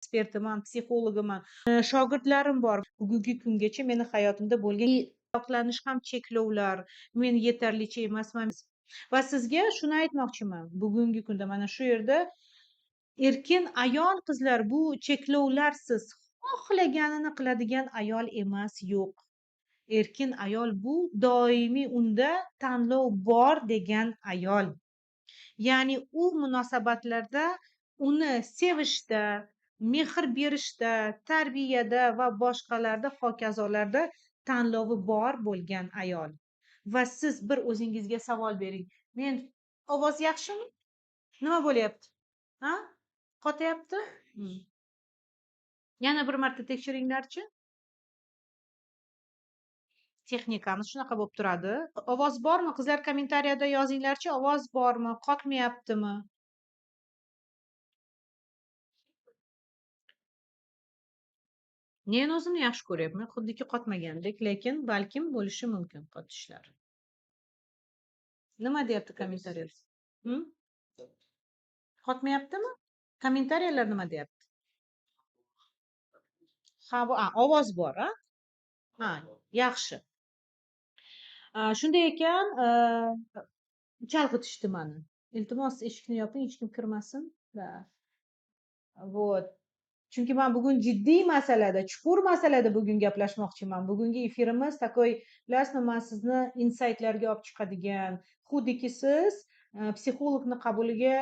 ekspertiman, psixologiman, shogirdlarim bor. Bugungi kungacha meni hayotimda bo'lgan oqlanish ham cheklovlar, men yetarlicha emasman va sizga shuni aytmoqchiman. Bugungi kunda mana shu yerda erkin ayol qizlar bu cheklovlarsiz xohlaganini qiladigan ayol emas, yo'q. Erkin ayol bu doimiy unda tanlov bor degan ayol. Ya'ni u munosabatlarda uni sevishda, mehr berishda, tarbiyada va boshqalarda hokazolarda tanlovi bor bo'lgan ayol. Va siz bir o'zingizga savol bering. Men ovoz yaxshimi? Nima bo'lyapti? Ha? Qotyapti? Yana bir marta tekshiringlarchi. Texnikamiz shunaqa bo'lib turadi. Ovoz bormi? Qizlar kommentariyada yozinglarchi, ovoz bormi? Qotmayaptimi? Men o'zimni yaxshi ko'ryapman, xuddiki qotmagandek, lekin balkim bo'lishi mumkin qotishlar. Nima deyapti kommentariyada? Qotmayaptimi? Kommentariyalar nima deyapti? Ha, ovoz bor, ha? Ha, yaxshi. Shunday ekan, chalg'itishdi meni. Iltimos, eshikni yoping, hech kim kirmasin. Вот. Chunki men bugun jiddiy masalada, chuqur masalada bugun gaplashmoqchiman. Bugungi efirimiz takoy, bilasizmi, men sizni insaytlarga olib chiqadigan, xuddiki siz psixologni qabuliga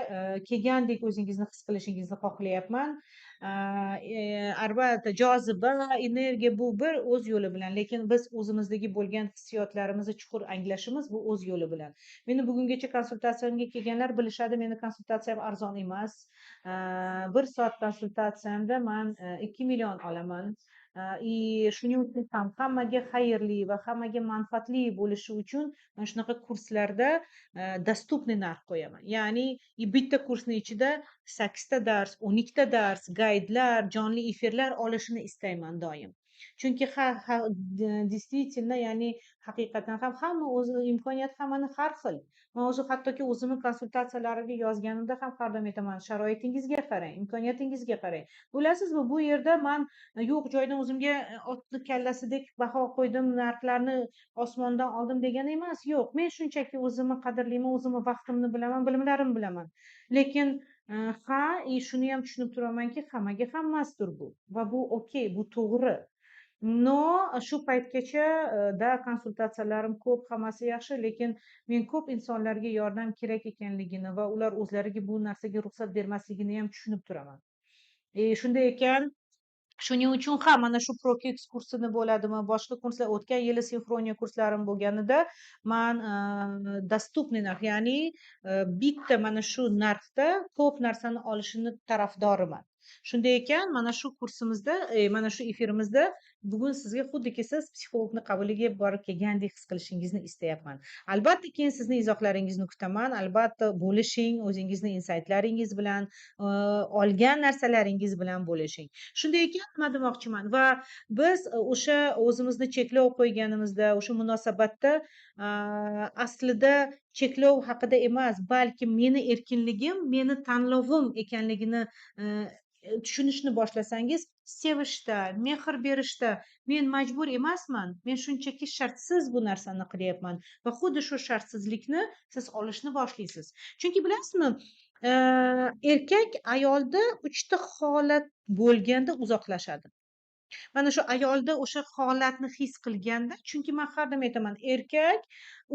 kelgandek o'zingizni his qilishingizni xohlayapman. Albatta, joziba, energiya bu bir o'z yo'li bilan, lekin biz o'zimizdagi bo'lgan hissiyotlarimizni chuqur anglashimiz bu o'z yo'li bilan. Meni bugungacha konsultatsiyamga kelganlar bilishadi, meni konsultatsiyam arzon emas. 1 soat konsultatsiyamda man 2 million olaman. Shuning uchun ham hammaga xayrli va hammaga manfaatli bo'lishi uchun mana shunaqa kurslarda dostupniy narx qo'yaman. Ya'ni bitta kursni ichida 8 ta dars, 12 ta dars, gaydlar, jonli efirlar olishini istayman doim. Chunki действительно, ya'ni haqiqatan ham hamma o'zi imkoniyat hammani har xil. Men o'zi hattoki o'zimni konsultatsiyalariga yozganimda ham har doim aytaman, sharoitingizga qarang, imkoniyatingizga qarang. Bilasizmi, bu yerda men yo'q joydan o'zimga otni kallasidek baho qo'ydim, narxlarni osmondan oldim degani emas. Yo'q, men shunchaki o'zimni qadrlayman, o'zimni vaqtimni bilaman, bilimlarimni bilaman. Lekin shuni ham tushunib turamanki, hammaga ham emasdir bu va bu okey, bu to'g'ri. No, shu paytgacha da konsultatsiyalarim ko'p, hammasi yaxshi, lekin men ko'p insonlarga yordam kerak ekanligini va ular o'zlariga bu narsaga ruxsat bermasligini ham tushunib turaman. Shunday ekan, shuning uchun ham mana shu ProKix kursini bo'ladimi, boshqa kurslar, o'tgan yili sinxroniya kurslarim bo'lganida men dostupniy narx, ya'ni bitta mana shu narxda ko'p narsani olishini tarafdoriman. Shunday ekan, mana shu kursimizda, mana shu efirimizda bugun sizga xuddiki siz psixologni qabuliga borib kelgandek his qilishingizni istayapman. Albatta, keyin sizni izohlaringizni kutaman. Albatta, bo'lishing, o'zingizni insaytlaringiz bilan, olgan narsalaringiz bilan bo'lishing. Shunday ekan, nima demoqchiman, va biz o'sha o'zimizni cheklov qo'yganimizda, o'sha munosabatda aslida cheklov haqida emas, balki meni erkinligim, meni tanlovim ekanligini tushunishni boshlasangiz, sevishda, mehr berishda men majbur emasman. Men shunchaki shartsiz bu narsani qilyapman va xuddi shu shartsizlikni siz olishni boshlaysiz. Chunki bilasizmi, erkak ayolda 3 ta holat bo'lganda uzoqlashadi. Mana shu ayolda o'sha holatni his qilganda, chunki men har doim aytaman, erkak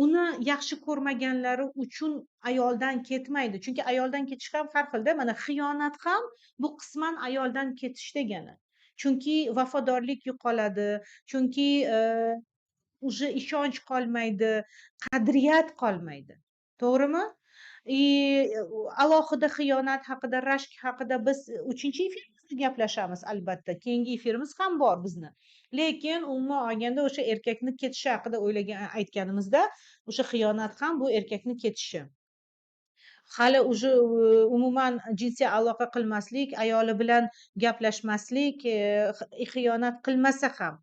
uni yaxshi ko'rmaganlari uchun ayoldan ketmaydi. Chunki ayoldan ketish ham har xilda. Mana xiyonat ham bu qisman ayoldan ketish degani. Chunki vafodorlik yo'qoladi, chunki уже ishonch qolmaydi, qadriyat qolmaydi. To'g'rimi? Alohida xiyonat haqida, rashk haqida biz 3-efirimizda gaplashamiz albatta. Keyingi efirimiz ham bor bizni. Lekin umuman olganda o'sha erkakni ketishi haqida aytganimizda, o'sha xiyonat ham bu erkakni ketishi. Hali уже umuman jinsiy aloqa qilmaslik, ayoli bilan gaplashmaslik, xiyonat qilmasa ham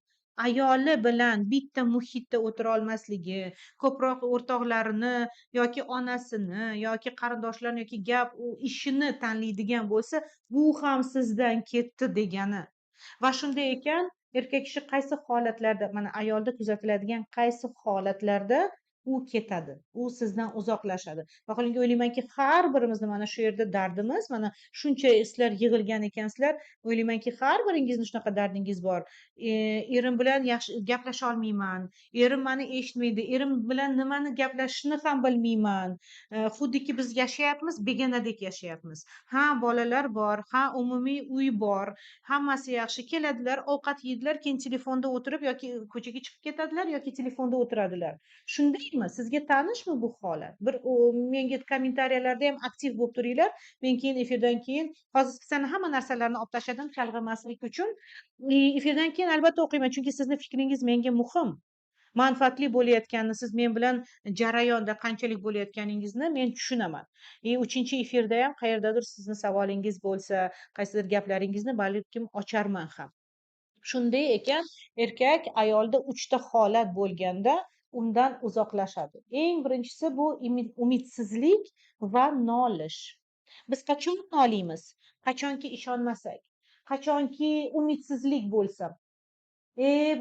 ayoli bilan bitta muhitda o'tira olmasligi, ko'proq o'rtoqlarini yoki onasini yoki qarindoshlarini yoki gap ishini tanlaydigan bo'lsa, bu ham sizdan ketdi degani. Va shunday ekan, erkak kishi qaysi holatlarda, mana ayolda kuzatiladigan qaysi holatlarda u ketadi, u sizdan uzoqlashadi. Vaholanki o'ylaymanki, har birimizni mana shu yerda dardimiz, mana shuncha sizlar yig'ilgan ekansizlar, o'ylaymanki, har biringizni shunaqa dardingiz bor. Erim bilan yaxshi gaplasha olmayman, erim mani eshitmaydi, erim bilan nimani gaplashishni ham bilmayman. Xuddiki biz yashayapmiz, begonadek yashayapmiz. Ha, bolalar bor, ha, umumiy uy bor, hammasi yaxshi, keladilar, ovqat yeydilar, keyin telefonda o'tirib yoki ko'chaga chiqib ketadilar yoki telefonda o'tiradilar. Shundaymi? Sizga tanishmi bu holat? Bir menga kommentariyalarda ham aktiv bo'lib turinglar. Men keyin efirdan keyin hozir sizlarni hamma narsalarni olib tashladim chalg'imaslik uchun. Efirdan keyin albatta o'qiyman, chunki sizni fikringiz menga muhim. Manfaatli bo'layotganini, siz men bilan jarayonda qanchalik bo'layotganingizni men tushunaman. 3-chi efirda ham qayerdadir sizni savolingiz bo'lsa, qaysidir gaplaringizni balkim ocharman ham. Shunday ekan, erkak ayolda 3 ta holat bo'lganda undan uzoqlashadi. Eng birinchisi bu umidsizlik va nolish. Biz qachon noliymiz? Qachonki ishonmasak, qachonki umidsizlik bo'lsa,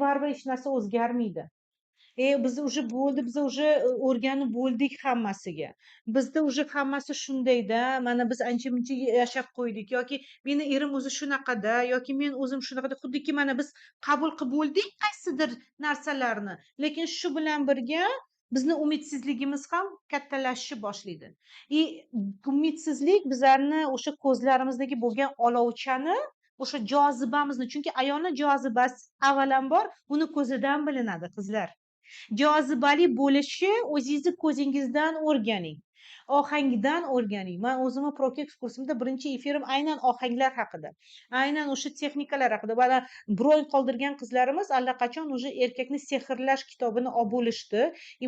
baribir hech narsa o'zgarmaydi. Biz уже bo'ldi, biz уже o'rganib bo'ldik hammasiga. Bizda уже hammasi shundayda, mana biz ancha-muncha yashab qo'ydik yoki meni erim o'zi shunaqada yoki men o'zim shunaqada, xuddiki mana biz qabul qilib bo'ldik qaysidir narsalarni. Lekin shu bilan birga bizni umidsizligimiz ham kattalashishni boshlaydi. Umidsizlik bizlarni o'sha ko'zlarimizdagi bo'lgan olovchani, o'sha jozibamizni, chunki ayolning jozibasi avvalambor uni ko'zidan bilinadi, qizlar. Jozibali bo'lishi o'zingizni ko'zingizdan o'rganing. Ohangidan o'rganing. Men o'zimni Prokex kursimda birinchi efirim aynan ohanglar haqida. Aynan o'sha texnikalar haqida. Mana bron qoldirgan qizlarimiz allaqachon o'sha erkakni sehrlash kitobini olib bo'lishdi.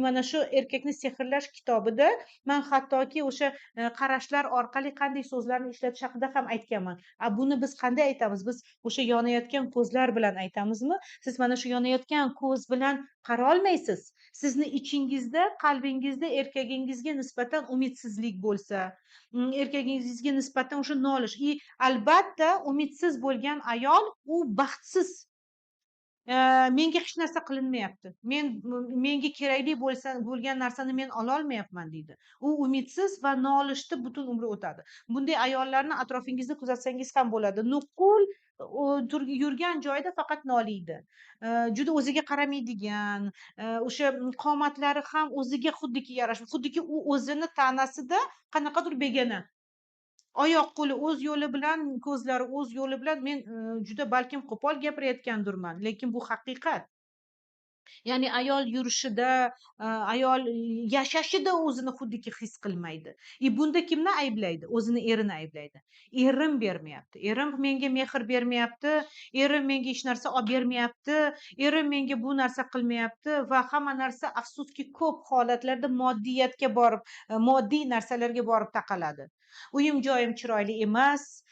Mana shu erkakni sehrlash kitobida men hattoki o'sha qarashlar orqali qanday so'zlarni ishlatish haqida ham aytganman. Buni biz qanday aytamiz? Biz o'sha yonayotgan ko'zlar bilan aytamizmi? Siz mana shu yonayotgan ko'z bilan qarolmaysiz. Sizni ichingizda, qalbingizda erkagingizga nisbatan umidsizlik bo'lsa, erkagingizga nisbatan o'sha nolish. Albatta, umidsiz bo'lgan ayol u baxtsiz. Menga hech narsa qilinmayapti. Menga kerakli bo'lgan narsani men ololmayapman deydi. U umidsiz va nolishda butun umri o'tadi. Bunday ayollarni atrofingizda kuzatsangiz ham bo'ladi. Nuqul yurgan joyida faqat noliydi. Juda o'ziga qaramaydigan, o'sha qomatlari ham o'ziga xuddiki yarashib, xuddiki u o'zini tanasida qanaqadir begona. Oyoq qo'li o'z yo'li bilan, ko'zlari o'z yo'li bilan. Men juda balkim qo'pol gapirayotgandurman, lekin bu haqiqat. Ya'ni ayol yurishida, ayol yashashida o'zini xuddiki his qilmaydi. Bunda kimni ayblaydi? O'zini erini ayblaydi. Erim bermayapti, erim menga mehr bermayapti, erim menga hech narsa olib bermayapti, erim menga bu narsa qilmayapti va hamma narsa afsuski ko'p holatlarda moddiyatga borib, moddiy narsalarga borib taqaladi. Uyim joyim chiroyli emas,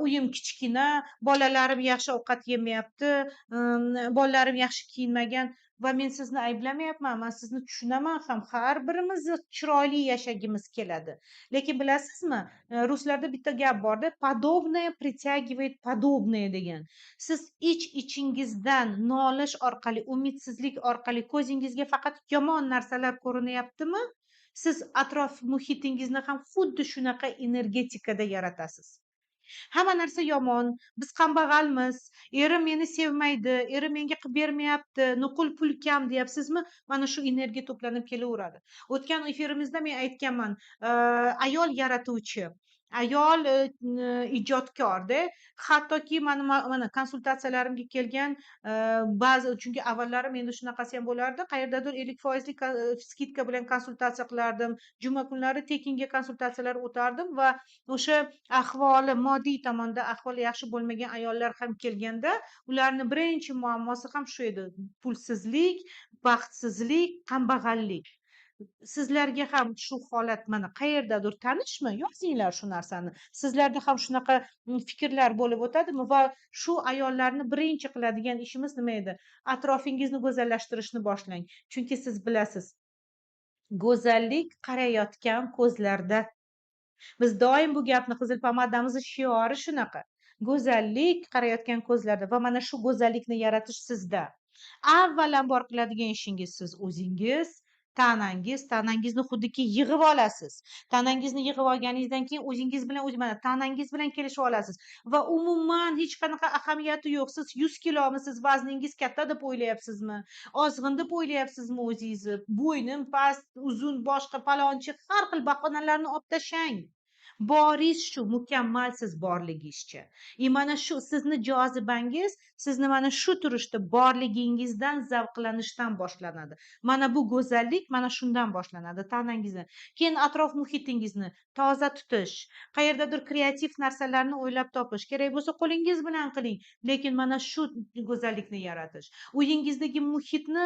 uyim kichkina, bolalarim yaxshi ovqat yemayapti, bolalarim yaxshi kiyinmagan. Va men sizni ayblamayapman, men sizni tushunaman ham. Har birimiz chiroyli yashagimiz keladi. Lekin bilasizmi, ruslarda bitta gap borda, подобное притягивает подобное degan. Siz ichingizdan nolish orqali, umidsizlik orqali ko'zingizga faqat yomon narsalar ko'rinyaptimi? Siz atrof muhitingizni ham xuddi shunaqa energetikada yaratasiz. Hamma narsa yomon, biz kambag'almiz, erim meni sevmaydi, erim menga qilib bermayapti, nuqul pul kam deyapsizmi? Mana shu energiya to'planib kelaveradi. O'tgan efirimizda men aytganman, ayol yaratuvchi, ayol ijodkorda. Hattoki mana konsultatsiyalarimga kelgan ba'zi, chunki avvallari menda shunaqasi ham bo'lardi, qayerdadir 50% skidka bilan konsultatsiya qilardim. Juma kunlari tekinga konsultatsiyalar o'tardim va o'sha ahvoli, moddiy tomonda ahvoli yaxshi bo'lmagan ayollar ham kelganda, ularni birinchi muammosi ham shu edi: pulsizlik, baxtsizlik, kambag'allik. Sizlarga ham shu holat mana qayerdadir tanishmi? Yozinglar shu narsani. Sizlarda ham shunaqa fikrlar bo'lib o'tadimi? Va shu ayollarni birinchi qiladigan ishimiz nima edi? Atrofingizni go'zallashtirishni boshlang. Chunki siz bilasiz, go'zallik qarayotgan ko'zlarda. Biz doim bu gapni qizil pomadamizni shiori shunaqa. Go'zallik qarayotgan ko'zlarda va mana shu go'zallikni yaratish sizda. Avvalambor qiladigan ishingiz siz o'zingiz, tanangizni xuddiki yig'ib olasiz. Tanangizni yig'ib olganingizdan keyin o'zingiz bilan mana tanangiz bilan kelishib olasiz va umuman hech qanaqa ahamiyati yo'q. Siz 100 kilomisiz, vazningiz katta deb o'ylayapsizmi? Ozg'in deb o'ylayapsizmi o'zingizni? Bo'ynim past, uzun, boshqa palonchi har xil bahonalarni olib tashlang. Boringiz shu, mukammalsiz borligingizcha. Mana shu sizni jozibangiz sizni mana shu turishda borligingizdan zavqlanishdan boshlanadi. Mana bu go'zallik mana shundan boshlanadi, tanangizdan. Keyin atrof muhitingizni toza tutish, qayerdadir kreativ narsalarni o'ylab topish, kerak bo'lsa qo'lingiz bilan qiling, lekin mana shu go'zallikni yaratish. Uyingizdagi muhitni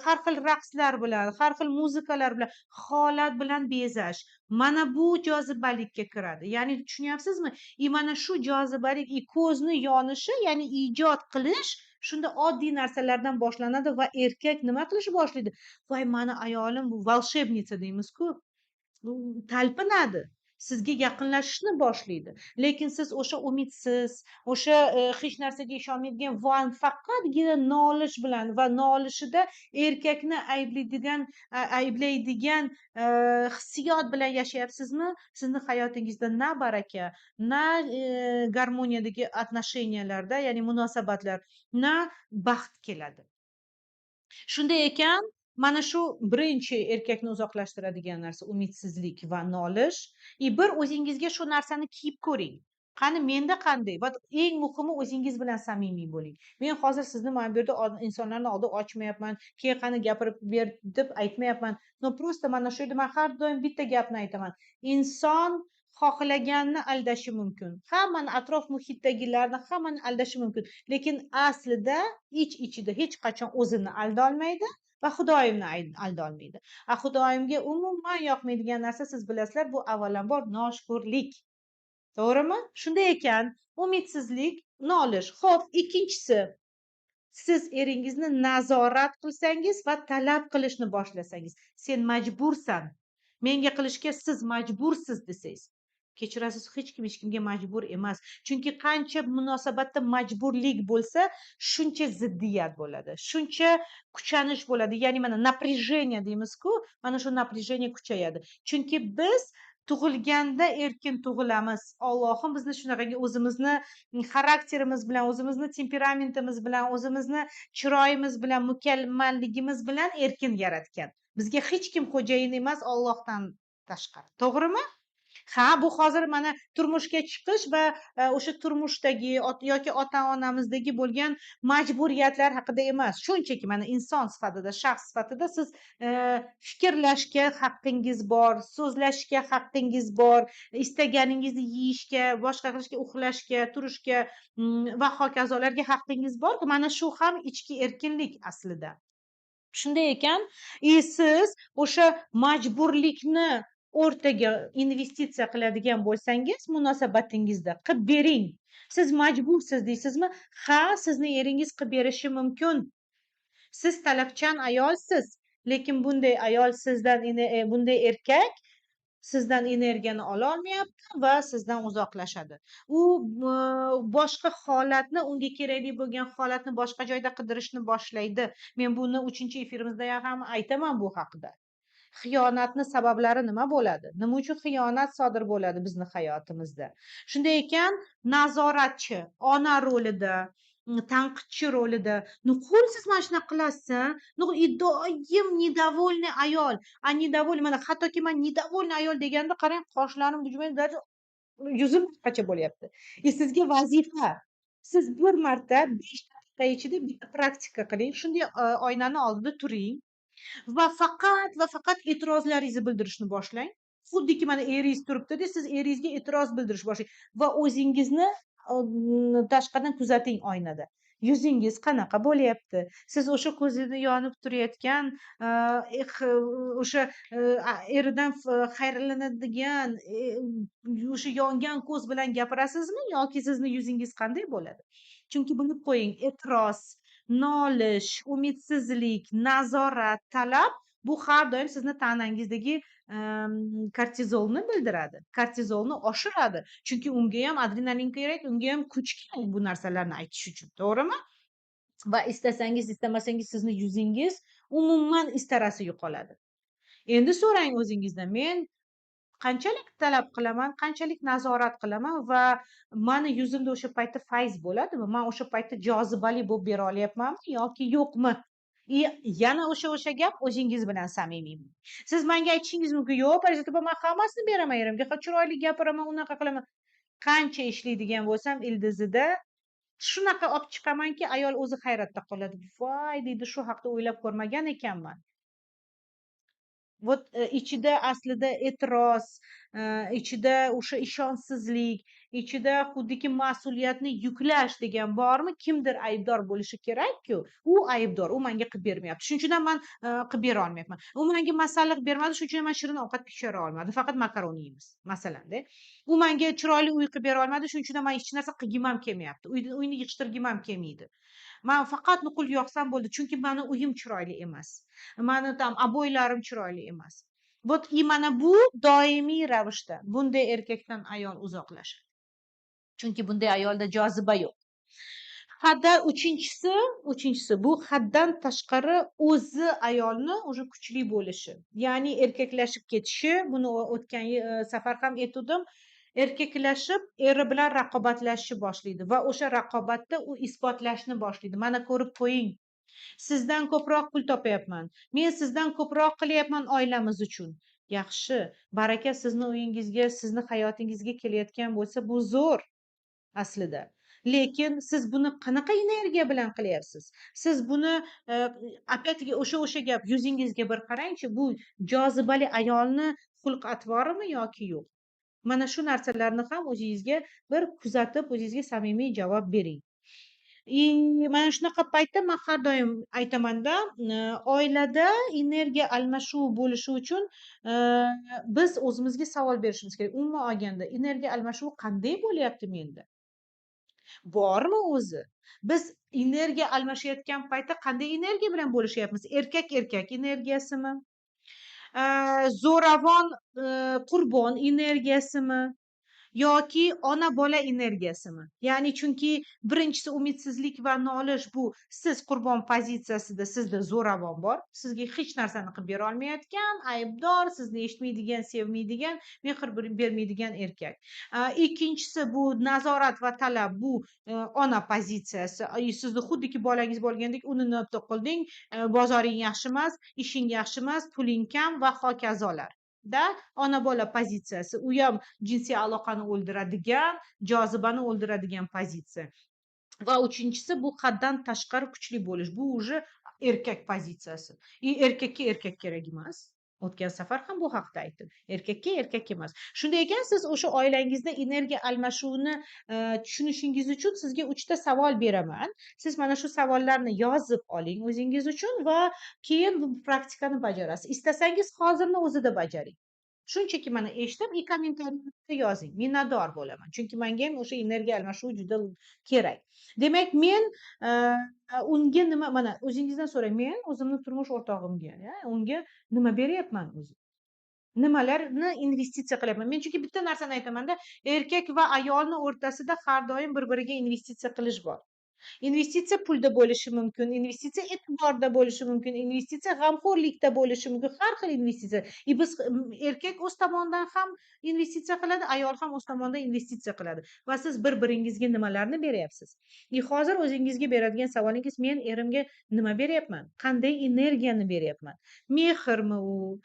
har xil raqslar bilan, har xil muzikalar bilan, holat bilan bezash. Mana bu jozibalikka kiradi. Ya'ni tushunyapsizmi? Mana shu jozibalik ko'zni yonishi, ya'ni ijod qilish shunda oddiy narsalardan boshlanadi va erkak nima qilishni boshlaydi? Voy, mani ayolim volshebniца deymiz-ku. Talpinadi. Sizga yaqinlashishni boshlaydi. Lekin siz o'sha umidsiz, o'sha hech narsaga ishonmaydigan va faqatgina nolish bilan va nolishida erkakni ayblaydigan hissiyot bilan yashayapsizmi? Sizni hayotingizda na baraka, na garmoniyadagi отношенияларда, ya'ni munosabatlar, na baxt keladi. Shunday ekan, mana shu birinchi erkakni uzoqlashtiradigan narsa umidsizlik va nolish. Bir o'zingizga shu narsani kiyib ko'ring. Qani menda qanday? Va eng muhimi o'zingiz bilan samimiy bo'ling. Men hozir sizni mana bu yerda insonlarni oldida ochmayapman, keyin qani gapirib ber deb aytmayapman. No просто mana shu yerda men har doim bitta gapni aytaman. Inson xohlaganini aldashi mumkin. Hammani atrof muhitdagilarni hammani aldashi mumkin. Lekin aslida ichida hech qachon o'zini aldolmaydi va Xudoyimni aldolmaydi. Xudoyimga umuman yoqmaydigan narsa siz bilasizlar, bu avvalambor noshukurlik. To'g'rimi? Shunday ekan, umidsizlik, nolish. Xo'p, ikkinchisi, siz eringizni nazorat qilsangiz va talab qilishni boshlasangiz, sen majbursan, menga qilishga siz majbursiz desangiz, kechirasiz, hech kimga majbur emas. Chunki qancha munosabatda majburlik bo'lsa, shuncha ziddiyat bo'ladi, shuncha kuchanish bo'ladi. Ya'ni mana напряжение deymiz-ku, mana shu напряжение kuchayadi. Chunki biz tug'ilganda erkin tug'ilamiz. Allohim bizni shunaqangi o'zimizni xarakterimiz bilan, o'zimizni temperamentimiz bilan, o'zimizni chiroyimiz bilan, mukammalligimiz bilan erkin yaratgan. Bizga hech kim xo'jayin emas Allohdan tashqari. To'g'rimi? Ha, bu hozir mana turmushga chiqish va o'sha turmushdagi yoki ota-onamizdagi bo'lgan majburiyatlar haqida emas. Shunchaki mana inson sifatida, shaxs sifatida siz fikrlashga haqqingiz bor, so'zlashga haqqingiz bor, istaganingizni yeyishga, boshqa qilishga, uxlashga, turishga va hokazolarga haqqingiz bor. Mana shu ham ichki erkinlik aslida. Shunday ekan, siz o'sha majburlikni o'rtaga investitsiya qiladigan bo'lsangiz, munosabatingizda qilib bering. Siz majbursiz deysizmi? Ha, sizni eringiz qilib berishi mumkin. Siz talabchan ayolsiz, lekin bunday ayol sizdan bunday erkak sizdan energiyani ololmayapti va sizdan uzoqlashadi. U boshqa holatni, unga kerakli bo'lgan holatni boshqa joyda qidirishni boshlaydi. Men buni 3-efirimizda ham aytaman bu haqida. Xiyonatni sabablari nima bo'ladi? Nima uchun xiyonat sodir bo'ladi bizni hayotimizda? Shunday ekan, nazoratchi, ona rolida, tanqidchi rolida, nuqul siz mana shunaqa qilasiz, doim недовольный ayol, недовольный, mana hattoki men недовольный ayol deganda qarang, qoshlarim bujmaydi, даже yuzim boshqacha bo'lyapti. Sizga vazifa. Siz bir marta 5 daqiqa ichida bitta praktika qiling. Shunday oynani oldida turing. Va faqat e'tirozlaringizni bildirishni boshlang. Xuddiki mana eringiz turibdi-da, siz eringizga e'tiroz bildirish boshlang va o'zingizni tashqaridan kuzating oynada. yuzingiz qanaqa bo'lyapti? Siz o'sha ko'zida yonib turayotgan, o'sha eridan xayrlanadigan, o'sha yongan ko'z bilan gapirasizmi yoki sizni yuzingiz qanday bo'ladi? Chunki bilib qo'ying, e'tiroz, nolish, umidsizlik, nazorat, talab bu har doim sizni tanangizdagi kortizolni bildiradi. Kortizolni oshiradi. Chunki unga ham adrenalin kerak, unga ham kuch kerak bu narsalarni aytish uchun. To'g'rimi? Va istasangiz, istamasangiz sizni yuzingiz umuman istarasi yo'qoladi. Endi so'rang o'zingizdan, men qanchalik talab qilaman, qanchalik nazorat qilaman va mani yuzimda o'sha paytda fayz bo'ladimi? Men o'sha paytda jozibali bo'lib bera olyapmanmi yoki yo'qmi? Yana o'sha gap o'zingiz bilan samimiymi? Siz menga aytishingiz mumkin, yo'q, Parijda to'g'ri, men hammasini beraman erimga, chiroyli gapiraman, unaqa qilaman. Qancha ishlaydigan bo'lsam ildizida shunaqa olib chiqamanki, ayol o'zi hayratda qoladi. Voy deydi, shu haqda o'ylab ko'rmagan ekanman. Вот ichida aslida e'tiroz, ichida o'sha ishonchsizlik, ichida xuddiki mas'uliyatni yuklash degan bormi? Kimdir aybdor bo'lishi kerak-ku. U aybdor, u menga qilib bermayapti. Shuning uchun ham men qilib bera olmayapman. U menga masalliq bermadi, shuning uchun ham men shirin ovqat pishira olmadim. Faqat makaroni yeymiz, masalan-da. U menga chiroyli uy qilib bera olmadi, shuning uchun ham men hech narsa qilgim ham kelmayapti. Uyni yig'ishtirgim ham kelmaydi. Men faqat nuqul yoqsam bo'ldi, chunki mani uyim chiroyli emas. Mani tam abo'ylarim chiroyli emas. Вот и mana bu doimiy ravishda bunday erkakdan ayol uzoqlashadi. Chunki bunday ayolda joziba yo'q. Uchinchisi bu haddan tashqari o'zi ayolni o'sha kuchli bo'lishi. Ya'ni erkaklashib ketishi, buni o'tgan safar ham aytdim. Erkaklashib eri bilan raqobatlashishni boshlaydi va o'sha raqobatda u isbotlashni boshlaydi. Mana ko'rib qo'ying. Sizdan ko'proq pul topayapman. Men sizdan ko'proq qilyapman oilamiz uchun. Yaxshi, baraka sizni uyingizga, sizni hayotingizga kelayotgan bo'lsa, bu zo'r aslida. Lekin siz buni qanaqa energiya bilan qilyapsiz? Siz buni опять-таки o'sha gap, yuzingizga bir qarangchi, bu jozibali ayolni xulq atvorimi yoki yo'q? Mana shu narsalarni ham o'zingizga bir kuzatib, o'zingizga samimiy javob bering. Mana shunaqa paytda men har doim aytamanda, oilada energiya almashuvi bo'lishi uchun biz o'zimizga savol berishimiz kerak. Umuman olganda, energiya almashuvi qanday bo'lyapti menda? Bormi o'zi? Biz energiya almashayotgan paytda qanday energiya bilan bo'lishyapmiz? Erkak energiyasimi? Zo'ravon qurbon energiyasimi? Yoki ona bola energiyasimi? Ya'ni chunki birinchisi umidsizlik va nolish, bu siz qurbon pozitsiyasida, sizda zo'ravon bor, sizga hech narsani qilib bera olmayotgan, aybdor, sizni eshitmaydigan, sevmaydigan, mehr bermaydigan erkak. Ikkinchisi bu nazorat va talab, bu ona pozitsiyasi. Sizni xuddiki bolangiz bo'lgandek unini qilding, bozoring yaxshi emas, ishing yaxshi emas, puling kam va hokazolar. Ona bola pozitsiyasi, u ham jinsiy aloqani o'ldiradigan, jozibani o'ldiradigan pozitsiya. Va uchinchisi bu haddan tashqari kuchli bo'lish. Bu уже erkak pozitsiyasi. Erkakka erkak kerak emas. O'tgan safar ham bu haqda aytdim. Erkakka erkak emas. Shunday ekan, siz o'sha oilangizda energiya almashuvini tushunishingiz uchun sizga 3 ta savol beraman. Siz mana shu savollarni yozib oling o'zingiz uchun va keyin bu praktikani bajarasiz. Istasangiz hozirni o'zida bajaring. Shunchaki mana eshitib, kommentariyada yozing. Minnatdor bo'laman. Chunki menga ham o'sha energiya almashuvi juda kerak. Demak, men unga nima, mana o'zingizdan so'rang. Men o'zimni turmush o'rtog'imga, unga nima beryapman o'zim? Nimalarni investitsiya qilyapman? Men chunki bitta narsani aytamanda, erkak va ayolni o'rtasida har doim bir-biriga investitsiya qilish bor. Investitsiya pulda bo'lishi mumkin, investitsiya e'tiborda bo'lishi mumkin, investitsiya g'amxo'rlikda bo'lishi mumkin, har xil investitsiya. Biz erkak o'z tomonidan ham investitsiya qiladi, ayol ham o'z tomonidan investitsiya qiladi va siz bir-biringizga nimalarni beryapsiz? Hozir o'zingizga beradigan savolingiz, men erimga nima beryapman? Qanday energiyani beryapman? Mehrmi u?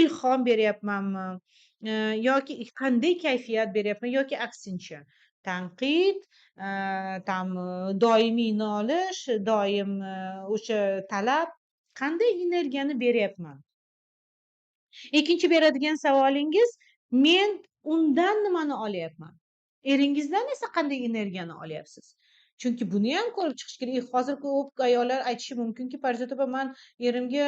Ilhom beryapmanmi? Yoki qanday kayfiyat beryapman yoki aksincha? Tanqid, doimiy nolish, doim o'sha talab, qanday energiyani beryapman? Ikkinchi beradigan savolingiz, men undan nimani olyapman? Eringizdan esa qanday energiyani olyapsiz? Chunki buniyam ko'rib chiqish kerak. Hozir ko'p ayollar aytishi mumkinki, Parizod opa, man erimga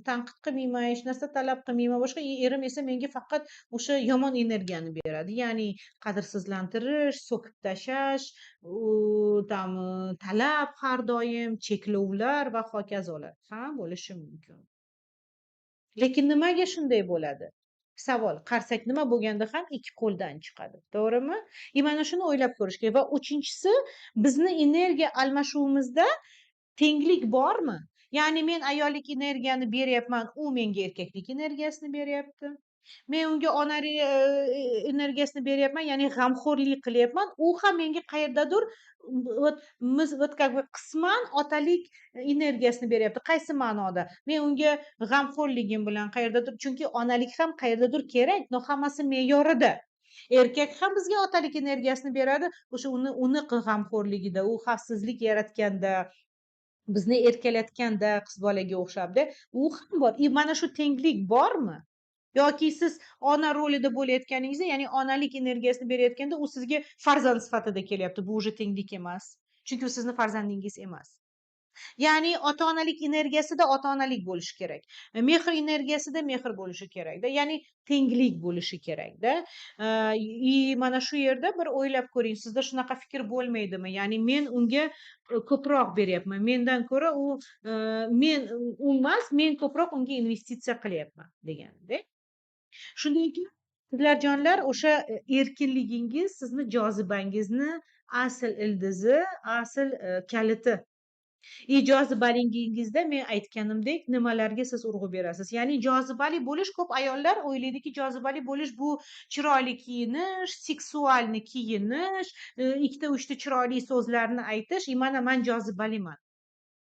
tanqid qilmayman, hech narsa talab qilmayman, boshqa. Erim esa menga faqat o'sha yomon energiyani beradi. Ya'ni qadrsizlantirish, so'kib tashlash, tam talab har doim, cheklovlar va hokazolar. Ha, bo'lishi mumkin. Lekin nimaga shunday bo'ladi? Savol. Qarsak nima bo'lganda ham ikki qo'ldan chiqadi. To'g'rimi? Mana shuni o'ylab ko'rish kerak. Va uchinchisi, bizni energiya almashuvimizda tenglik bormi? Ya'ni men ayollik energiyani beryapman, u menga erkaklik energiyasini beryapti. Men unga onalik energiyasini beryapman, ya'ni g'amxo'rlik qilyapman. U ham menga qayerdadir вот как бы qisman otalik energiyasini beryapti. Qaysi ma'noda? Men unga g'amxo'rligim bilan qayerdadir, chunki onalik ham qayerdadir kerak, no hammasi me'yorida. Erkak ham bizga otalik energiyasini beradi. O'sha uni g'amxo'rligida, u xavfsizlik yaratganda, bizni erkalatganda qiz bolaga o'xshabda, u ham bor. Mana shu tenglik bormi? Yoki siz ona rolida bo'layotganingizda, ya'ni onalik energiyasini berayotganda, u sizga farzand sifatida kelyapti. Bu уже tenglik emas. Chunki u sizni farzandingiz emas. Ya'ni ota-onalik energiyasida ota-onalik bo'lishi kerak. Mehr energiyasida mehr bo'lishi kerakda. Ya'ni tenglik bo'lishi kerakda. Mana shu yerda bir o'ylab ko'ring, sizda shunaqa fikr bo'lmaydimi? Ya'ni men unga ko'proq beryapman. Mendan ko'ra men emas, men ko'proq unga investitsiya qilyapman deganda. Shundan keyin qizlarjonlar, o'sha erkinligingiz sizni jozibangizni asl ildizi, asl kaliti. Jozibaligingizda men aytganimdek nimalarga siz urg'u berasiz? Ya'ni jozibali bo'lish, ko'p ayollar o'ylaydiki, jozibali bo'lish bu chiroyli kiyinish, seksualni kiyinish, ikkita uchta chiroyli so'zlarni aytish. Mana men jozibaliman.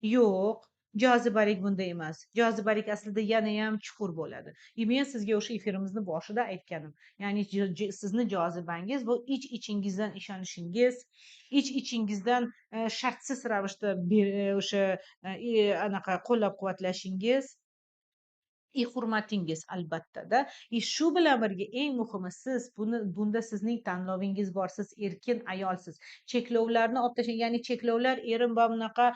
Yo'q, jozibalik bunday emas. Jozibalik aslida yanayam chuqur bo'ladi. Men sizga o'sha efirimizni boshida aytganim. Ya'ni sizni jozibangiz bu ich-ichingizdan ishonishingiz, ich-ichingizdan shartsiz ravishda o'sha anaqa qo'llab-quvvatlashingiz, hurmatingiz albatta-da. Shu bilan birga eng muhimi, siz bunda sizning tanlovingiz bor. Siz erkin ayolsiz. Cheklovlarni olib tashlang. Ya'ni cheklovlar, erim va bunaqa,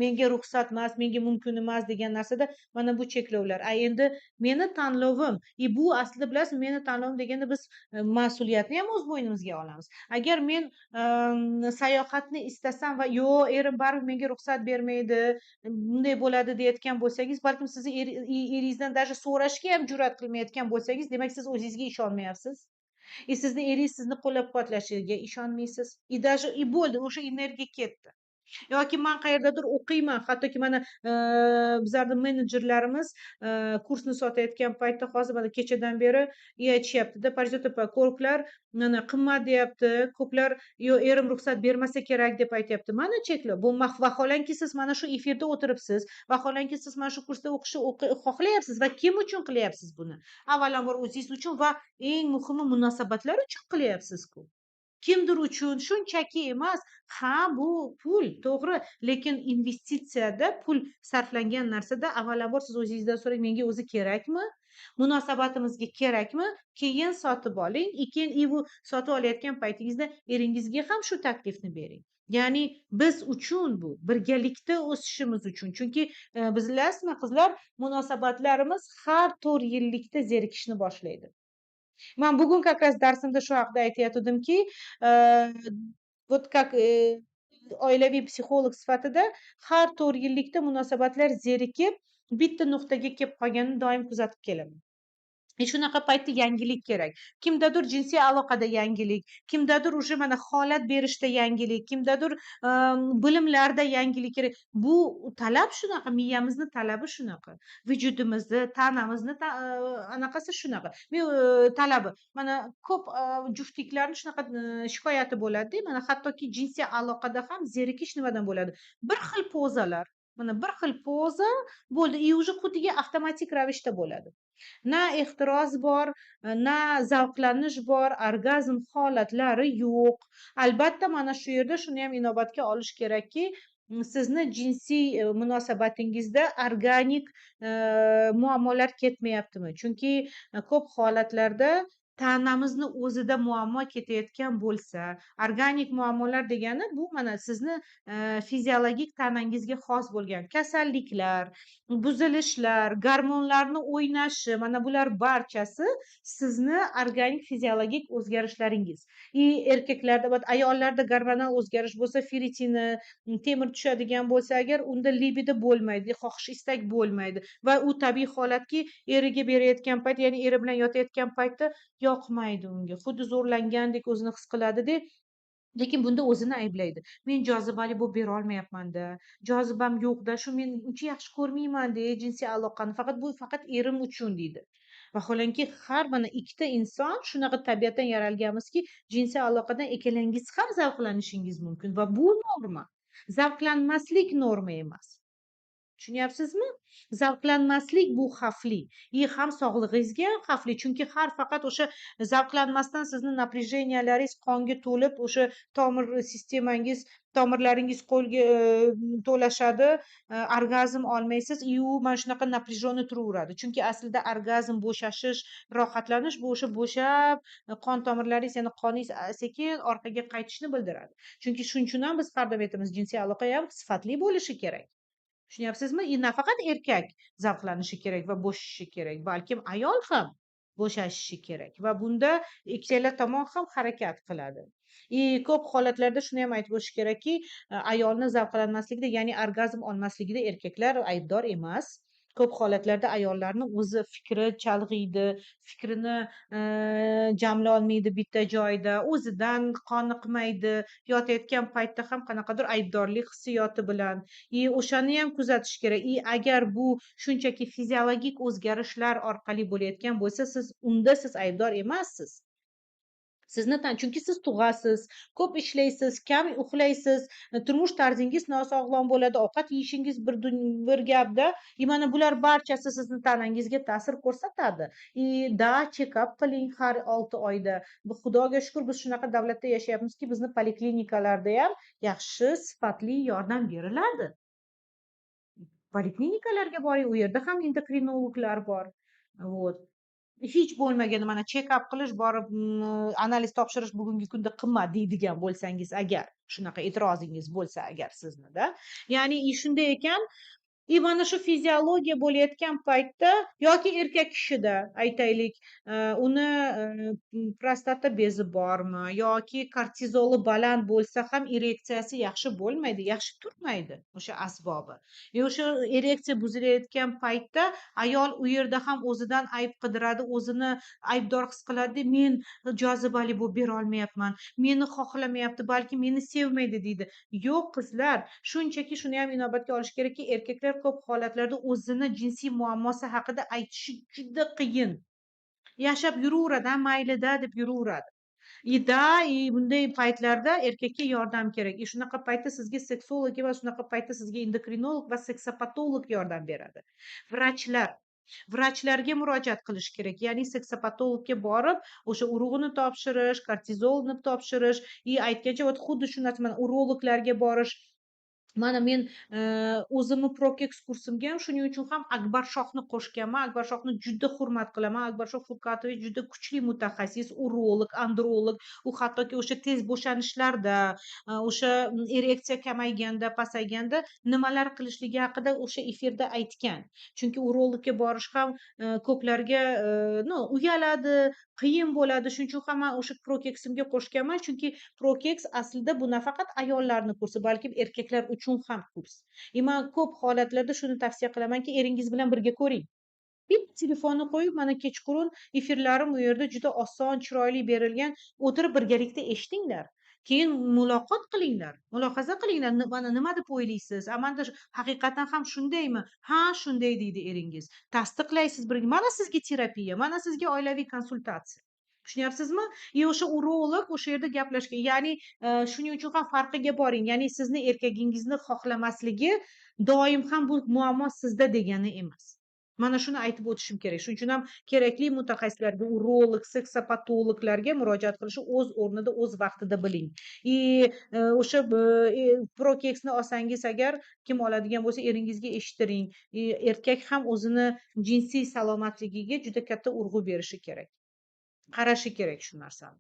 menga ruxsat emas, menga mumkin emas degan narsada mana bu cheklovlar. Endi meni tanlovim, bu aslida bilasizmi, meni tanlovim deganda biz mas'uliyatni ham o'z bo'ynimizga olamiz. Agar men sayohatni istasam va yo'q, erim baribir menga ruxsat bermaydi, bunday bo'ladi deyotgan bo'lsangiz, balkim sizni eringizdan даже so'rashga ham jur'at qilmayotgan bo'lsangiz, demak siz o'zingizga ishonmayapsiz. Sizni eringiz sizni qo'llab-quvvatlashiga ishonmaysiz. Даже bo'ldi, o'sha energiya ketdi. Yoki men qayerdadir o'qiyman, hattoki mana bizlarning menejerlarimiz kursni sotayotgan paytda hozir mana kechadan beri aytishyapti-da, Parizod opa, ko'plar mana qimmat deyapti, ko'plar yo erim ruxsat bermasa kerak deb aytyapti. Mana cheklov. Bu vaholanki siz mana shu efirda o'tiribsiz, vaholanki siz mana shu kursda o'qishni xohlayapsiz va kim uchun qilyapsiz buni? Avvalambor o'zingiz uchun va eng muhimi munosabatlar uchun qilyapsiz-ku. Kimdir uchun shunchaki emas. Ha, bu pul, to'g'ri, lekin investitsiyada pul sarflangan narsada avvalambor siz o'zingizdan so'rang, menga o'zi kerakmi? Munosabatimizga kerakmi? Keyin sotib oling. Keyin bu sotib olayotgan paytingizda eringizga ham shu taklifni bering. Ya'ni biz uchun bu, birgalikda o'sishimiz uchun. Chunki bilasizmi qizlar, munosabatlarimiz har 4 yillikda zerikishni boshlaydi. Men bugun как раз darsimda shu haqida aytayotgandimki, вот как oilaviy psixolog sifatida har 4 yillikda munosabatlar zerikib, bitta nuqtaga kelib qolganini doim kuzatib kelaman. Shunaqa paytda yangilik kerak. Kimdadir jinsiy aloqada yangilik, kimdadir уже mana holat berishda yangilik, kimdadir bilimlarda yangilik kerak. Bu talab shunaqa, miyamizni talabi shunaqa. Vujudimizni, tanamizni anaqasi shunaqa. Talabi. Mana ko'p juftliklarning shunaqa shikoyati bo'ladi-da, mana hattoki jinsiy aloqada ham zerikish nimadan bo'ladi? Bir xil pozalar. Mana bir xil poza bo'ldi, уже xuddiga avtomatik ravishda bo'ladi. Na ehtiroz bor, na zavqlanish bor, orgazm holatlari yo'q. Albatta, mana shu yerda shuni ham inobatga olish kerakki, sizni jinsiy munosabatingizda organik muammolar ketmayaptimi? Chunki ko'p holatlarda tanamizni o'zida muammo ketayotgan bo'lsa, organik muammolar degani bu mana sizni fiziologik tanangizga xos bo'lgan kasalliklar, buzilishlar, gormonlarni o'ynashi, mana bular barchasi sizni organik fiziologik o'zgarishlaringiz. Erkaklarda ayollarda gormonal o'zgarish bo'lsa, ferritini, temir tushadigan bo'lsa agar, unda libido bo'lmaydi, xohish istak bo'lmaydi va u tabiiy holatki, eriga berayotgan payt, ya'ni eri bilan yotayotgan paytda yoqmaydi unga, xuddi zo'rlangandek o'zini his qiladida, lekin bunda o'zini ayblaydi. Men jozibali bo'lib berolmayapmanda, jozibam yo'qda, shu men uncha yaxshi ko'rmaymanda jinsiy aloqani, faqat erim uchun deydi. Vaholanki har mana ikkita inson shunaqa tabiatdan yaralganmizki, jinsiy aloqadan ikkalangiz ham zavqlanishingiz mumkin va bu norma. Zavqlanmaslik norma emas. Tushunyapsizmi? Zavqlanmaslik bu xavfli. Ham sog'lig'ingizga ham xavfli. Chunki faqat o'sha zavqlanmasdan sizni напряженияларingiz qonga to'lib, o'sha tomir sistemangiz, tomirlaringiz qo'lga to'lashadi, orgazm olmaysiz, u mana shunaqa напряженный turaveradi. Chunki aslida orgazm, bo'shashish, rohatlanish bu o'sha bo'shab, qon tomirlaringiz, ya'ni qoningiz sekin orqaga qaytishni bildiradi. Chunki shuning uchun ham biz har doim aytamiz, jinsiy aloqa ham sifatli bo'lishi kerak. Tushunyapsizmi? Nafaqat erkak zavqlanishi kerak va bo'shashi kerak, balkim ayol ham bo'shashishi kerak va bunda ikkala tomon ham harakat qiladi. Ko'p holatlarda shuni ham aytib o'tish kerakki, ayolni zavqlanmasligida, ya'ni orgazm olmasligida erkaklar aybdor emas. Ko'p holatlarda ayollarni o'zi fikri chalg'iydi, fikrini jamlolmaydi bitta joyda, o'zidan qoniqmaydi, yotayotgan paytda ham qanaqadir aybdorlik hissiyoti bilan. O'shani ham kuzatish kerak. Agar bu shunchaki fiziologik o'zgarishlar orqali bo'layotgan bo'lsa, siz aybdor emassiz. Chunki siz tug'asiz, ko'p ishlaysiz, kam uxlaysiz, turmush tarzingiz nosog'lom bo'ladi, ovqat yeyishingiz bir gapda. Mana bular barchasi sizni tanangizga ta'sir ko'rsatadi. Chekap qiling har 6 oyda. Xudoga shukur, biz shunaqa davlatda yashayapmizki, bizni poliklinikalarda ham yaxshi sifatli yordam beriladi. Poliklinikalarga boring, u yerda ham endokrinologlar bor. Hech bo'lmaganda mana chekap qilish, borib analiz topshirish bugungi kunda qimmat deydigan bo'lsangiz agar, shunaqa e'tirozingiz bo'lsa agar siznida, ya'ni shunday ekan, mana shu fiziologiya bo'layotgan paytda yoki erkak kishida aytaylik, uni prostata bezi bormi yoki kortizoli baland bo'lsa ham ereksiyasi yaxshi bo'lmaydi, yaxshi turmaydi o'sha asbobi. O'sha ereksiya buzilayotgan paytda ayol u yerda ham o'zidan ayb qidiradi, o'zini aybdor his qiladi. Men jozibali bo'lib berolmayapman, meni xohlamayapti, balki meni sevmaydi deydi. Yo'q qizlar, shunchaki shuni ham inobatga olish kerakki, erkaklar ko'p holatlarda o'zini jinsiy muammosi haqida aytishi juda qiyin. Yashab yuraveradi, mayli-da deb yuraveradi. Bunday paytlarda erkakka yordam kerak. Shunaqa paytda sizga seksolog emas, shunaqa paytda sizga endokrinolog va seksopatolog yordam beradi. Vrachlarga murojaat qilish kerak. Ya'ni seksopatologga borib, o'sha urug'ini topshirish, kortizolni topshirish, aytgancha xuddi shu narsa, urologlarga borish. Mana men o'zimni Prokex kursimga ham shuning uchun ham Akbar Shohni qo'shganman. Akbar Shohni juda hurmat qilaman. Akbar Shoh Furqatovich juda kuchli mutaxassis, urolog, androlog. U hattoki o'sha tez bo'shanishlarda, o'sha ereksiya kamayganda, pasayganda nimalar qilishligi haqida o'sha efirda aytgan. Chunki urologga borish ham ko'plarga uyaladi, qiyin bo'ladi. Shuning uchun ham men o'sha Prokeximga qo'shganman. Chunki Prokex aslida bu nafaqat ayollarni kursi, balki erkaklar uchun ham kurs. Men ko'p holatlarda shuni tavsiya qilamanki, eringiz bilan birga ko'ring. Bitta telefonni qo'yib, mana kechqurun efirlarim u yerda juda oson, chiroyli berilgan. O'tirib birgalikda eshitinglar. Keyin muloqot qilinglar, mulohaza qilinglar. Mana nima deb o'ylaysiz? Amanda haqiqatan ham shundaymi? Ha, shunday deydi eringiz. Tasdiqlaysiz birga. Mana sizga terapiya, mana sizga oilaviy konsultatsiya. Tushunyapsizmi? O'sha urolog o'sha yerda gaplashgan. Ya'ni shuning uchun ham farqiga boring. Ya'ni sizni erkagingizni xohlamasligi doim ham bu muammo sizda degani emas. Mana shuni aytib o'tishim kerak. Shuning uchun ham kerakli mutaxassislarga, urolog, seksopatologlarga murojaat qilishni o'z o'rnida, o'z vaqtida biling. O'sha Prokexni olsangiz agar, kim oladigan bo'lsa eringizga eshittiring. Erkak ham o'zini jinsiy salomatligiga juda katta urg'u berishi kerak. qarashi kerak shu narsani.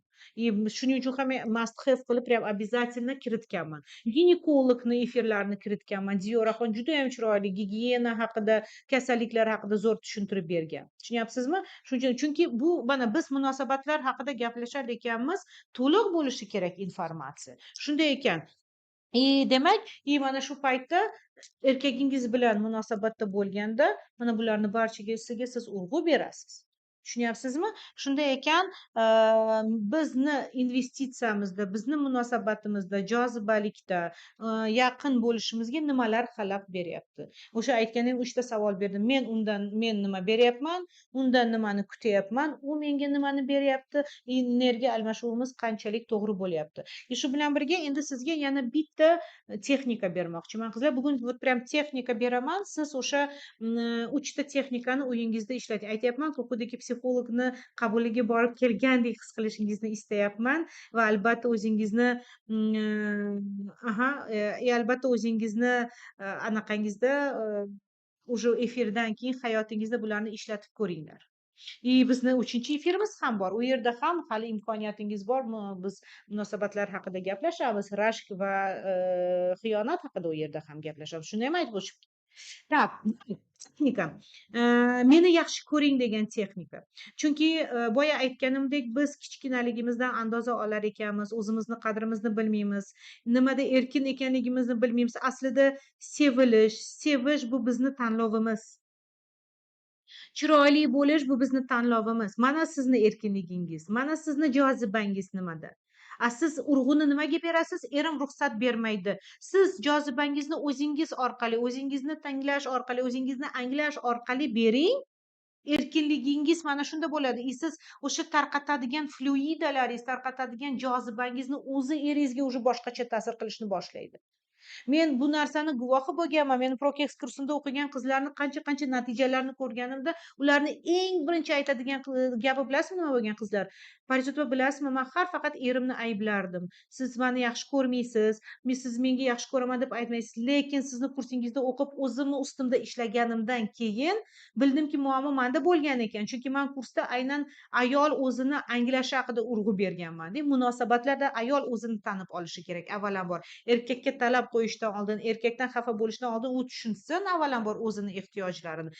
Shuning uchun ham men must have qilib прям обязательно kiritganman. Ginekologni efirlarini kiritganman. Diyoraxon judayam chiroyli gigiyena haqida, kasalliklar haqida zo'r tushuntirib bergan. Tushunyapsizmi? Shuning uchun chunki bu mana biz munosabatlar haqida gaplashar ekanmiz, to'liq bo'lishi kerak informatsiya. Shunday ekan, demak, mana shu paytda erkagingiz bilan munosabatda bo'lganda, mana bularni barchasiga siz urg'u berasiz. Tushunyapsizmi? Shunday ekan, bizni investitsiyamizda, bizni munosabatimizda, jozibalikda, yaqin bo'lishimizga nimalar xalaqit beryapti? O'sha aytganim 3 ta savol berdim. Men nima beryapman? Undan nimani kutyapman? U menga nimani beryapti? Energiya almashuvimiz qanchalik to'g'ri bo'lyapti? Shu bilan birga endi sizga yana bitta texnika bermoqchiman qizlar. Bugun вот прям texnika beraman. Siz o'sha 3 ta texnikani uyingizda ishlating. Aytyapman-ku, xuddi psixologni qabuliga borib kelgandek his qilishingizni istayapman va albatta o'zingizni albatta o'zingizni anaqangizda уже efirdan keyin hayotingizda bularni ishlatib ko'ringlar. Bizni 3-chi efirimiz ham bor. U yerda ham hali imkoniyatingiz bor. Biz munosabatlar haqida gaplashamiz. Rashk va xiyonat haqida u yerda ham gaplashamiz. Shuni ham aytib o'tishim. Так, texnika. Meni yaxshi ko'ring degan texnika. Chunki boya aytganimdek, biz kichkinaligimizdan andoza olar ekanmiz, o'zimizni qadrimizni bilmaymiz, nimada erkin ekanligimizni bilmaymiz. Aslida sevish bu bizni tanlovimiz. Chiroyli bo'lish bu bizni tanlovimiz. Mana sizni erkinligingiz, mana sizni jozibangiz nimada? Siz urg'uni nimaga berasiz? Erim ruxsat bermaydi. Siz jozibangizni o'zingiz orqali, o'zingizni tinglash orqali, o'zingizni anglash orqali bering. Erkinligingiz mana shunda bo'ladi. Siz o'sha tarqatadigan fluidalaringiz, tarqatadigan jozibangizni o'zi eringizga уже boshqacha ta'sir qilishni boshlaydi. Men bu narsani guvohi bo'lganman. Men Prokex kursida o'qigan qizlarni qancha natijalarni ko'rganimda, ularni eng birinchi aytadigan gapi bilasizmi nima bo'lgan qizlar? Parizodova, bilasizmi, men faqat erimni ayblardim. Siz meni yaxshi ko'rmaysiz, siz menga yaxshi ko'raman deb aytmaysiz, lekin sizni kursingizda o'qib o'zimni ustimda ishlaganimdan keyin bildimki muammo menda bo'lgan ekan. Chunki men kursda aynan ayol o'zini anglashi haqida urg'u berganman. Munosabatlarda ayol o'zini tanib olishi kerak avvalambor. Erkakka talab qo'yishdan oldin, erkakdan xafa bo'lishdan oldin u tushunsin avvalambor o'zini ehtiyojlarini.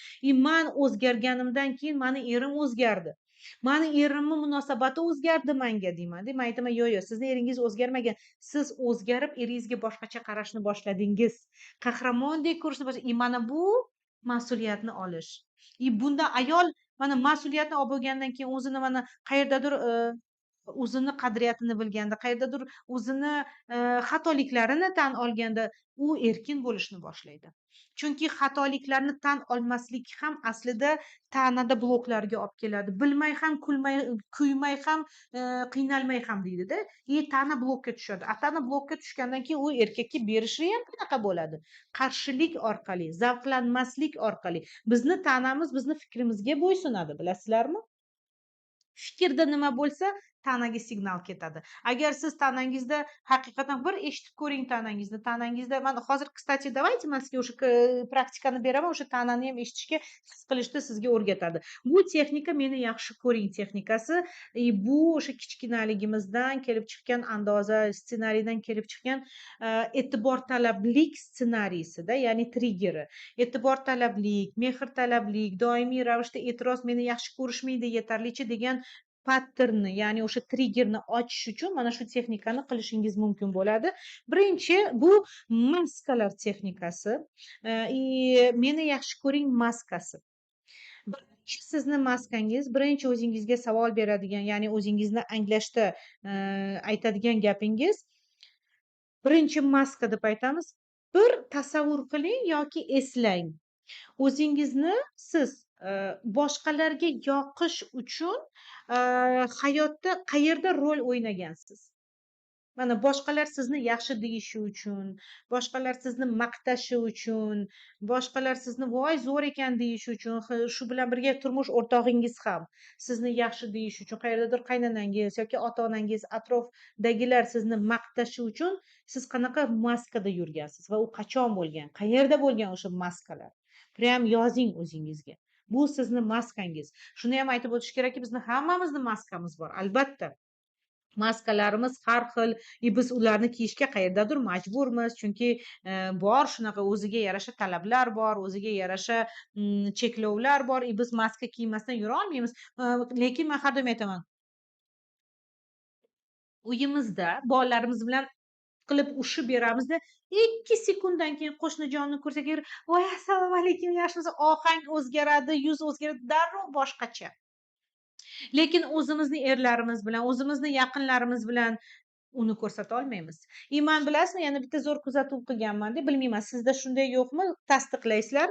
Men o'zgarganimdan keyin meni erim o'zgardi. Meni erimni munosabati o'zgardi menga deyman. Men aytaman, yo'q, sizni eringiz o'zgarmagan. Siz o'zgarib eringizga boshqacha qarashni boshladingiz. Qahramondek ko'rishni boshladi. Mana bu mas'uliyatni olish. Bunda ayol mana mas'uliyatni olib bo'lgandan keyin o'zini mana qayerdadir o'zini qadriyatini bilganda, qayerdadir o'zini xatoliklarini tan olganda u erkin bo'lishni boshlaydi. Chunki xatoliklarni tan olmaslik ham aslida ta'nada bloklarga olib keladi. Bilmay ham, kuymay ham, qiynalmay ham deydi-da. Ta'na blokka tushadi. Ta'na blokka tushgandan keyin u erkakka berishi ham qanaqa bo'ladi? Qarshilik orqali, zavqlanmaslik orqali. Bizni ta'namiz bizni fikrimizga bo'ysunadi, bilasizlarmi? Fikrda nima bo'lsa, tanaga signal ketadi. Agar siz tanangizda haqiqatan bir eshitib ko'ring tanangizni. Tanangizda mana hozir, kстати, давайте men sizga o'sha praktikani beraman, o'sha tanani ham eshitishga, his qilishni sizga o'rgatadi. Bu texnika meni yaxshi ko'ring texnikasi. Bu o'sha kichkinaligimizdan kelib chiqqan andoza, ssenariydan kelib chiqqan e'tibor talablik ssenariysida, ya'ni triggeri. E'tibor talablik, mehr talablik, doimiy ravishda e'tiroz, meni yaxshi ko'rishmaydi yetarlicha degan patterni, ya'ni o'sha triggerni ochish uchun mana shu texnikani qilishingiz mumkin bo'ladi. Birinchi bu maskalar texnikasi. Meni yaxshi ko'ring maskasi. Birinchi sizni maskangiz, birinchi o'zingizga savol beradigan, ya'ni o'zingizni anglashda aytadigan gapingiz birinchi maska deb aytamiz. Bir tasavvur qiling yoki eslang. O'zingizni siz boshqalarga yoqish uchun hayotda qayerda rol o'ynagansiz? Mana boshqalar sizni yaxshi deyishi uchun, boshqalar sizni maqtashi uchun, boshqalar sizni voy zo'r ekan deyishi uchun, shu bilan birga turmush o'rtog'ingiz ham sizni yaxshi deyishi uchun, qayerdadir qaynonangiz yoki ota-onangiz, atrofdagilar sizni maqtashi uchun siz qanaqa maskada yurgansiz va u qachon bo'lgan? Qayerda bo'lgan o'sha maskalar? Prям yozing o'zingizga. Bu sizni maskangiz. Shuni ham aytib o'tish kerakki, bizni hammamizni maskamiz bor, albatta. Maskalarimiz har xil, biz ularni kiyishga qayerdadir majburmiz, chunki bor shunaqa o'ziga yarasha talablar bor, o'ziga yarasha cheklovlar bor, biz maska kiymasdan yura olmaymiz. Lekin man har doim aytaman, uyimizda bolalarimiz bilan qilib ushib beramizda, 2 sekunddan keyin qo'shnijonni ko'rsak, voy assalomu alaykum, yaxshimisiz, ohang o'zgaradi, yuz o'zgaradi, darrov boshqacha. Lekin o'zimizni erlarimiz bilan, o'zimizni yaqinlarimiz bilan uni ko'rsata olmaymiz. Man bilasizmi, yana bitta zo'r kuzatuv qilganman-da, bilmayman sizda shunday yo'qmi, tasdiqlaysizlar.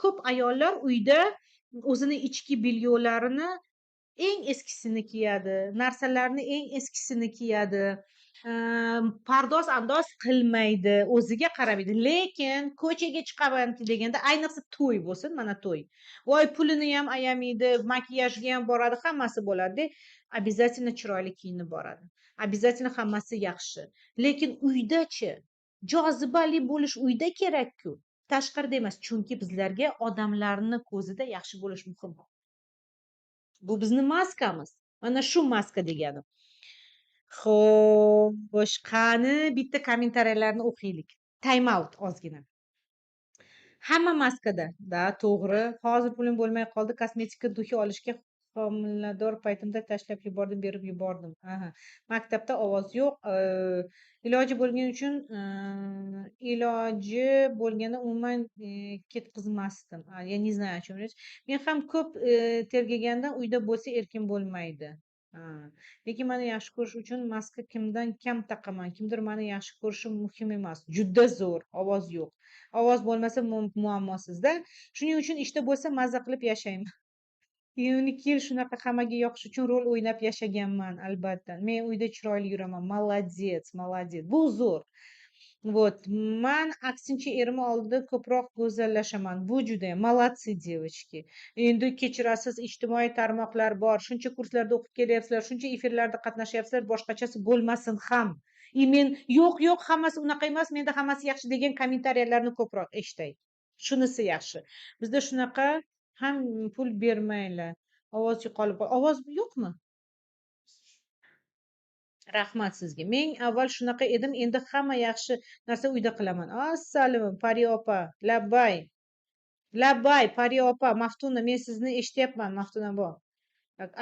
Ko'p ayollar uyda o'zini ichki bilyolarini eng eskisini kiyadi, narsalarni eng eskisini kiyadi, pardoz andoz qilmaydi, o'ziga qaramaydi. Lekin ko'chaga chiqaman deganda, ayniqsa to'y bo'lsin, mana to'y, voy pulini ham ayamaydi, makiyajga ham boradi, hammasi bo'ladi, обязательно chiroyli kiyinib boradi, обязательно hammasi yaxshi. Lekin uydachi, jozibali bo'lish uyda kerak-ku, tashqarida emas, chunki bizlarga odamlarni ko'zida yaxshi bo'lish muhim. Bu bizni maskamiz. Mana shu maska deganim. Xo'sh, qani bitta kommentariyalarni o'qiylik. Time out ozgina. Hamma maskada. Da, to'g'ri. Hozir pulim bo'lmay qoldi, kosmetika duxi olishga homilador paytimda tashlab yubordim, berib yubordim. Aha. Maktabda ovoz yo'q. Iloji bo'lgani uchun iloji bo'lganda umuman ketqizmasdim. Я не знаю, о чем речь. Men ham ko'p tergagandan uyda bo'lsa erkin bo'lmaydi. Lekin mani yaxshi ko'rish uchun maska kimdan kam taqaman, kimdir mani yaxshi ko'rishi muhim emas. Juda zo'r, ovoz yo'q. Ovoz bo'lmasa muammosizda. Shuning uchun ishda bo'lsa mazza qilib yashayman. 12 yil shunaqa hammaga yoqish uchun rol o'ynab yashaganman, albatta. Men uyda chiroyli yuraman. Молодец, молодец. Bu zo'r. Вот. Man aksincha erim oldida ko'proq go'zallashaman. Bu juda молодцы, девочки. Endi kechirasiz, ijtimoiy tarmoqlar bor, shuncha kurslarda o'qib kelyapsizlar, shuncha efirlarda qatnashyapsizlar, boshqachasi bo'lmasin ham. Men yo'q, hammasi unaqa emas, menda hammasi yaxshi degan kommentariyalarni ko'proq eshitay. Shunisi yaxshi. Bizda shunaqa ham pul bermaylar. Ovoz yo'qolib, ovoz yo'qmi? Rahmat sizga. Men avval shunaqa edim, endi hamma yaxshi narsa uyda qilaman. Assalomu, Pari opa, labbay. Labbay, Pari opa, Maftuna, men sizni eshityapman, Maftuna bo.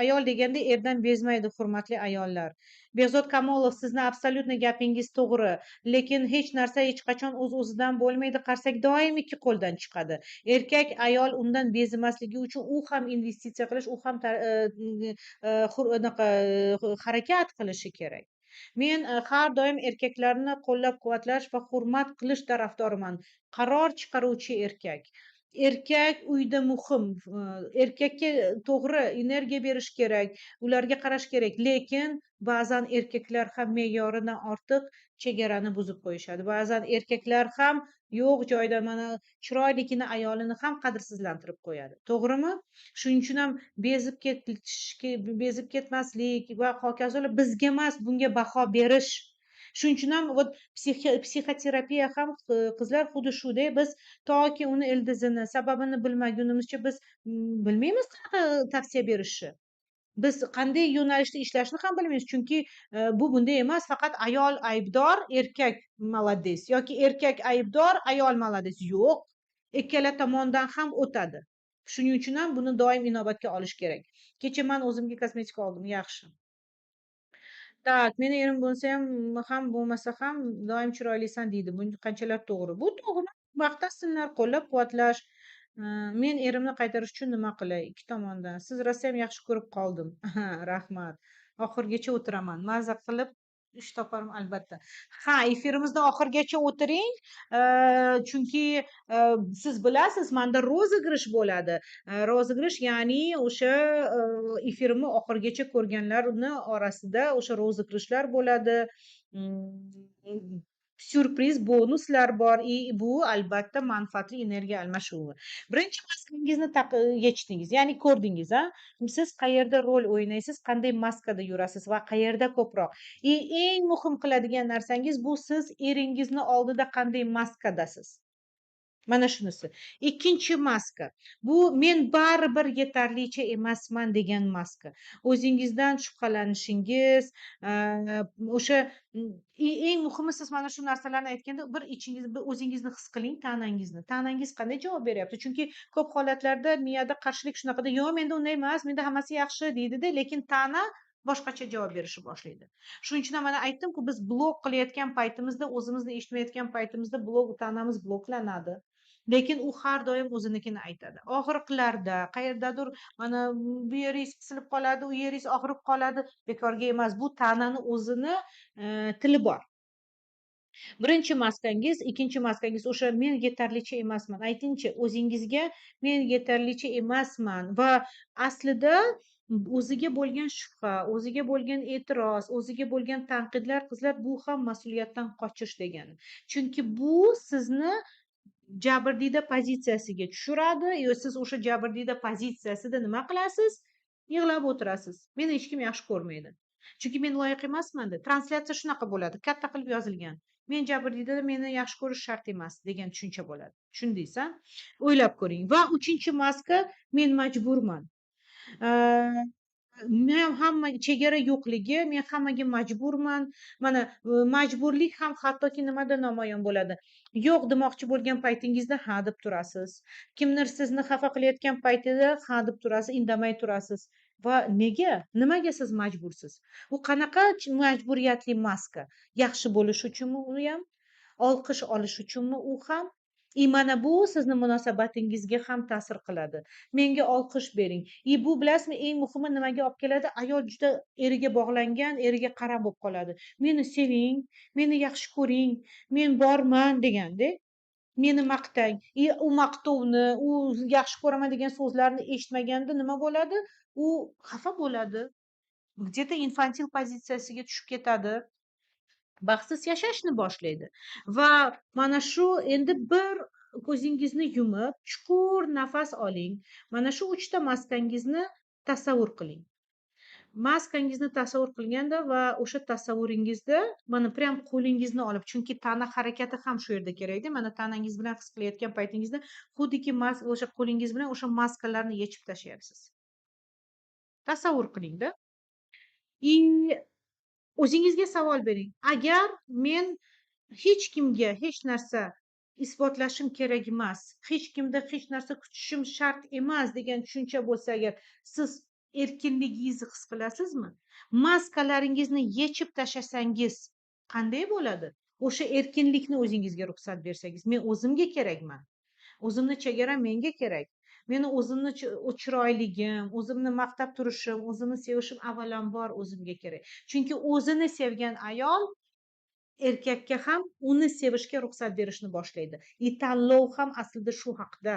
Ayol deganda erdan bezmaydi, hurmatli ayollar. Behzod Kamolov, sizni absolyutno gapingiz to'g'ri, lekin hech narsa hech qachon o'z-o'zidan bo'lmaydi, qarsak doim ikki qo'ldan chiqadi. Erkak ayol undan bezimasligi uchun u ham investitsiya qilish, u ham harakat qilishi kerak. Men har doim erkaklarni qo'llab-quvvatlash va hurmat qilish tarafdoriman. Qaror chiqaruvchi erkak. Erkak uyda muhim. Erkakka to'g'ri energiya berish kerak, ularga qarash kerak, lekin ba'zan erkaklar ham me'yoridan ortiq chegarani buzib qo'yishadi. Ba'zan erkaklar ham yo'q joyda mana chiroyligina ayolini ham qadrsizlantirib qo'yadi. To'g'rimi? Shuning uchun ham bezib ketmaslik va hokazolar bizga emas, bunga baho berish. Shuning uchun ham psixoterapiya ham qizlar xuddi shuday, biz toki uni ildizini, sababini bilmagunimizcha biz bilmaymiz qanaqa tavsiya berishni. Biz qanday yo'nalishda ishlashni ham bilmaymiz, chunki bu bunday emas, faqat ayol aybdor, erkak молодец yoki erkak aybdor, ayol молодец. Yo'q, ikkala tomondan ham o'tadi. Shuning uchun ham buni doim inobatga olish kerak. Kecha men o'zimga kosmetika oldim, yaxshi. Tak, meni erim bo'lsa ham bo'lmasa ham doim chiroylisan deydi. Bu qanchalar to'g'ri? Bu to'g'ri. Maqtasinlar, qo'llab-quvvatlash. Men erimni qaytarish uchun nima qilay? Ikki tomondan. Siz rosayam yaxshi ko'rib qoldim. Rahmat. Oxirigacha o'tiraman. Mazza qilib ish toparim albatta. Ha, efirimizda oxirigacha o'tiring. Chunki siz bilasiz, menda rozыгрыш bo'ladi. Rozыгрыш ya'ni o'sha efirimni oxirigacha ko'rganlarni orasida o'sha rozыгрышlar bo'ladi. Syurpriz bonuslar bor. Bu albatta manfaatli energiya almashuvi. Birinchi maskangizni yechdingiz, ya'ni ko'rdingiz, siz qayerda rol o'ynaysiz, qanday maskada yurasiz va qayerda ko'proq. Eng muhim qiladigan narsangiz bu, siz eringizni oldida qanday maskadasiz. Mana shunisi. Ikkinchi maska. Bu men baribir yetarlicha emasman degan maska. O'zingizdan shubhalanishingiz, o'sha eng muhimi siz mana shu narsalarni aytganda bir ichingiz bir o'zingizni his qiling, tanangizni. Tanangiz qanday javob beryapti? Chunki ko'p holatlarda miyada qarshilik shunaqada, "Yo'q, menda unday emas, menda hammasi yaxshi" deydi-da, lekin tana boshqacha javob berishni boshlaydi. Shuning uchun ham mana aytdim-ku, biz blok qilayotgan paytimizda, o'zimizni eshitmayotgan paytimizda tanamiz bloklanadi. Lekin u har doim o'zinikini aytadi. Og'riqlarda, qayerdadir mana bu yeringiz qisilib qoladi, u yeringiz og'rib qoladi. Bekorga emas. Bu tanani o'zini tili bor. Birinchi maskangiz, ikkinchi maskangiz o'sha men yetarlicha emasman. Aytingchi o'zingizga men yetarlicha emasman va aslida o'ziga bo'lgan shubha, o'ziga bo'lgan e'tiroz, o'ziga bo'lgan tanqidlar, qizlar bu ham mas'uliyatdan qochish degani. Chunki bu sizni jabrdiyda pozitsiyasiga tushiradi. Siz o'sha jabrdiyda pozitsiyasida nima qilasiz? Yig'lab o'tirasiz. Meni hech kim yaxshi ko'rmaydi. Chunki men loyiq emasman deb. Translyatsiya shunaqa bo'ladi. Katta qilib yozilgan. Men jabrdiydada meni yaxshi ko'rish shart emas degan tushuncha bo'ladi. Tushundingizmi? O'ylab ko'ring. Va uchinchi maska men majburman. Men hamma chegara yo'qligi, men hammaga majburman. Mana majburlik ham hattoki nimada namoyon bo'ladi. Yo'q demoqchi bo'lgan paytingizda ha deb turasiz. Kimdir sizni xafa qilayotgan paytida ha deb turasiz, indamay turasiz. Va nega? Nimaga siz majbursiz? U qanaqa majburiyatli maska? Yaxshi bo'lish uchunmi u ham? Olqish olish uchunmi u ham? Mana bu sizni munosabatingizga ham ta'sir qiladi. Menga olqish bering. Bu bilasizmi, eng muhimi nimaga olib keladi? Ayol juda eriga bog'langan, eriga qarab bo'lib qoladi. Meni seving, meni yaxshi ko'ring, men borman deganda. Meni maqtang. U maqtovni, u yaxshi ko'raman degan so'zlarni eshitmaganda nima bo'ladi? U xafa bo'ladi. Где-то infantil pozitsiyasiga tushib ketadi. Baxtsiz yashashni boshlaydi. Va mana shu endi bir ko'zingizni yumib, chuqur nafas oling. Mana shu 3 ta maskangizni tasavvur qiling. Maskangizni tasavvur qilganda va o'sha tasavvuringizda mana prям qo'lingizni olib, chunki tana harakati ham shu yerda kerakda. Mana tanangiz bilan his qilayotgan paytingizda xuddiki o'sha qo'lingiz bilan o'sha maskalarni yechib tashlayapsiz. Tasavvur qilingda. O'zingizga savol bering. Agar men hech kimga hech narsa isbotlashim kerak emas, hech kimda hech narsa kutishim shart emas degan tushuncha bo'lsa agar, siz erkinligingizni his qilasizmi? Maskalaringizni yechib tashlasangiz qanday bo'ladi? O'sha erkinlikni o'zingizga ruxsat bersangiz, men o'zimga kerakman. O'zimni chegaram menga kerak. Meni o'zimni chiroyligim, o'zimni maqtab turishim, o'zimni sevishim avvalambor o'zimga kerak. Chunki o'zini sevgan ayol erkakka ham uni sevishga ruxsat berishni boshlaydi. Tanlov ham aslida shu haqda.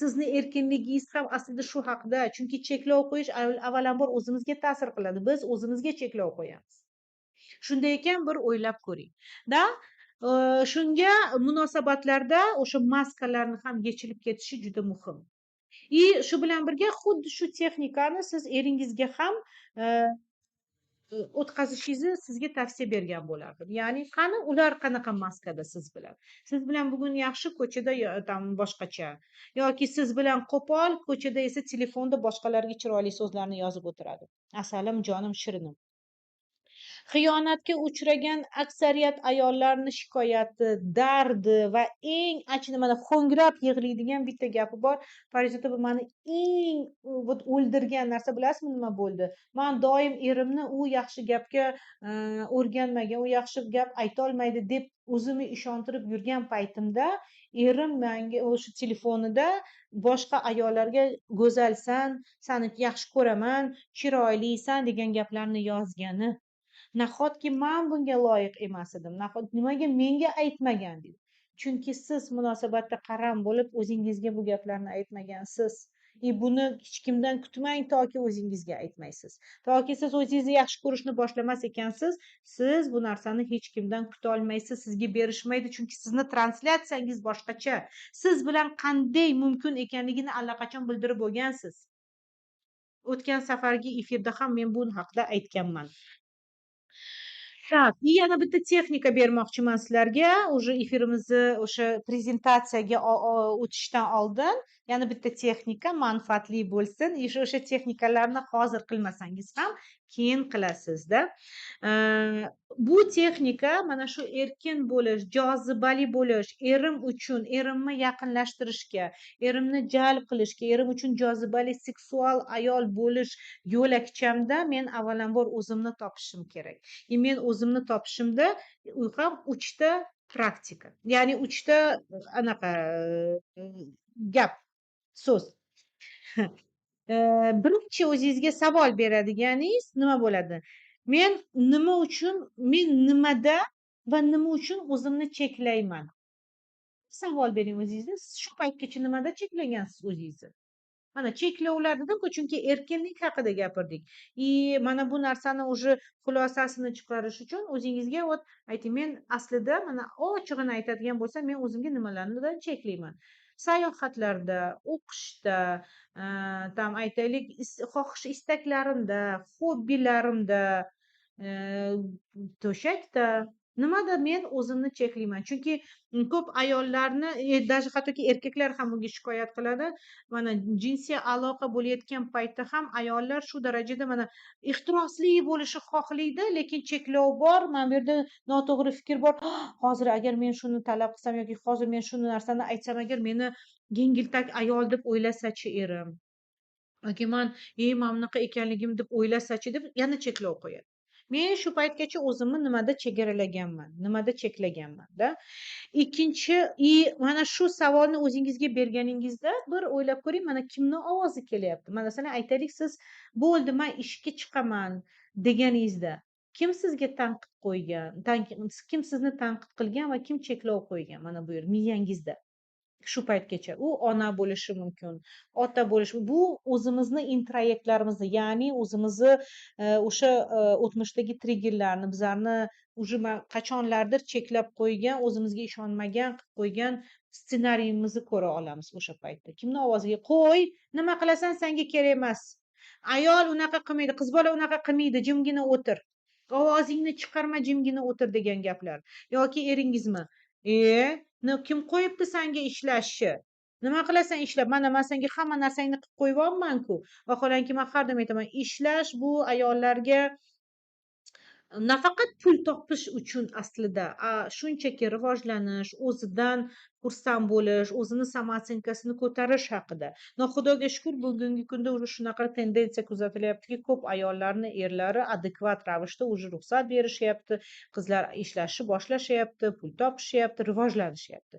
Sizni erkinligingiz ham aslida shu haqda. Chunki cheklov qo'yish avvalambor o'zimizga ta'sir qiladi. Biz o'zimizga cheklov qo'yamiz. Shunday ekan bir o'ylab ko'ring. Shunga munosabatlarda o'sha maskalarni ham yechilib ketishi juda muhim. Shu bilan birga xuddi shu texnikani siz eringizga ham o'tkazishingizni sizga tavsiya bergan bo'lardim. Ya'ni qani ular qanaqa maskada siz bilan? Siz bilan bugun yaxshi, ko'chada tam boshqacha. Yoki siz bilan qo'pol, ko'chada esa telefonda boshqalarga chiroyli so'zlarni yozib o'tiradi. Asalim, jonim, shirinim. Xiyonatga uchragan aksariyat ayollarni shikoyati, dardi va eng mana ho'ngrab yig'laydigan bitta gapi bor. Parizada mani eng o'ldirgan narsa bilasizmi nima bo'ldi? Men doim erimni u yaxshi gapga o'rganmagan, u yaxshi gap aytolmaydi deb o'zimni ishontirib yurgan paytimda erim menga o'sha telefonida boshqa ayollarga go'zalsan, seni yaxshi ko'raman, chiroylisan degan gaplarni yozgani. Nahotki men bunga loyiq emas edim? Nimaga menga aytmagan dedi. Chunki siz munosabatda qaram bo'lib o'zingizga bu gaplarni aytmagansiz. Buni hech kimdan kutmang toki o'zingizga aytmaysiz. Toki siz o'zingizni yaxshi ko'rishni boshlamas ekansiz, siz bu narsani hech kimdan kuta olmaysiz, sizga berishmaydi, chunki sizni translyatsiyangiz boshqacha. Siz bilan qanday mumkin ekanligini allaqachon bildirib bo'lgansiz. O'tgan safargi efirda ham men bu haqida aytganman. Так, и yana bitta texnika bermoqchiman sizlarga. Уже efirimizni o'sha prezentatsiyaga o'tishdan oldin yana bitta texnika manfaatli bo'lsin. И o'sha texnikalarni hozir qilmasangiz ham keyin qilasizda. Bu texnika mana shu erkin bo'lish, jozibali bo'lish, erim uchun, erimni yaqinlashtirishga, erimni jalb qilishga, erim uchun jozibali seksual ayol bo'lish yo'lakchamda men avvalambor o'zimni topishim kerak. Men o'zimni topishimda u ham 3 ta praktika. Ya'ni 3 ta anaqa gap, so'z. Birinchi o'zingizga savol beradiganingiz nima bo'ladi? Men nima uchun, men nimada va nima uchun o'zimni cheklayman? Savol bering o'zingizga. Siz shu paytgacha nimada cheklagansiz o'zingizni? Mana cheklovlar dedim-ku, chunki erkinlik haqida gapirdik. Mana bu narsani уже xulosasini chiqarish uchun o'zingizga ayting, men aslida mana ochig'ini aytadigan bo'lsam, men o'zimga nimalardan cheklayman? Sayohatlarda, o'qishda, tam aytaylik, xohish istaklarimda, hobbilarimda, to'shakda, nimada men o'zimni cheklayman. Chunki ko'p ayollarni, даже hattoki erkaklar ham bunga shikoyat qiladi. Mana jinsiy aloqa bo'layotgan paytda ham ayollar shu darajada mana ehtirosli bo'lishni xohlaydi, lekin cheklov bor. Mana bu yerda noto'g'ri fikr bor. Hozir agar men shuni talab qilsam yoki hozir men shu narsani aytsam, agar meni yengiltak ayol deb o'ylasachi erim, yoki mana bunaqa ekanligim deb o'ylasachi deb yana cheklov qo'yadi. Men shu paytgacha o'zimni nimada chegaralaganman, nimada cheklaganman-da. Ikkinchi, mana shu savolni o'zingizga berganingizda bir o'ylab ko'ring, mana kimni ovozi kelyapti. Masalan, aytaylik, siz bo'ldi, men ishga chiqaman deganingizda kim sizga tanqid qo'ygan, kim sizni tanqid qilgan va kim cheklov qo'ygan mana bu yer miyangizda? Shu paytgacha u ona bo'lishi mumkin, ota bo'lishi, bu o'zimizni introyektlarimizni, ya'ni o'zimizni o'sha o'tmishdagi triggerlarni, bizlarni уже qachonlardir cheklab qo'ygan, o'zimizga ishonmagan qilib qo'ygan ssenariyimizni ko'ra olamiz o'sha paytda. Kimni ovoziga qo'y, nima qilasan, senga kerak emas. Ayol unaqa qilmaydi, qiz bola unaqa qilmaydi, jimgina o'tir. Ovozingni chiqarma, jimgina o'tir degan gaplar. Yoki eringizmi? Kim qo'yibdi senga ishlashni? Nima qilasan ishlab? Mana men senga hamma narsangni qilib qo'yyapman-ku. Vaholanki men har doim aytaman, ishlash bu ayollarga nafaqat pul topish uchun aslida, shunchaki rivojlanish, o'zidan xursand bo'lish, o'zini samootsinkasini ko'tarish haqida. Xudoga shukur, bugungi kunda уже shunaqa tendensiya kuzatilyaptiki, ko'p ayollarni erlari adekvat ravishda уже ruxsat berishyapti, qizlar ishlashni boshlashyapti, pul topishyapti, rivojlanishyapti.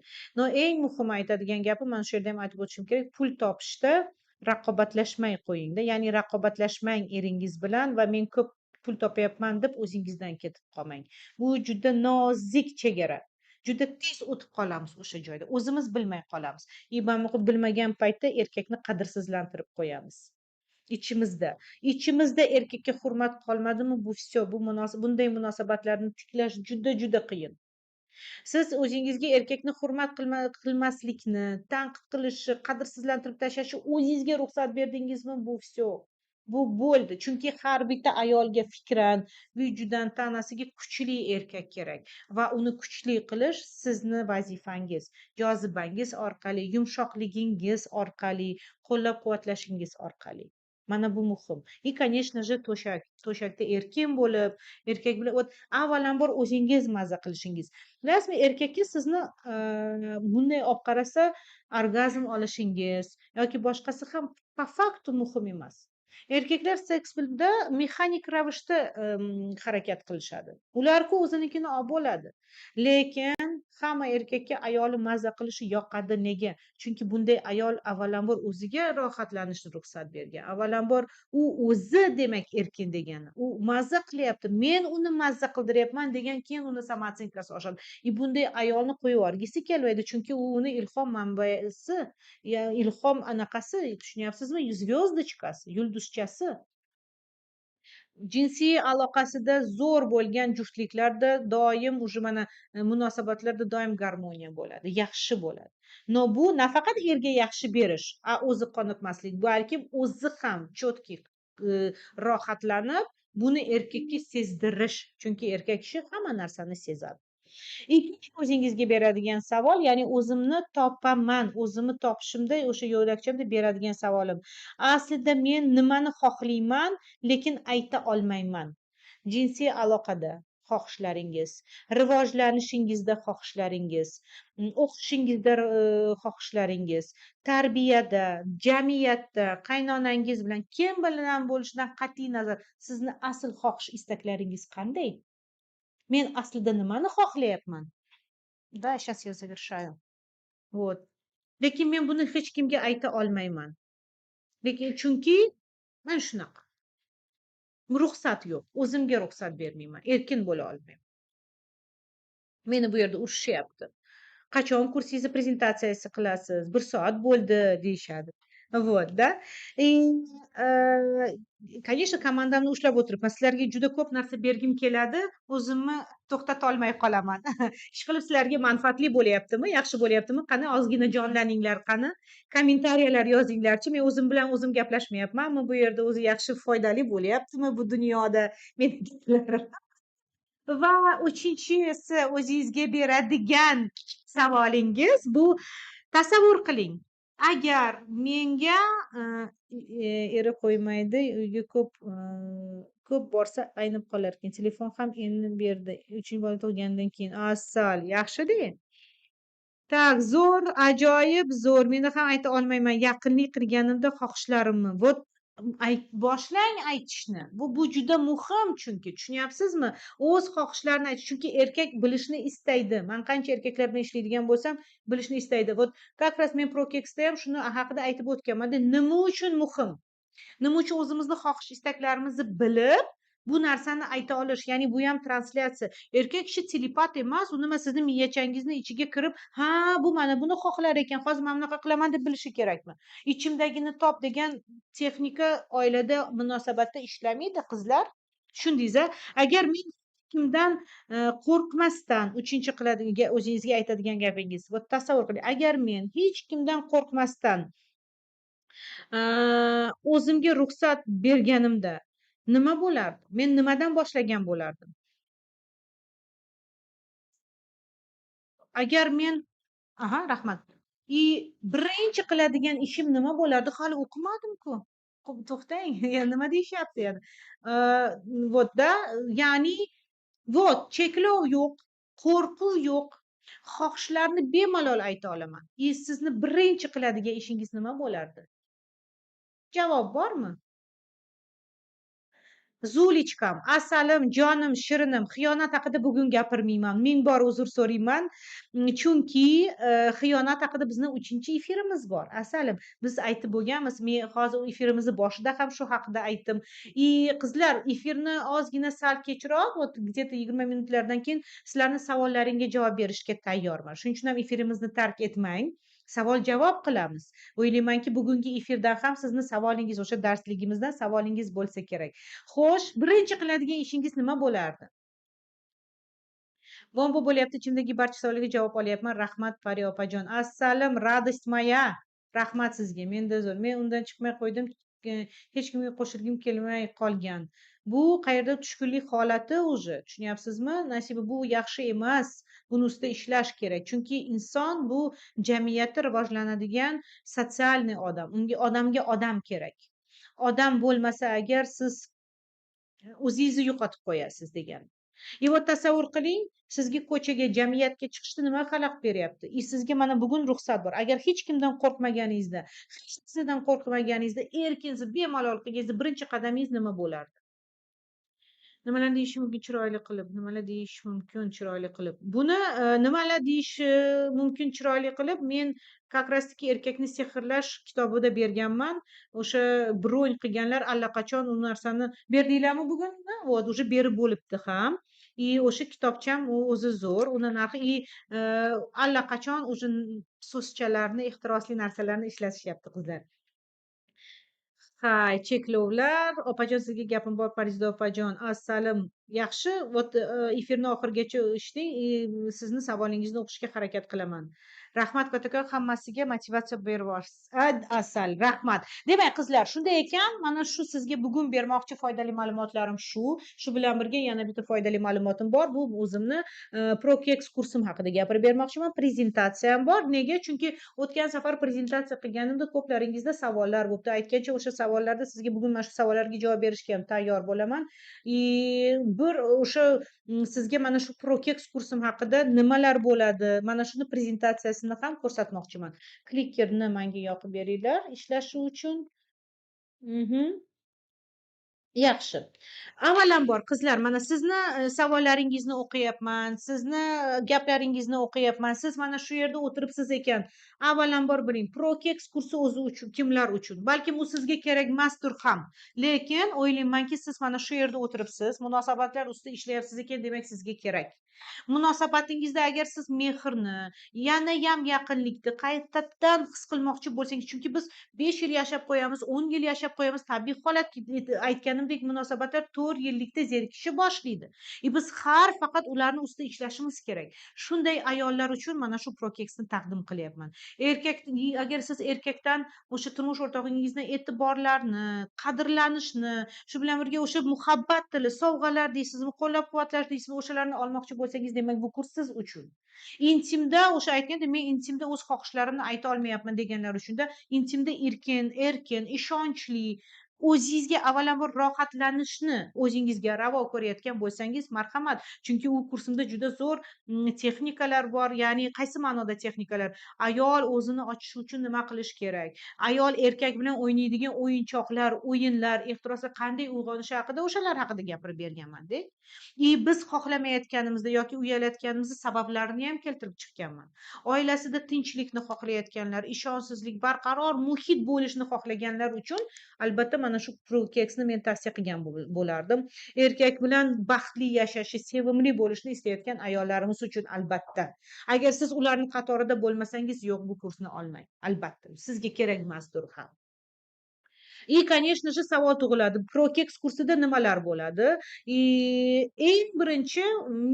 Eng muhim aytadigan gapim, mana shu yerda ham aytib o'tishim kerak, pul topishda raqobatlashmay qo'yingda. Ya'ni raqobatlashmang eringiz bilan va men ko'p pul topayapman deb o'zingizdan ketib qolmang. Bu juda nozik chegara. Juda tez o'tib qolamiz o'sha joyda. O'zimiz bilmay qolamiz. Bilmagan paytda erkakni qadrsizlantirib qo'yamiz. Ichimizda erkakka hurmat qolmadimi, bu всё, bunday munosabatlarni tiklash juda qiyin. Siz o'zingizga erkakni hurmat qilmaslikni, tanqid qilishni, qadrsizlantirib tashlashni o'zingizga ruxsat berdingizmi, bu всё. Bu bo'ldi. Chunki har bitta ayolga fikran, vujudan, tanasiga kuchli erkak kerak va uni kuchli qilish sizni vazifangiz, jozibangiz orqali, yumshoqligingiz orqali, qo'llab-quvvatlashingiz orqali. Mana bu muhim. Конечно же, to'shakda erkin bo'lib, erkak bilan avvalambor o'zingiz maza qilishingiz. Bilasizmi, erkakka sizni bunday olib qarasa, orgazm olishingiz yoki boshqasi ham po faktu muhim emas. Erkaklar seksda mexanik ravishda harakat qilishadi. Ular-ku o'zinikini olib bo'ladi. Lekin hamma erkakka ayoli maza qilishi yoqadi. Nega? Chunki bunday ayol avvalambor o'ziga rohatlanishni ruxsat bergan. Avvalambor u o'zi demak erkin degani. U maza qilyapti. Men uni maza qildiryapman degan, keyin uni samootsinkasi oshadi. Bunday ayolni qo'yib yuborgisi kelmaydi, chunki u uni ilhom manbasi, ilhom anaqasi, tushunyapsizmi? Zvezdochkasi, yulduzchasi. Jinsiy aloqasida zo'r bo'lgan juftliklarda doim уже mana munosabatlarda doim garmoniya bo'ladi, yaxshi bo'ladi. Bu nafaqat erga yaxshi berish, o'zi qoniqmaslik, balkim o'zi ham cho'tki rohatlanib, buni erkakka sezdirish, chunki erkak kishi hamma narsani sezadi. Ikkinchi o'zingizga beradigan savol, ya'ni o'zimni topaman, o'zimni topishimda o'sha yo'lakchamda beradigan savolim. Aslida men nimani xohlayman, lekin ayta olmayman. Jinsiy aloqada xohishlaringiz, rivojlanishingizda xohishlaringiz, o'qishingizda xohishlaringiz, tarbiyada, jamiyatda, qaynonangiz bilan kim bilan bo'lishidan qat'iy nazar sizni asl xohish istaklaringiz qanday? Men aslida nimani xohlayapman? Да, сейчас я завершаю. Вот. Lekin men buni hech kimga ayta olmayman. Lekin chunki mana shunaqa. Ruxsat yo'q. O'zimga ruxsat bermayman. Erkin bo'la olmayman. Meni bu yerda urishyapti. Qachon kursingizni prezentatsiyasi qilasiz? 1 soat bo'ldi deyishadi. Вот, да. И, конечно, komandamni ushlab o'tiribman. Sizlarga juda ko'p narsa bergim keladi, o'zimni to'xtatolmay qolaman. Ishqilib sizlarga manfaatli bo'lyaptimi, yaxshi bo'lyaptimi? Qani ozgina jonlaninglar, qani kommentariyalar yozinglarchi. Men o'zim bilan o'zim gaplashmayapmanmi bu yerda? O'zi yaxshi foydali bo'lyaptimi bu dunyoda? Meni gaplarim. Va uchinchisi o'zingizga beradigan savolingiz bu tasavvur qiling. Agar menga eri qo'ymaydi, uyga ko'p borsa aynib qolarkan. Telefon ham endi berdi. 3 bola tug'gandan keyin. Asal, yaxshi-da. Tak, zo'r, ajoyib zo'r. Men ham ayta olmayman. Yaqinlik qilganimda xohishlarimni. Вот boshlang aytishni. Bu juda muhim chunki, tushunyapsizmi? O'z xohishlarini aytish. Chunki erkak bilishni istaydi. Men qancha erkaklar bilan ishlaydigan bo'lsam, bilishni istaydi. Вот как раз men Prokeksda ham shuni haqida aytib o'tganman-da. Nima uchun muhim? Nima uchun o'zimizni xohish istaklarimizni bilib, bu narsani ayta olish, ya'ni bu ham translyatsiya. Erkak kishi telepat emas, u nima sizni miyachangizni ichiga kirib, ha, bu mana buni xohlar ekan, hozir mana bunaqa qilaman deb bilishi kerakmi? Ichimdagini top degan texnika oilada munosabatda ishlamaydi, qizlar. Tushundingiz-a? Agar men kimdan qo'rqmasdan, uchinchi qiladigan o'zingizga aytadigan gapingiz. Вот tasavvur qiling, agar men hech kimdan qo'rqmasdan o'zimga ruxsat berganimda nima bo'lardi? Men nimadan boshlagan bo'lardim? Agar men aha, rahmat. Birinchi qiladigan ishim nima bo'lardi? Hali o'qimadim-ku. To'xtang, nima deyishyapti endi? Вот, да, ya'ni вот, cheklov yo'q, qo'rquv yo'q. Xohishlarni bemalol ayta olaman. Sizni birinchi qiladigan ishingiz nima bo'lardi? Javob bormi? Zulichkam, asalim, jonim, shirinim, xiyonat haqida bugun gapirmayman. Ming bor uzr so'rayman. Chunki xiyonat haqida bizni 3-efirimiz bor. Asalim, biz aytib bo'lganmiz. Men hozir efirimizni boshida ham shu haqida aytdim. Qizlar, efirni ozgina sal kechroq, где-то 20 minutlardan keyin sizlarning savollaringga javob berishga tayyorman. Shuning uchun ham efirimizni tark etmang. Savol-javob qilamiz. O'ylaymanki, bugungi efirdan ham sizni savolingiz, o'sha darsligimizdan savolingiz bo'lsa kerak. Xo'sh, birinchi qiladigan ishingiz nima bo'lardi? Bomba bo'lyapti, ichimdagi barcha savollarga javob olyapman. Rahmat, Pari opajon. Assalom, radost moya. Rahmat sizga. Menda zo'r. Men undan chiqmay qo'ydim. Hech kimga qo'shilgim kelmay qolgan. Bu qayerda tushkunlik holati уже. Tushunyapsizmi? Nasiba, bu yaxshi emas. Buni ustida ishlash kerak. Chunki inson bu jamiyatda rivojlanadigan sotsialniy odam. Odamga odam kerak. Odam bo'lmasa agar siz o'zingizni yo'qotib qo'yasiz degan. Вот tasavvur qiling, sizga ko'chaga, jamiyatga chiqishda nima xalaqit beryapti? Sizga mana bugun ruxsat bor. Agar hech kimdan qo'rqmaganingizda, hech narsadan qo'rqmaganingizda, erkinsiz, bemalol qilganingizda birinchi qadamingiz nima bo'lardi? Nimalar deyish mumkin chiroyli qilib? Nimalar deyish mumkin chiroyli qilib? Buni nimalar deyish mumkin chiroyli qilib, men как раз таки erkakni sehrlash kitobida berganman. O'sha bron qilganlar allaqachon u narsani berdinglarmi bugun? Вот, уже berib bo'libdi ham. O'sha kitobcham o'zi zo'r. Uni narxi allaqachon уже so'zchalarni, ehtirosli narsalarni ishlatishyapti qizlar. Ha, cheklovlar. Opajon, sizga gapim bor, Parizda opajon. Assalom. Yaxshi, efirni oxirigacha eshiting. Sizni savolingizni o'qishga harakat qilaman. Rahmat kattakon, hammasiga motivatsiya beryapsiz. Asal, rahmat. Demak, qizlar, shunday ekan, mana shu sizga bugun bermoqchi foydali ma'lumotlarim shu. Shu bilan birga yana bitta foydali ma'lumotim bor. Bu o'zimni Prokex kursim haqida gapirib bermoqchiman. Prezentatsiyam bor. Nega? Chunki o'tgan safar prezentatsiya qilganimda ko'plaringizda savollar bo'libdi. Aytgancha o'sha savollarda sizga bugun mana shu savollarga javob berishga ham tayyor bo'laman. Bir o'sha sizga mana shu Prokex kursim haqida nimalar bo'ladi, mana shuni prezentatsiyasini ham ko'rsatmoqchiman. Klikerni menga yoqib beringlar ishlashi uchun. Mhm. Yaxshi. Avvalambor qizlar, mana sizni savollaringizni o'qiyapman, sizni gaplaringizni o'qiyapman. Siz mana shu yerda o'tiribsiz ekan. Avvalambor biling, Prokex kursi o'zi uchun kimlar uchun? Balkim u sizga kerakmasdir ham. Lekin o'ylaymanki, siz mana shu yerda o'tiribsiz, munosabatlar ustida ishlayapsiz ekan, demak sizga kerak. Munosabatingizda agar siz mehrni, yanayam yaqinlikni qaytadan his qilmoqchi bo'lsangiz, chunki biz 5 yil yashab qo'yamiz, 10 yil yashab qo'yamiz. Tabiiy holat, aytganimdek, munosabatlar 4 yillikda zerikishni boshlaydi. Biz faqat ularni ustida ishlashimiz kerak. Shunday ayollar uchun mana shu Prokexni taqdim qilyapman. Erkak, agar siz erkakdan o'sha turmush o'rtog'ingizdan e'tiborlarni, qadrlanishni, shu bilan birga o'sha muhabbat tili, sovg'alar deysizmi, qo'llab-quvvatlash deysizmi, o'shalarni olmoqchi bo'lsangiz, demak bu kurs siz uchun. Intimda o'sha aytganda, men intimda o'z xohishlarimni ayta olmayapman deganlar uchunda, intimda erkin, ishonchli, o'zingizga avvalambor rohatlanishni o'zingizga ravo ko'rayotgan bo'lsangiz, marhamat. Chunki u kursimda juda zo'r texnikalar bor. Ya'ni qaysi ma'noda texnikalar? Ayol o'zini ochish uchun nima qilish kerak? Ayol erkak bilan o'ynaydigan o'yinchoqlar, o'yinlar, ehtiroslar qanday uyg'onishi haqida, o'shalar haqida gapirib berganman-da. Biz xohlamayotganimizda yoki uyalayotganimizda sabablarini ham keltirib chiqqanman. Oilasida tinchlikni xohlayotganlar, ishonchsizlik, barqaror muhit bo'lishni xohlaganlar uchun albatta mana shu Prokexni men tavsiya qilgan bo'lardim. Erkak bilan baxtli yashashi, sevimli bo'lishni istayotgan ayollarimiz uchun albatta. Agar siz ularning qatorida bo'lmasangiz, yo'q, bu kursni olmang. Albatta, sizga kerak emasdir ham. Конечно же, savol tug'iladi. Prokex kursida nimalar bo'ladi? Eng birinchi,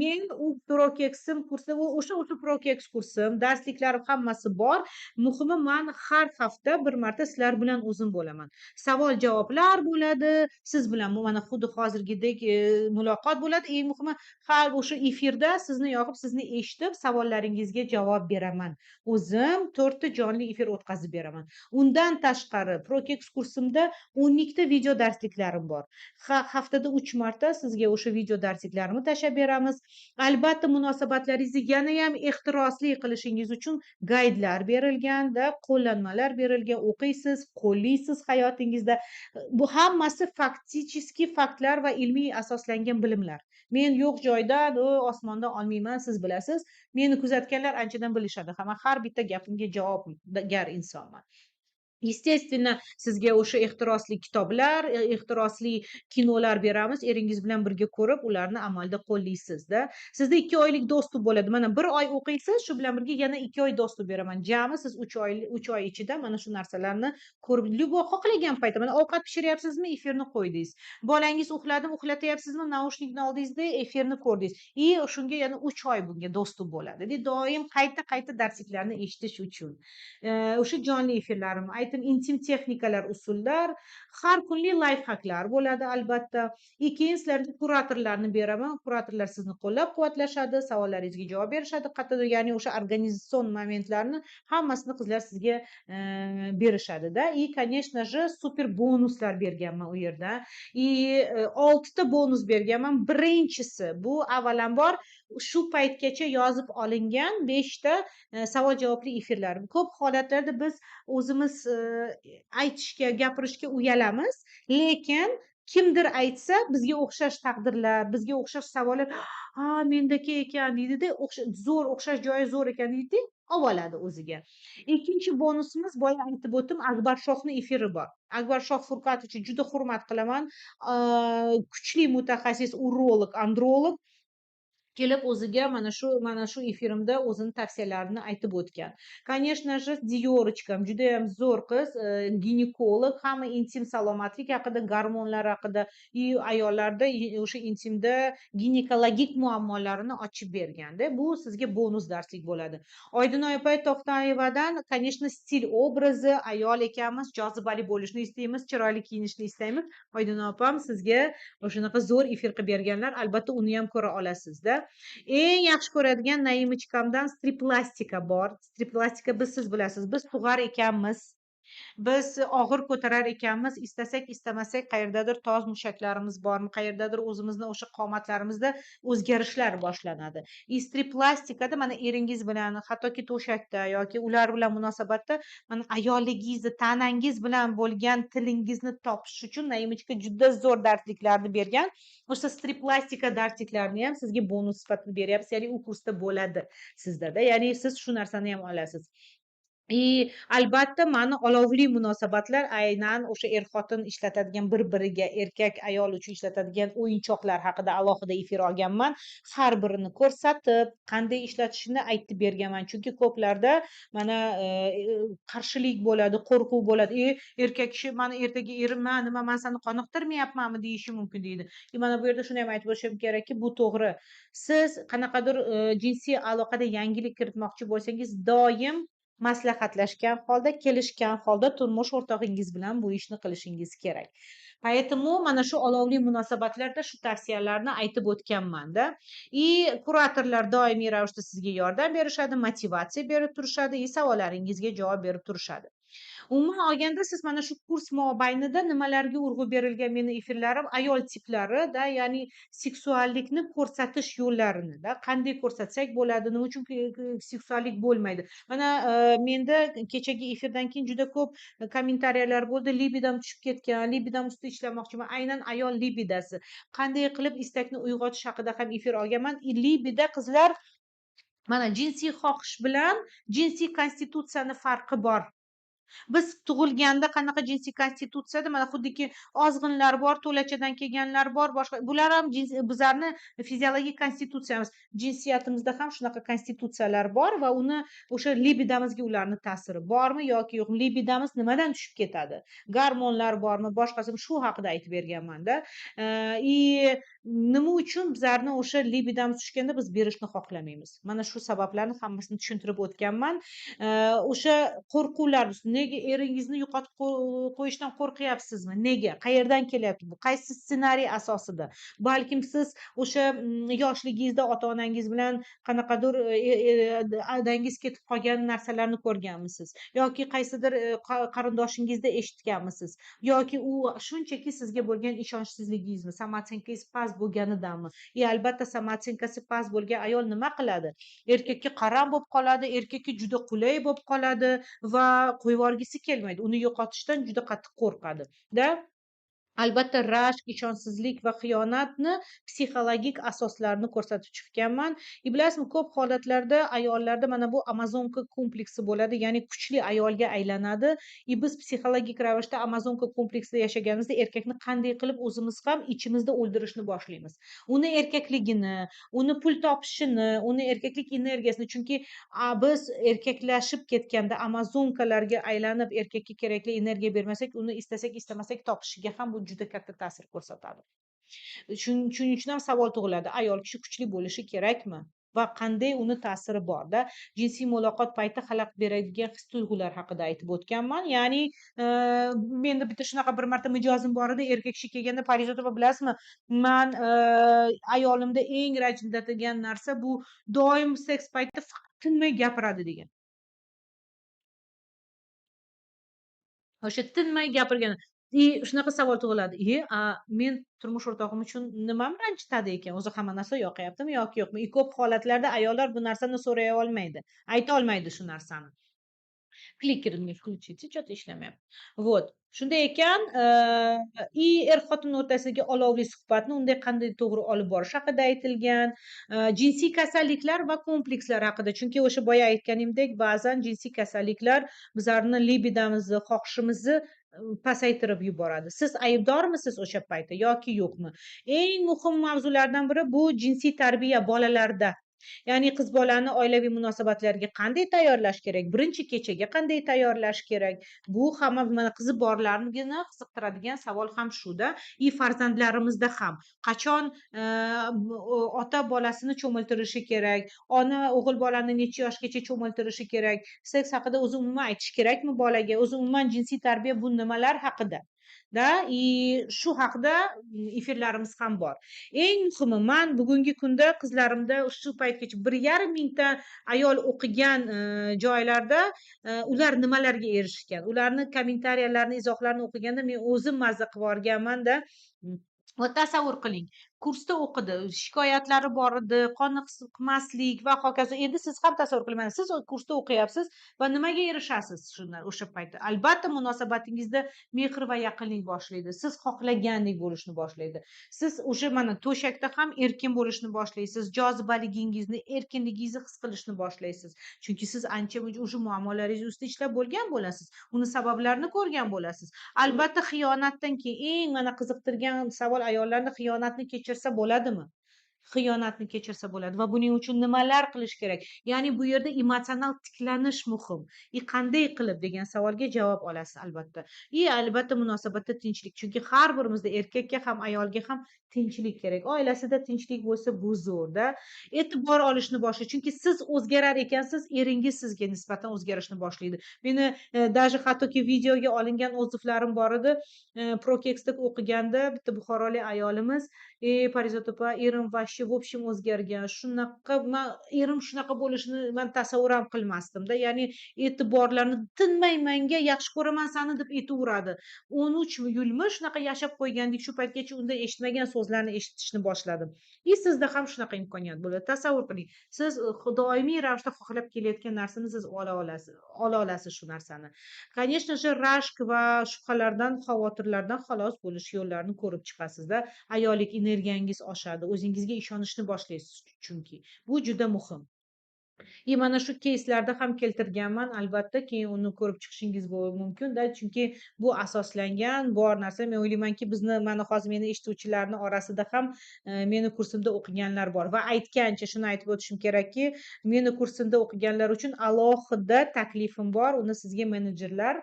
men u Prokexim kursi, o'sha Prokex kursim, darsliklarim hammasi bor. Muhimi, men har hafta bir marta sizlar bilan o'zim bo'laman. Savol-javoblar bo'ladi. Siz bilan mana xuddi hozirgidek muloqot bo'ladi. Eng muhimi, har o'sha efirda sizni yoqib, sizni eshitib, savollaringizga javob beraman. O'zim 4 ta jonli efir o'tkazib beraman. Undan tashqari, Prokex kursimda 12 ta video darsliklarim bor. Haftada 3 marta sizga o'sha video darsliklarimni tashab beramiz. Albatta, munosabatlaringizni yana ham ehtirosli qilishingiz uchun gaydlar berilganda, qo'llanmalar berilgan, o'qiysiz, qo'llaysiz hayotingizda. Bu hammasi fakticheski faktlar va ilmiy asoslangan bilimlar. Men yo'q joydan, osmondan olmayman, siz bilasiz. Meni kuzatganlar anchadan bilishadi. Har bitta gapimga javobgar insonman. Естественно, sizga o'sha ehtirosli kitoblar, ehtirosli kinolar beramiz. Eringiz bilan birga ko'rib, ularni amalda qo'llaysiz-da. Sizda 2 oylik dostуп bo'ladi. Mana 1 oy o'qiysiz, shu bilan birga yana 2 oy dostуп beraman. Jami siz 3 oy ichida mana shu narsalarni ko'rib, xohlagan paytda, mana ovqat pishiryapsizmi, efirni qo'ydingiz. Bolangiz uxladimi, uxlatyapsizmi, naushnikni oldingizda efirni ko'rdingiz. Shunga yana 3 oy bunga dostуп bo'ladi. Doim qayta darsliklarni eshitish uchun. O'sha jonli efirlarim, intim texnikalar, usullar, har kunlik layfhaklar bo'ladi albatta. Keyin sizlarga kuratorlarni beraman. Kuratorlar sizni qo'llab-quvvatlashadi, savollaringizga javob berishadi. Ya'ni o'sha organizatsion momentlarni hammasini qizlar sizga berishadi-da. Конечно же, super bonuslar berganman u yerda. 6 ta bonus berganman. Birinchisi, bu avvalambor shu paytgacha yozib olingan 5 ta savol-javobli efirlar. Ko'p holatlarda biz o'zimiz aytishga, gapirishga uyalamiz, lekin kimdir aytsa, bizga o'xshash taqdirlar, bizga o'xshash savollar, mendaki ekan deydida, zo'r, o'xshash joyi zo'r ekan deydi, oladi o'ziga. Ikkinchi bonusimiz, boya aytib o'tdim, Akbar Shohning efiri bor. Akbar Shoh Furqatovich juda hurmat qilaman. Kuchli mutaxassis, urolog, androlog. kelib o'ziga mana shu efirimda o'zini tavsiyalarini aytib o'tgan. Конечно же, Diyorочкam judayam zo'r qiz, ginekolog, hamma intim salomatlik haqida, gormonlar haqida ayollarda o'sha intimda ginekologik muammolarini ochib berganda, bu sizga bonus darslik bo'ladi. Oydinoy opa To'xtayevadan, конечно, stil obrazi, ayol ekanmiz, jozibali bo'lishni istaymiz, chiroyli kiyinishni istaymiz. Oydinoy opam sizga o'shanaqa zo'r efir qilib berganlar, albatta uni ham ko'ra olasizda. Eng yaxshi ko'radigan Naimichkamdan striplastika bor. Striplastika biz siz bilasiz, biz tug'ar ekanmiz. Biz og'ir ko'tarar ekanmiz, istasak istamasak qayerdadir toz mushaklarimiz bormi, qayerdadir o'zimizni o'sha qomatlarimizda o'zgarishlar boshlanadi. Istriplastikada mana eringiz bilan, hattoki to'shakda yoki ular bilan munosabatda mana ayolligingizni, tanangiz bilan bo'lgan tilingizni topish uchun Naimichka juda zo'r darsliklarni bergan. O'sha striplastika darsliklarini ham sizga bonus sifatida beryapmiz, ya'ni u kursda bo'ladi sizda-da. Ya'ni siz shu narsani ham olasiz. Albatta mani olovli munosabatlar aynan o'sha er-xotin ishlatadigan bir-biriga, erkak ayol uchun ishlatadigan o'yinchoqlar haqida alohida efir olganman. Har birini ko'rsatib, qanday ishlatishini aytib berganman. Chunki ko'plarda mana qarshilik bo'ladi, qo'rquv bo'ladi. Erkak kishi mana ertaga erim nima men seni qoniqtirmayapmanmi deyishi mumkin deydi. Mana bu yerda shuni ham aytib o'tishim kerakki, bu to'g'ri. Siz qanaqadir jinsiy aloqada yangilik kiritmoqchi bo'lsangiz, doim maslahatlashgan holda, kelishgan holda turmush o'rtog'ingiz bilan bu ishni qilishingiz kerak. Поэтому mana shu olovli munosabatlarda shu tavsiyalarni aytib o'tganman-da. Kuratorlar doimiy ravishda sizga yordam berishadi, motivatsiya berib turishadi, savollaringizga javob berib turishadi. Umuman olganda siz mana shu kurs mobaynida nimalarga urg'u berilgan meni efirlarim, ayol tiplarida, ya'ni seksuallikni ko'rsatish yo'llarini-da, qanday ko'rsatsak bo'ladi, nima uchun seksuallik bo'lmaydi. Mana menda kechagi efirdan keyin juda ko'p kommentariyalar bo'ldi. Libidam tushib ketgan, libidam ustida ishlamoqchiman. Aynan ayol libidasi. Qanday qilib istakni uyg'otish haqida ham efir olganman. Libida qizlar mana jinsiy xohish bilan jinsiy konstitutsiyani farqi bor. Biz tug'ilganda qanaqa jinsiy konstitutsiyada mana xuddiki ozg'inlar bor, to'lachadan kelganlar bor, boshqa bular ham bizlarni fiziologik konstitutsiyamiz. Jinsiyatimizda ham shunaqa konstitutsiyalar bor va uni o'sha libidamizga ularni ta'siri bormi yoki yo'qmi? Libidamiz nimadan tushib ketadi? Gormonlar bormi, boshqasi? Shu haqida aytib berganman-da. Nima uchun bizlarni o'sha libidamiz tushganda biz berishni xohlamaymiz? Mana shu sabablarni hammasini tushuntirib o'tganman. O'sha qo'rquvlar, nega eringizni yo'qotib qo'yishdan qo'rqyapsizmi? Nega? Qayerdan kelyapti bu? Qaysi ssenariy asosida? Balkim siz o'sha yoshligingizda ota-onangiz bilan qanaqadir adangiz ketib qolgan narsalarni ko'rganmisiz? Yoki qaysidir qarindoshingizda eshitganmisiz? Yoki u shunchaki sizga bo'lgan ishonchsizligingizmi? Samotsenkangiz past bo'lganidanmi? Albatta samotsenkasi past bo'lgan ayol nima qiladi? Erkakka qaram bo'lib qoladi, erkakka juda qulay bo'lib qoladi va qo'yvorgisi kelmaydi. Uni yo'qotishdan juda qattiq qo'rqadi. Albatta rashk, ishonchsizlik va xiyonatni psixologik asoslarini ko'rsatib chiqqanman. Bilasizmi, ko'p holatlarda ayollarda mana bu amazonka kompleksi bo'ladi, ya'ni kuchli ayolga aylanadi. Biz psixologik ravishda amazonka kompleksida yashaganimizda erkakni qanday qilib o'zimiz ham ichimizda o'ldirishni boshlaymiz. Uni erkakligini, uni pul topishini, uni erkaklik energiyasini, chunki biz erkaklashib ketganda amazonkalarga aylanib erkakka kerakli energiya bermasak, uni istasak istamasak topishiga ham bu juda katta ta'sir ko'rsatadi. Shuning uchun ham savol tug'iladi, ayol kishi kuchli bo'lishi kerakmi? Va qanday uni ta'siri borda? Jinsiy muloqot payti xalaqit beradigan his-tuyg'ular haqida aytib o'tganman. Ya'ni menda bitta shunaqa bir marta mijozim bor edi, erkak kishi kelganda, Parizoda opa bilasizmi, man ayolimda eng ranjitadigan narsa bu doim seks paytida faqat tinmay gapiradi degan. O'sha tinmay gapirgan. Shunaqa savol tug'iladi. Men turmush o'rtog'im uchun nimam ranjitadi ekan? O'zi hamma narsa yoqayaptimi yoki yo'qmi? Ko'p holatlarda ayollar bu narsani so'ray olmaydi, ayta olmaydi shu narsani. Klikerni включите, что-то ishlamayapti. Вот. Shunday ekan, и er-xotin o'rtasidagi olovli suhbatni unday qanday to'g'ri olib borish haqida aytilgan, jinsiy kasalliklar va komplekslar haqida. Chunki o'sha boya aytganimdek, ba'zan jinsiy kasalliklar bizlarni libidamizni, xohishimizni pasaytirib yuboradi. Siz aybdormisiz o'sha paytda yoki yo'qmi? Eng muhim mavzulardan biri bu jinsiy tarbiya bolalarda. Ya'ni qiz bolani oilaviy munosabatlarga qanday tayyorlash kerak? Birinchi kechaga qanday tayyorlash kerak? Bu hamma mana qizi borlargina qiziqtiradigan savol ham shuda. Farzandlarimizda ham qachon ota bolasini cho'miltirishi kerak? Ona o'g'il bolani necha yoshgacha cho'miltirishi kerak? Seks haqida o'zi umuman aytish kerakmi bolaga? O'zi umuman jinsiy tarbiya bu nimalar haqida? Shu haqida efirlarimiz ham bor. Eng muhimi, man bugungi kunda qizlarimda shu paytgacha 1,5 mingta ayol o'qigan joylarda ular nimalarga erishgan, ularni kommentariyalarni, izohlarini o'qiganda men o'zim mazza qilib yuborganman-da. Va tasavvur qiling, kursda o'qidi, shikoyatlari bor edi, qoniqmaslik va hokazo. Endi siz ham tasavvur qiling, mana siz kursda o'qiyapsiz va nimaga erishasiz shundan o'sha paytda? Albatta, munosabatingizda mehr va yaqinlik boshlaydi. Siz xohlagandek bo'lishni boshlaydi. Siz o'sha mana to'shakda ham erkin bo'lishni boshlaysiz. Jozibaligingizni, erkinligingizni his qilishni boshlaysiz. Chunki siz ancha o'sha muammolaringiz ustida ishlab bo'lgan bo'lasiz. Uni sabablarini ko'rgan bo'lasiz. Albatta, xiyonatdan keyin eng mana qiziqtirgan savol ayollarni xiyonatni kechirsa bo'ladimi? Xiyonatni kechirsa bo'ladi va buning uchun nimalar qilish kerak? Ya'ni bu yerda emotsional tiklanish muhim. Qanday qilib degan savolga javob olasiz albatta. Albatta munosabatda tinchlik. Chunki har birimizda erkakka ham ayolga ham tinchlik kerak. Oilasida tinchlik bo'lsa bu zo'rda. E'tibor olishni boshlaydi. Chunki siz o'zgarar ekansiz, eringiz sizga nisbatan o'zgarishni boshlaydi. Meni даже hattoki videoga olingan o'ziflarim bor edi. Prokeksda o'qiganda bitta buxorolik ayolimiz, Parizoda opa, erim вообще в общем o'zgargan. Shunaqa erim shunaqa bo'lishini men tasavvur ham qilmasdim-da. Ya'ni e'tiborlarni tinmay menga yaxshi ko'raman sani deb aytaveradi. 13 yilmi shunaqa yashab qo'ygandik, shu paytgacha undan eshitmagan so'zlarni eshitishni boshladim. Sizda ham shunaqa imkoniyat bo'ladi. Tasavvur qiling. Siz doimiy ravishda xohlab kelayotgan narsani siz ola olasiz shu narsani. Конечно же, rashk va shubhalardan, xavotirlardan xalos bo'lish yo'llarini ko'rib chiqasizda. Ayollik energiyangiz oshadi, o'zingizga ishonishni boshlaysiz chunki. Bu juda muhim. Mana shu keyslarda ham keltirganman. Albatta, keyin uni ko'rib chiqishingiz mumkin-da, chunki bu asoslangan bor narsa. Men o'ylaymanki, bizni mana hozir meni eshituvchilarni orasida ham meni kursimda o'qiganlar bor va aytgancha shuni aytib o'tishim kerakki, meni kursimda o'qiganlar uchun alohida taklifim bor. Uni sizga menejerlar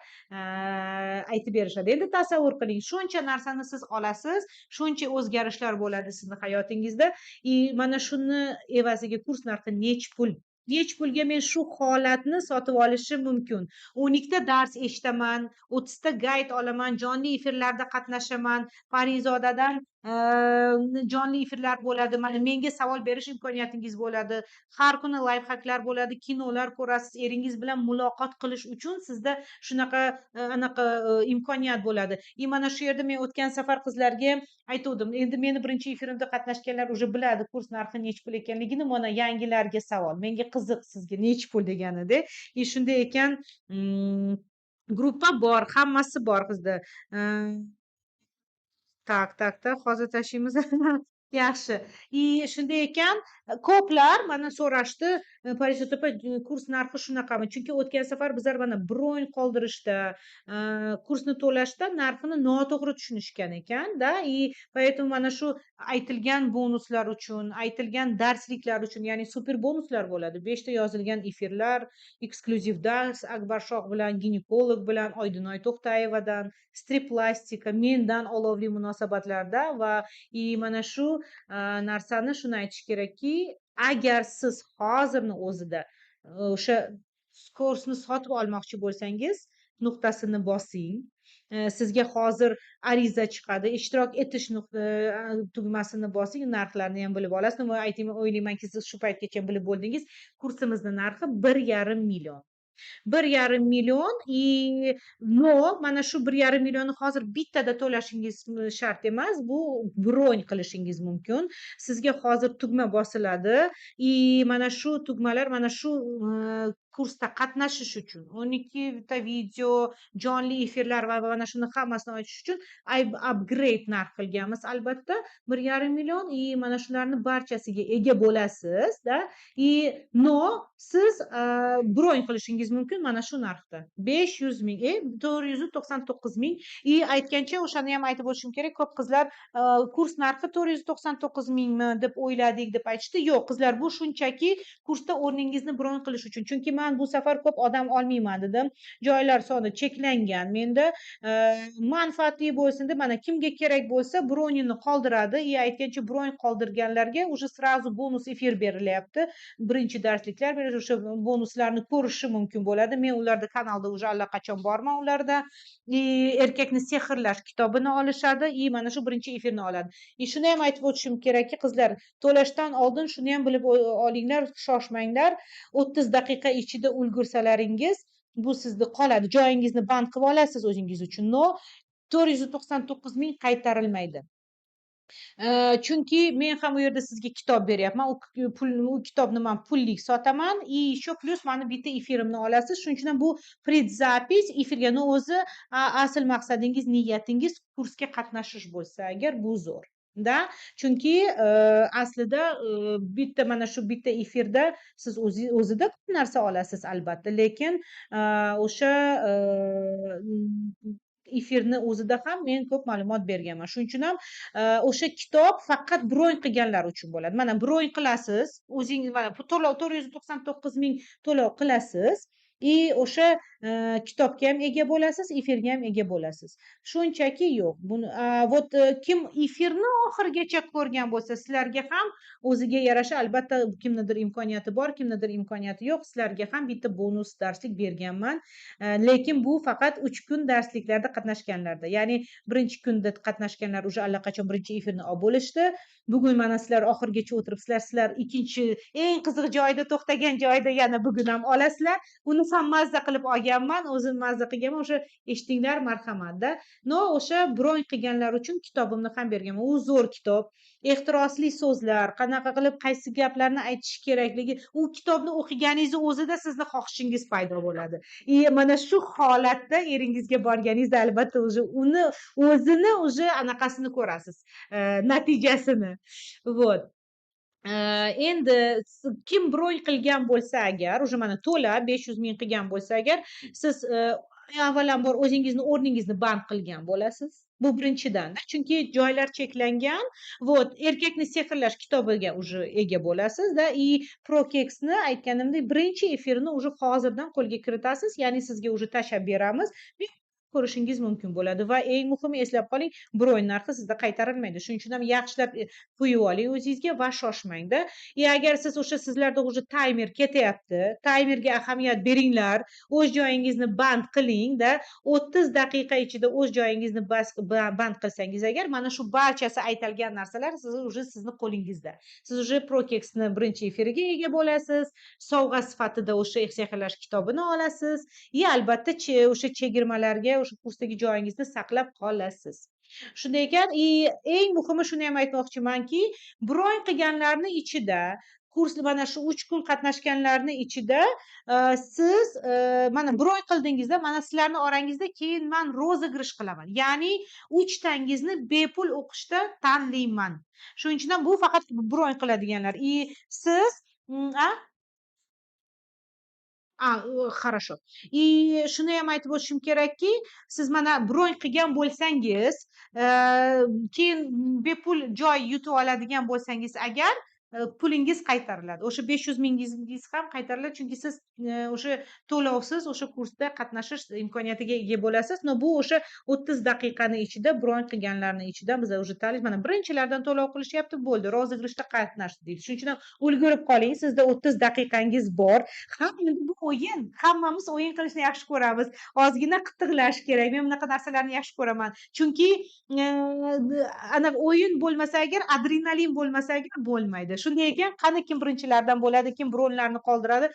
aytib berishadi. Endi tasavvur qiling, shuncha narsani siz olasiz, shuncha o'zgarishlar bo'ladi sizni hayotingizda. Mana shuni evaziga kurs narxi nech pul? Nech pulga men shu holatni sotib olishim mumkin? 12 ta dars eshitaman, 30 ta gayd olaman, jonli efirlarda qatnashaman, Parizodadan jonli efirlar bo'ladi. Mana menga savol berish imkoniyatingiz bo'ladi. Har kuni layfhaklar bo'ladi, kinolar ko'rasiz. Eringiz bilan muloqot qilish uchun sizda shunaqa anaqa imkoniyat bo'ladi. Mana shu yerda men o'tgan safar qizlarga aytuvdim. Endi meni birinchi efirimda qatnashganlar уже biladi kurs narxi nech pul ekanligini. Mana yangilarga savol. Menga qiziq sizga nech pul deganida. Shunday ekan, gruppa bor, hammasi bor bizda. Tak, hozir tashlaymiz. Yaxshi. Shunday ekan, ko'plar mana so'rashdi, Parizoda opa, kurs narxi shunaqami? Chunki o'tgan safar bizlar mana bron qoldirishda, kursni to'lashda narxini noto'g'ri tushunishgan ekan-da. Поэтому mana shu aytilgan bonuslar uchun, aytilgan darsliklar uchun, ya'ni super bonuslar bo'ladi. 5 ta yozilgan efirlar, eksklyuziv dars Akbar Shoh bilan, ginekolog bilan, Oydinoy To'xtayevadan, strip-plastika, mendan olovli munosabatlarda va mana shu narsani shuni aytish kerakki, agar siz hozirni o'zida o'sha kursni sotib olmoqchi bo'lsangiz, nuqtasini bosing. Sizga hozir ariza chiqadi, ishtirok etish tugmasini bosing, narxlarni ham bilib olasiz. Nima aytayman, o'ylaymanki, siz shu paytgacha bilib bo'ldingiz. Kursimizni narxi 1,5 million. 1,5 million mana shu 1,5 millionni hozir bittada to'lashingiz shart emas. Bu bron qilishingiz mumkin. Sizga hozir tugma bosiladi. Mana shu tugmalar mana shu kursda qatnashish uchun 12 ta video, jonli efirlar va mana shuni hammasini ochish uchun upgrade narx qilganmiz. Albatta 1,5 million mana shularni barchasiga ega bo'lasiz-da. No siz bron qilishingiz mumkin mana shu narxda. 500 ming, 499 ming. Aytgancha o'shani ham aytib o'tishim kerak. Ko'p qizlar kurs narxi 499 mingmi deb o'yladik deb aytishdi. Yo'q, qizlar, bu shunchaki kursda o'rningizni bron qilish uchun. Chunki men bu safar ko'p odam olmayman dedim. Joylar soni cheklangan. Menda manfaatli bo'lsin deb mana kimga kerak bo'lsa bronini qoldiradi. Aytgancha bron qoldirganlarga уже сразу bonus efir berilyapti. Birinchi darsliklar o'sha bonuslarni ko'rishi mumkin bo'ladi. Men ularda kanalda уже allaqachon borman ularda. Erkakni sehrlash kitobini olishadi. Mana shu birinchi efirni oladi. Shuni ham aytib o'tishim kerakki, qizlar, to'lashdan oldin shuni ham bilib olinglar, shoshmanglar. 30 daqiqa ichida ulgursalaringiz bu sizni qoladi. Joyingizni band qilib olasiz o'zingiz uchun. No 499 ming qaytarilmaydi. Chunki men ham u yerda sizga kitob beryapman. U kitobni men pullik sotaman. Еще plus mani bitta efirimni olasiz. Shuning uchun ham bu predzapis efirga. O'zi asl maqsadingiz, niyatingiz kursga qatnashish bo'lsa agar bu zo'r. Da, chunki aslida bitta mana shu bitta efirda siz o'zida ko'p narsa olasiz albatta, lekin o'sha efirni o'zida ham men ko'p ma'lumot berganman. Shuning uchun ham o'sha kitob faqat bron qilganlar uchun bo'ladi. Mana bron qilasiz, o'zingiz mana to'lov 499 ming to'lov qilasiz. O'sha kitobga ham ega bo'lasiz, efirga ham ega bo'lasiz. Shunchaki yo'q. Buni вот kim efirni oxirigacha ko'rgan bo'lsa, sizlarga ham o'ziga yarasha albatta kimnidir imkoniyati bor, kimnidir imkoniyati yo'q. Sizlarga ham bitta bonus darslik berganman. Lekin bu faqat 3 kun darsliklarda qatnashganlarda. Ya'ni birinchi kunda qatnashganlar уже allaqachon birinchi efirni olib bo'lishdi. Bugun mana sizlar oxirigacha o'tiribsizlar. Sizlar ikkinchi eng qiziq joyda to'xtagan joyda yana bugun ham olasizlar. Uni ham mazza qilib olganman, o'zim mazza qilganman. O'sha eshitdinglar, marhamat-da. No, o'sha bron qilganlar uchun kitobimni ham berganman. U zo'r kitob. Ehtirosli so'zlar, qanaqa qilib qaysi gaplarni aytish kerakligi, u kitobni o'qiganingizni o'zida sizni xohishingiz paydo bo'ladi. Mana shu holatda eringizga borganingizda albatta uni o'zini anaqasini ko'rasiz, natijasini. Вот. Endi kim bron qilgan bo'lsa agar, mana to'lab 500 ming qilgan bo'lsa agar, siz avvalambor o'zingizni o'rningizni band qilgan bo'lasiz. Bu birinchidan. Chunki joylar cheklangan. Вот, erkakni sehrlash kitobiga уже ega bo'lasiz-da. Prokeksni aytganimdek birinchi efirni уже hozirdan qo'lga kiritasiz. Ya'ni sizga уже tashab beramiz. Ko'rishingiz mumkin bo'ladi va eng muhimi eslab qoling, bron narxi sizda qaytarilmaydi. Shuning uchun ham yaxshilab qo'yib oling o'zingizga va shoshmang-da. Agar siz o'sha sizlarda уже taymer ketyapti, taymerga ahamiyat beringlar, o'z joyingizni band qiling-da. 30 daqiqa ichida o'z joyingizni band qilsangiz agar, mana shu barchasi aytilgan narsalar sizni qo'lingizda. Siz уже Prokeksni birinchi efiriga ega bo'lasiz, sovg'a sifatida o'sha sehrlash kitobini olasiz. Albatta o'sha chegirmalarga o'sha kursdagi joyingizni saqlab qolasiz. Shunday ekan, eng muhimi shuni ham aytmoqchimanki, bron qilganlarning ichida kurs mana shu 3 kun qatnashganlarning ichida siz mana bron qildingizda, mana sizlarning orangizda keyin men rozыгрыш qilaman. Ya'ni 3 tangizni bepul o'qishda tanlayman. Shuning uchun ham bu faqat bron qiladiganlar. Siz хорошо. Shuni ham aytib o'tishim kerakki, siz mana bron qilgan bo'lsangiz, keyin bepul joy yutib oladigan bo'lsangiz agar, pulingiz qaytariladi. O'sha 500 mingingiz ham qaytariladi, chunki siz o'sha to'lovsiz o'sha kursda qatnashish imkoniyatiga ega bo'lasiz. Bu o'sha 30 daqiqani ichida bron qilganlarning ichidan biz o'sha tanlash, mana birinchilardan to'lov qilishyapti, bo'ldi, rozыгрышda qatnashdi deydi. Shuning uchun ham ulgurib qoling, sizda 30 daqiqangiz bor. Bu o'yin, hammamiz o'yin qilishni yaxshi ko'ramiz. Ozgina qitiqlash kerak. Men bunaqa narsalarni yaxshi ko'raman. Chunki ana o'yin bo'lmasa agar, adrenalin bo'lmasa agar bo'lmaydi. Shunday ekan, qani kim birinchilardan bo'ladi, kim bronlarni qoldiradi?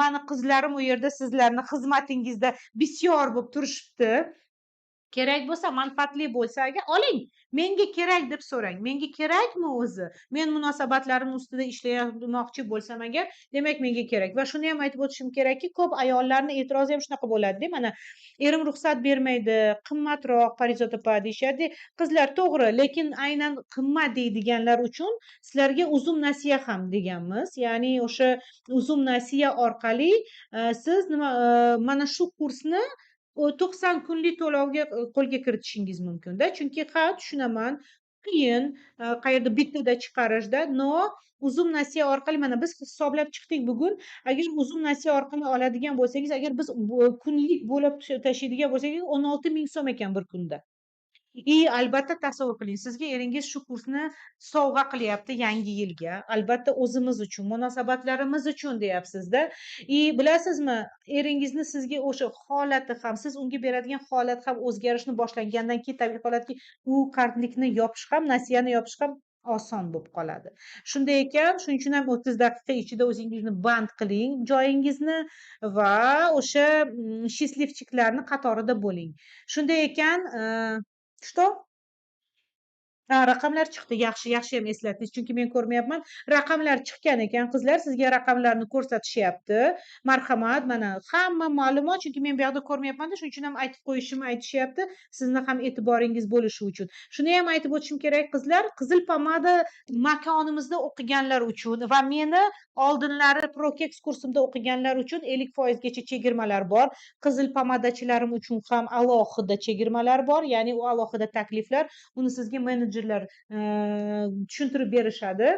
Mani qizlarim u yerda sizlarni xizmatingizda bisyor bo'lib turishibdi. kerak bo'lsa, manfaatli bo'lsa agar oling, menga kerak deb so'rang. Menga kerakmi o'zi? Men munosabatlarim ustida ishlamoqchi bo'lsam agar, demak menga kerak. Va shuni ham aytib o'tishim kerakki, ko'p ayollarni e'tirozi ham shunaqa bo'ladi-da, mana erim ruxsat bermaydi, qimmatroq Parizoda opa deyishadi. Qizlar to'g'ri, lekin aynan qimmat deydiganlar uchun sizlarga uzum nasiya ham deganmiz. Ya'ni o'sha uzum nasiya orqali siz nima mana shu kursni 90 kunlik to'lovga qo'lga kiritishingiz mumkin-da. Chunki ha, tushunaman, qiyin qayerda bittada chiqarishda, no uzum nasiya orqali mana biz hisoblab chiqdik bugun. Agar uzum nasiya orqali oladigan bo'lsangiz, agar biz kunlik bo'lib tashiydigan bo'lsangiz 16 ming so'm ekan bir kunda. Albatta tasavvur qiling, sizga eringiz shu kursni sovg'a qilyapti yangi yilga. Albatta o'zimiz uchun, munosabatlarimiz uchun deyapsiz-da. Bilasizmi, eringizni sizga o'sha holati ham, siz unga beradigan holat ham o'zgarishni boshlagandan keyin tabiiy holatki, u kartlikni yopish ham, nasiyani yopish ham oson bo'lib qoladi. Shunday ekan, shuning uchun ham 30 daqiqa ichida o'zingizni band qiling joyingizni va o'sha счастливчикlarni qatorida bo'ling. Shunday ekan, Что? Raqamlar chiqdi. Yaxshi, yaxshiyam eslatdingiz, chunki men ko'rmayapman. Raqamlar chiqqan ekan. Qizlar sizga raqamlarni ko'rsatishyapti. Marhamat, mana hamma ma'lumot, chunki men bu yoqda ko'rmayapman-da, shuning uchun ham aytib qo'yishimni aytishyapti, sizni ham e'tiboringiz bo'lishi uchun. Shuni ham aytib o'tishim kerak, qizlar, Qizil pomada makonimizda o'qiganlar uchun va meni oldinlari Prokex kursimda o'qiganlar uchun 50% gacha chegirmalar bor. Qizil pomadachilarim uchun ham alohida chegirmalar bor, ya'ni u alohida takliflar. Uni sizga menejerlar tushuntirib berishadi.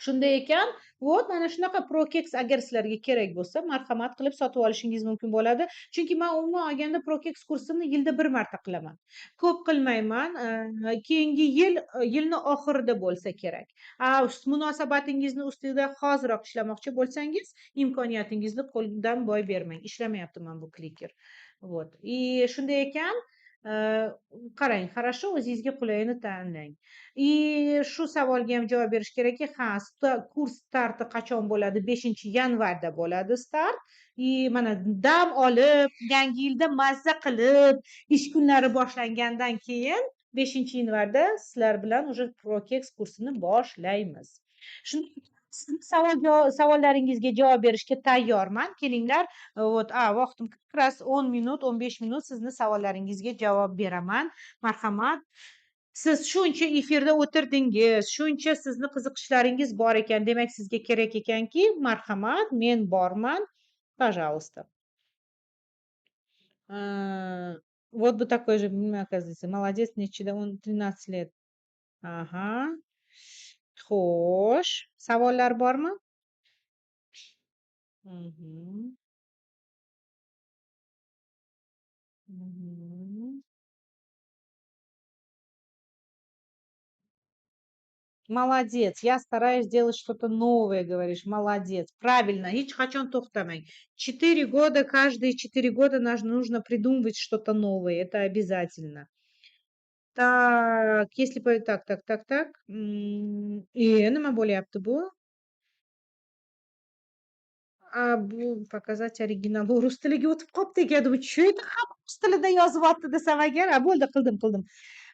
Shunday ekan, mana shunaqa Prokex agar sizlarga kerak bo'lsa, marhamat qilib sotib olishingiz mumkin bo'ladi. Chunki men umuman olganda Prokex kursini yilda bir marta qilaman. Ko'p qilmayman. Keyingi yilni oxirida bo'lsa kerak. Munosabatingizni ustida hoziroq ishlamoqchi bo'lsangiz, imkoniyatingizni qo'ldan boy bermang. Ishlamayapti bu kliker. Shunday ekan, qarang, хорошо, o'zingizga qulayini tanlang. Shu savolga ham javob berish kerakki, kurs starti qachon bo'ladi? 5-yanvarda bo'ladi start. Mana dam olib, yangi yilda mazza qilib, ish kunlari boshlangandan keyin 5-yanvarda sizlar bilan уже Prokex kursini boshlaymiz. Savollaringizga javob berishga tayyorman. Kelinglar. Vaqtim как раз 10 minut, 15 minut sizni savollaringizga javob beraman. Marhamat. Siz shuncha efirda o'tirdingiz, shuncha sizni qiziqishlaringiz bor ekan, demak sizga kerak ekanki, marhamat, men borman. Пожалуйста. Вот бы такой же, оказывается, молодец, nechida, он 13 lет. Aha. Xo'sh, savollar bormi? Молодец, я стараюсь делать что-то новое, говоришь, молодец. Правильно, hech qachon to'xtamang. 4 года, каждые 4 года нужно придумывать что-то новое, это обязательно. Так, если так. Nima bo'lyapti bu? Bu показать original rus tiliga o'tib qolibdi ekan. Bu tushuydi, ham rus tilida yozyapti desam agar, bo'ldi, qildim.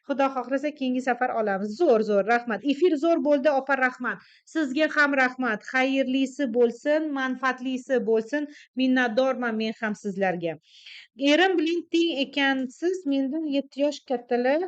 Xudo xohlasa keyingi safar olamiz. Zo'r, rahmat. Efir zo'r bo'ldi, opa, rahmat. Sizga ham rahmat. Xayrlisi bo'lsin, manfaatlisi bo'lsin. Minnatdorman men ham sizlarga. Erim bilan teng ekansiz, mendan 7 yosh kattalar.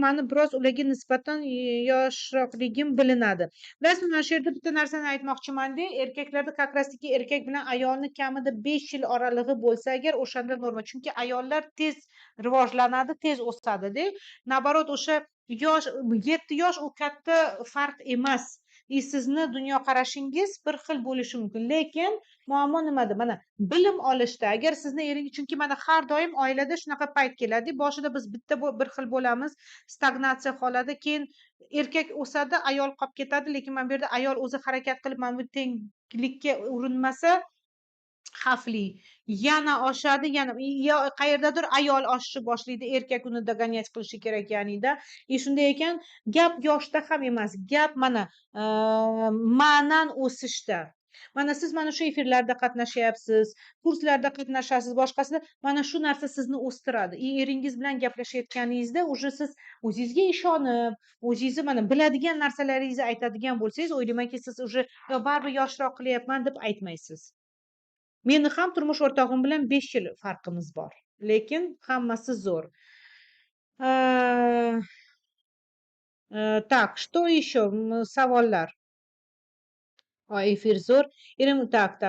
Mani biroz ularga nisbatan yoshroqligim bilinadi. Bilasizmi, mana shu yerda bitta narsani aytmoqchimanda, erkaklarda как раз taки erkak bilan ayolni kamida 5 yil oralig'i bo'lsa agar, o'shanda norma. Chunki ayollar tez rivojlanadi, tez o'sadi-da. Nabarot, o'sha 7 yosh u katta farq emas. Sizni dunyoqarashingiz bir xil bo'lishi mumkin, lekin muammo nimada? Mana bilim olishda. Agar sizni eringiz, chunki mana har doim oilada shunaqa payt keladi. Boshida biz bitta bir xil bo'lamiz, stagnatsiya holati, keyin erkak o'sadi, ayol qolib ketadi, lekin mana bu yerda ayol o'zi harakat qilib mana bu tenglikka urinmasa xavfli. Yana oshadi, yana qayerdadir ayol oshishni boshlaydi, erkak uni dogonyach qilishi kerak, ya'ni-da. Shunday ekan, gap yoshda ham emas, gap mana ma'nan o'sishda. Mana siz mana shu efirlarda qatnashyapsiz, kurslarda qatnashasiz, boshqasida mana shu narsa sizni o'stiradi. Eringiz bilan gaplashayotganingizda уже siz o'zingizga ishonib, o'zingizni mana biladigan narsalaringizni aytadigan bo'lsangiz, o'ylaymanki, siz уже yo baribir yoshroq qilyapman deb aytmaysiz. Meni ham turmush o'rtog'im bilan 5 yil farqimiz bor, lekin hammasi zo'r. Э, Так, что еще? Savollar. Efir zo'r. Tak.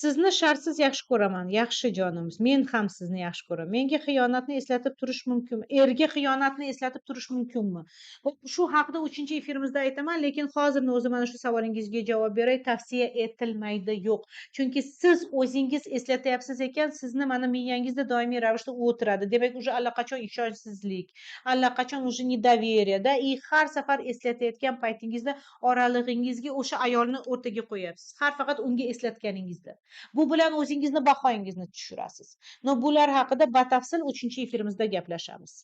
Sizni shartsiz yaxshi ko'raman, yaxshi jonim. Men ham sizni yaxshi ko'raman. Menga xiyonatni eslatib turish mumkinmi? Erga xiyonatni eslatib turish mumkinmi? Shu haqida 3-efirimizda aytaman, lekin hozirni o'zi mana shu savolingizga javob beray. Tavsiya etilmaydi, yo'q. Chunki siz o'zingiz eslatyapsiz ekan, sizni mana miyangizda doimiy ravishda o'tiradi. Demak, уже allaqachon ishonchsizlik, allaqachon уже недоверие-da, har safar eslatayotgan paytingizda oralig'ingizga o'sha ayolni o'rtaga qo'yapsiz. Har faqat unga eslatganingizda. Bu bilan o'zingizni bahoyingizni tushirasiz. Bular haqida batafsil 3-efirimizda gaplashamiz.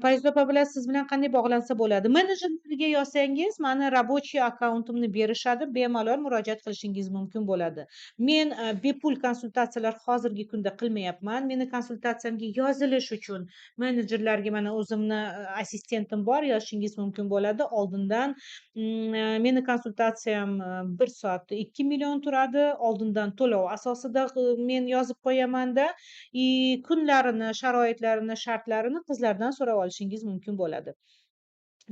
Parizoda opa bilan siz bilan qanday bog'lansa bo'ladi? Menejerlarga yozsangiz, mani рабочий akkauntimni berishadi, bemalol murojaat qilishingiz mumkin bo'ladi. Men bepul konsultatsiyalar hozirgi kunda qilmayapman. Meni konsultatsiyamga yozilish uchun menejerlarga mana o'zimni assistentim bor, yozishingiz mumkin bo'ladi. Oldindan meni konsultatsiyam 1 soatda 2 million turadi. Oldindan to'lov asosida men yozib qo'yamanda, kunlarini, sharoitlarini, shartlarini qizlardan so'rab olishingiz mumkin bo'ladi.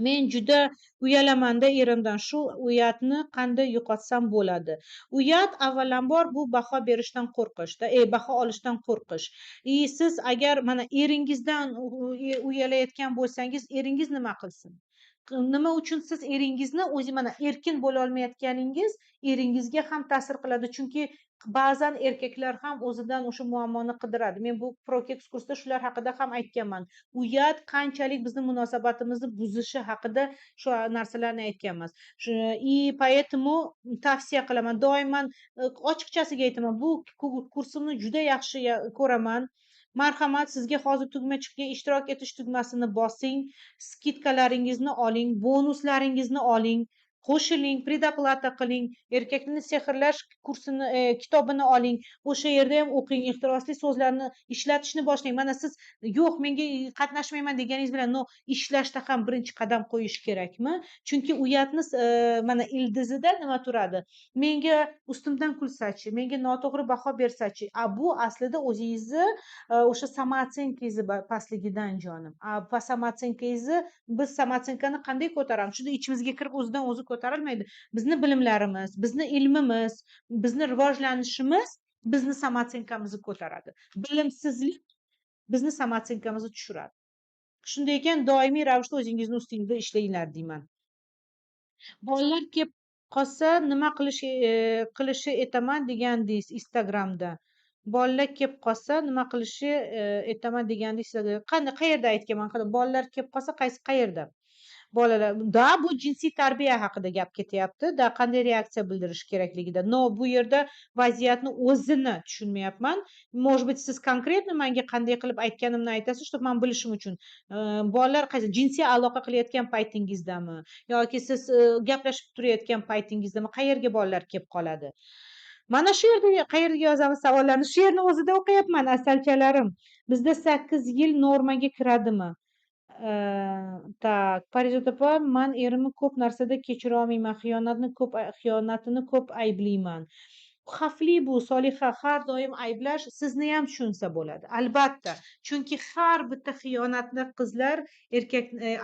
Men juda uyalamanda erimdan. Shu uyatni qanday yo'qotsam bo'ladi? Uyat avvalambor bu baho berishdan qo'rqishda, baho olishdan qo'rqish. Siz agar mana eringizdan uyalayotgan bo'lsangiz, eringiz nima qilsin? Nima uchun siz eringizni o'zi mana erkin bo'la olmayotganingiz eringizga ham ta'sir qiladi. Chunki ba'zan erkaklar ham o'zidan o'sha muammoni qidiradi. Men bu ProKeks kursda shular haqida ham aytganman. Uyat qanchalik bizni munosabatimizni buzishi haqida shu narsalarni aytganmiz. Поэтому tavsiya qilaman. Doiman ochiqchasiga aytaman. Bu kursimni juda yaxshi ko'raman. Marhamat, sizga hozir tugma chiqgan, ishtirok etish tugmasini bosing, skidkalaringizni oling, bonuslaringizni oling, qo'shiling, predoplata qiling, erkakni sehrlash kursini kitobini oling, o'sha yerda ham o'qing, ehtirosli so'zlarni ishlatishni boshlang. Mana siz yo'q, menga qatnashmayman deganingiz bilan ishlashda ham birinchi qadam qo'yish kerakmi? Chunki uyatni mana ildizida nima turadi? Menga ustimdan kulsachi, menga noto'g'ri baho bersachi. Bu aslida o'zingizni o'sha samootsyenkangizni pastligidan jonim. Samootsyenkangizni biz samootsyenkani qanday ko'taramiz? Shunda ichimizga kirib o'zidan o'zi ko'tarilmaydi. Bizni bilimlarimiz, bizni ilmimiz, bizni rivojlanishimiz bizni samootsyenkamizni ko'taradi. Bilimsizlik bizni samootsyenkamizni tushiradi. Shunday ekan, doimiy ravishda o'zingizni ustingizda ishlanglar deyman. Bolalar kelib qolsa nima qilishi aytaman degandingiz Instagramda. Bolalar kelib qolsa nima qilishi aytaman degandingiz. Qanday, qayerda aytganman? Bolalar kelib qolsa qayerda? Bolalar, bu jinsiy tarbiya haqida gap ketyapti. Qanday reaksiya bildirish kerakligida. Bu yerda vaziyatni o'zini tushunmayapman. Может быть, siz konkretno menga qanday qilib aytganimni aytasiz, чтобы men bilishim uchun. Bolalar qaysi jinsiy aloqa qilayotgan paytingizdami yoki siz gaplashib turayotgan paytingizdami, qayerga bolalar kelib qoladi? Mana shu yerda qayerga yozamiz savollarni? Shu yerni o'zida o'qiyapman, asalchalarim. Bizda 8 yil normaga kiradimi? Tak, Parizoda opa, men erimni ko'p narsada kechira olmayman. Xiyonatini ko'p ayblayman. Xavfli bu, Solixa. Har doim ayblash sizni ham tushunsa bo'ladi. Albatta. Chunki har bitta xiyonatni qizlar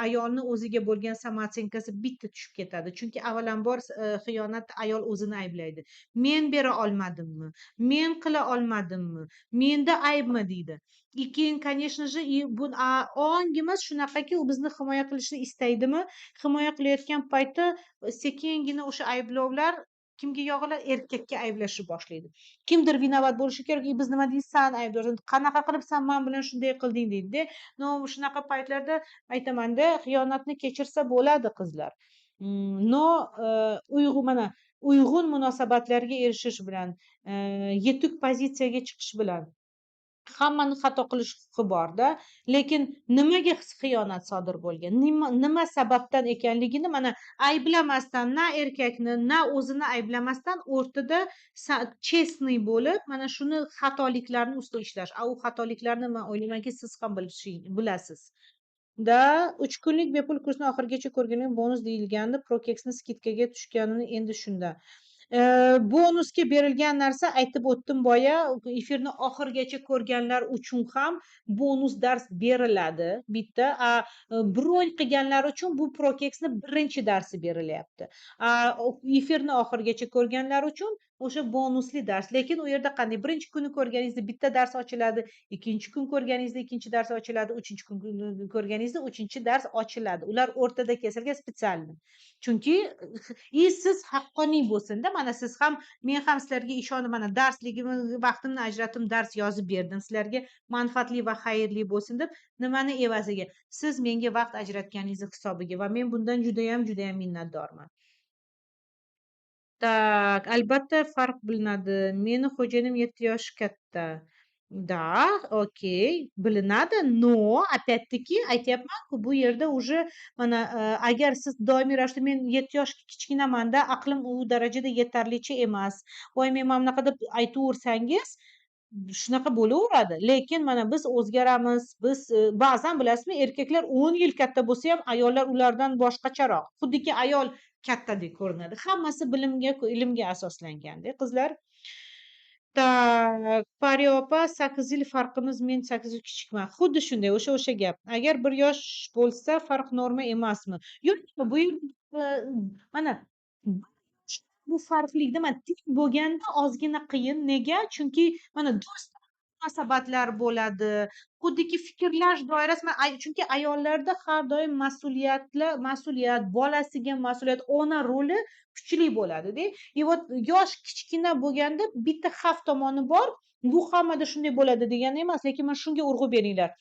ayolni o'ziga bo'lgan samootsyenkasi bitta tushib ketadi. Chunki avvalambor xiyonat ayol o'zini ayblaydi. Men bera olmadimmi? Men qila olmadimmi? Menda aybmi deydi. Keyin, конечно же, bu ongimiz shunaqaki, u bizni himoya qilishni istaydimi? Himoya qilayotgan paytda sekingina o'sha ayblovlar kimga yog'iladi? Erkakka ayblashni boshlaydi. Kimdir vinovat bo'lishi kerak. Biz nima deymiz? San aybdorsan. Qanaqa qilib sen men bilan shunday qilding deydi. Shunaqa paytlarda aytamanda, xiyonatni kechirsa bo'ladi qizlar. Mana uyg'un munosabatlarga erishish bilan, yetuk pozitsiyaga chiqish bilan Hammani xato qilish huquqi bor-da, lekin nimaga xiyonat sodir bo'lgan? Nima sababdan ekanligini mana ayblamasdan, na erkakni, na o'zini ayblamasdan o'rtada chestniy bo'lib, mana shuni xatoliklarni ustida ishlash. U xatoliklarni man o'ylaymanki, siz ham bilasiz. Da 3 kunlik bepul kursni oxirigacha ko'rganlar bonus deyilgandi. Prokeksni skidkaga tushganini endi shunda. Bonusga berilgan narsa aytib o'tdim boya, efirni oxirigacha ko'rganlar uchun ham bonus dars beriladi. Bitta, bron qilganlar uchun bu Prokeksni birinchi darsi berilyapti. Efirni oxirigacha ko'rganlar uchun o'sha bonusli dars. Lekin u yerda qanday? Birinchi kuni ko'rganingizda bitta dars ochiladi, ikkinchi kun ko'rganingizda ikkinchi dars ochiladi, uchinchi kun ko'rganingizda uchinchi dars ochiladi. Ular o'rtada kesilgan spetsialniy. Chunki siz haqqoniy bo'lsinda, mana siz ham, men ham sizlarga ishonib, mana darsligimni vaqtimni ajratib dars yozib berdim. Sizlarga manfaatli va xayrli bo'lsin deb. Nimani evaziga? Siz menga vaqt ajratganingiz hisobiga va men bundan judayam minnatdorman. Так, albatta farq bilinadi. Meni xo'jayinim 7 yosh katta. Да, okey, bilinadi, но опять-таки aytyapman-ku, bu yerda уже mana agar siz doimiy ravishda men 7 yosh kichkinamanda, aqlim u darajada yetarlicha emas. Voy men mana bunaqa deb aytaversangiz, shunaqa bo'laveradi. Lekin mana biz o'zgaramiz. Biz ba'zan bilasizmi, erkaklar 10 yil katta bo'lsa ham ayollar ulardan boshqacharoq. Xuddiki ayol kattadek ko'rinadi. Hammasi bilimga, ilmga asoslanganda qizlar. Tak, Pari opa 8 yil farqimiz, men 8 yil kichikman. Xuddi shunday, o'sha gap. Agar 1 yosh bo'lsa, farq norma emasmi? Yo'q, bu mana bu farqli, nima teng bo'lganda ozgina qiyin. Nega? Chunki mana do'st munosabatlar bo'ladi. Xuddiki fikrlash doirasi, chunki ayollarda har doim mas'uliyat, bolasiga mas'uliyat, ona roli kuchli bo'ladi-da. И вот yosh kichkina bo'lganda bitta xavf tomoni bor. Bu hammada shunday bo'ladi degani emas, lekin mana shunga urg'u beringlar.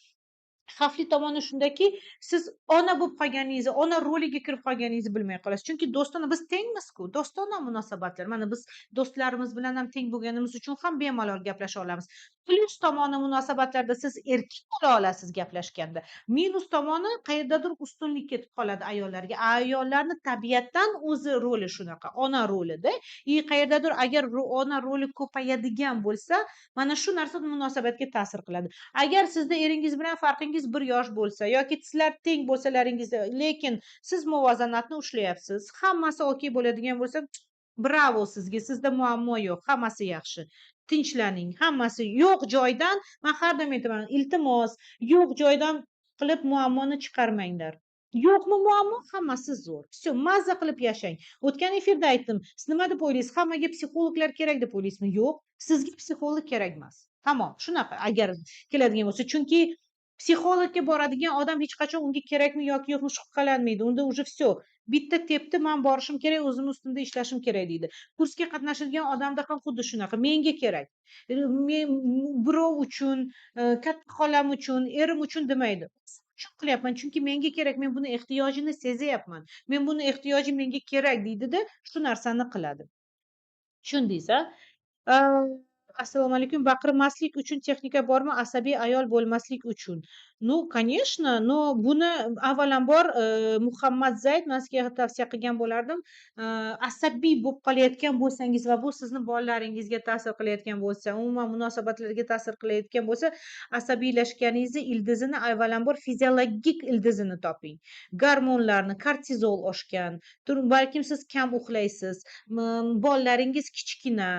Xavfli tomoni shundaki, siz ona bo'lib qolganingizni, ona roliga kirib qolganingizni bilmay qolasiz. Chunki do'stona biz tengmiz-ku, do'stona munosabatlar. Mana biz do'stlarimiz bilan ham teng bo'lganimiz uchun ham bemalol gaplasha olamiz. Plyus tomoni munosabatlarda siz erkak bo'la olasiz gaplashganda. Minus tomoni qayerdadir ustunlik ketib qoladi ayollarga. Ayollarni tabiatdan o'zi roli shunaqa, ona rolida. Qayerdadir agar ona roli ko'payadigan bo'lsa, mana shu narsa munosabatga ta'sir qiladi. Agar sizda eringiz bilan farqingiz 1 yosh bo'lsa yoki sizlar teng bo'lsalaringizda, lekin siz muvozanatni ushlayapsiz, hammasi okey bo'ladigan bo'lsa, bravo sizga, sizda muammo yo'q, hammasi yaxshi. Tinchlaning, hammasi yo'q joydan, men har doim aytaman, iltimos, yo'q joydan qilib muammoni chiqarmanglar. Yo'qmi muammo? Hammasi zo'r. Всё, mazza qilib yashang. O'tgan efirda aytdim. Siz nima deb o'ylaysiz? Hammaga psixologlar kerak deb o'ylaysizmi? Yo'q, sizga psixolog kerak emas. Tamom, shunaqa agar keladigan bo'lsa. Chunki psixologga boradigan odam hech qachon unga kerakmi yoki yo'qmi shubhalanmaydi. Unda уже всё. Bitta tepdi, men borishim kerak, o'zim ustimda ishlashim kerak deydi. Kursga qatnashadigan odamda ham xuddi shunaqa. Menga kerak. Men birov uchun, katta xolam uchun, erim uchun demaydi. Uchun qilyapman, chunki menga kerak. Men buni ehtiyojini sezyapman. Men buni ehtiyojim menga kerak deydida, shu narsani qiladi. Tushundingiz-a? Assalomu alaykum. Baqirmaslik uchun texnika bormi? Asabiy ayol bo'lmaslik uchun. Ну, конечно, но buni avvalambor Muhammad Zayd man sizga tavsiya qilgan bo'lardim. Asabiy bo'lib qolayotgan bo'lsangiz va bu sizni bolalaringizga ta'sir qilayotgan bo'lsa, umuman munosabatlarga ta'sir qilayotgan bo'lsa, asabiylashganingizni ildizini avvalambor fiziologik ildizini toping. Gormonlarni, kortizol oshgan, balkim siz kam uxlaysiz, bolalaringiz kichkina,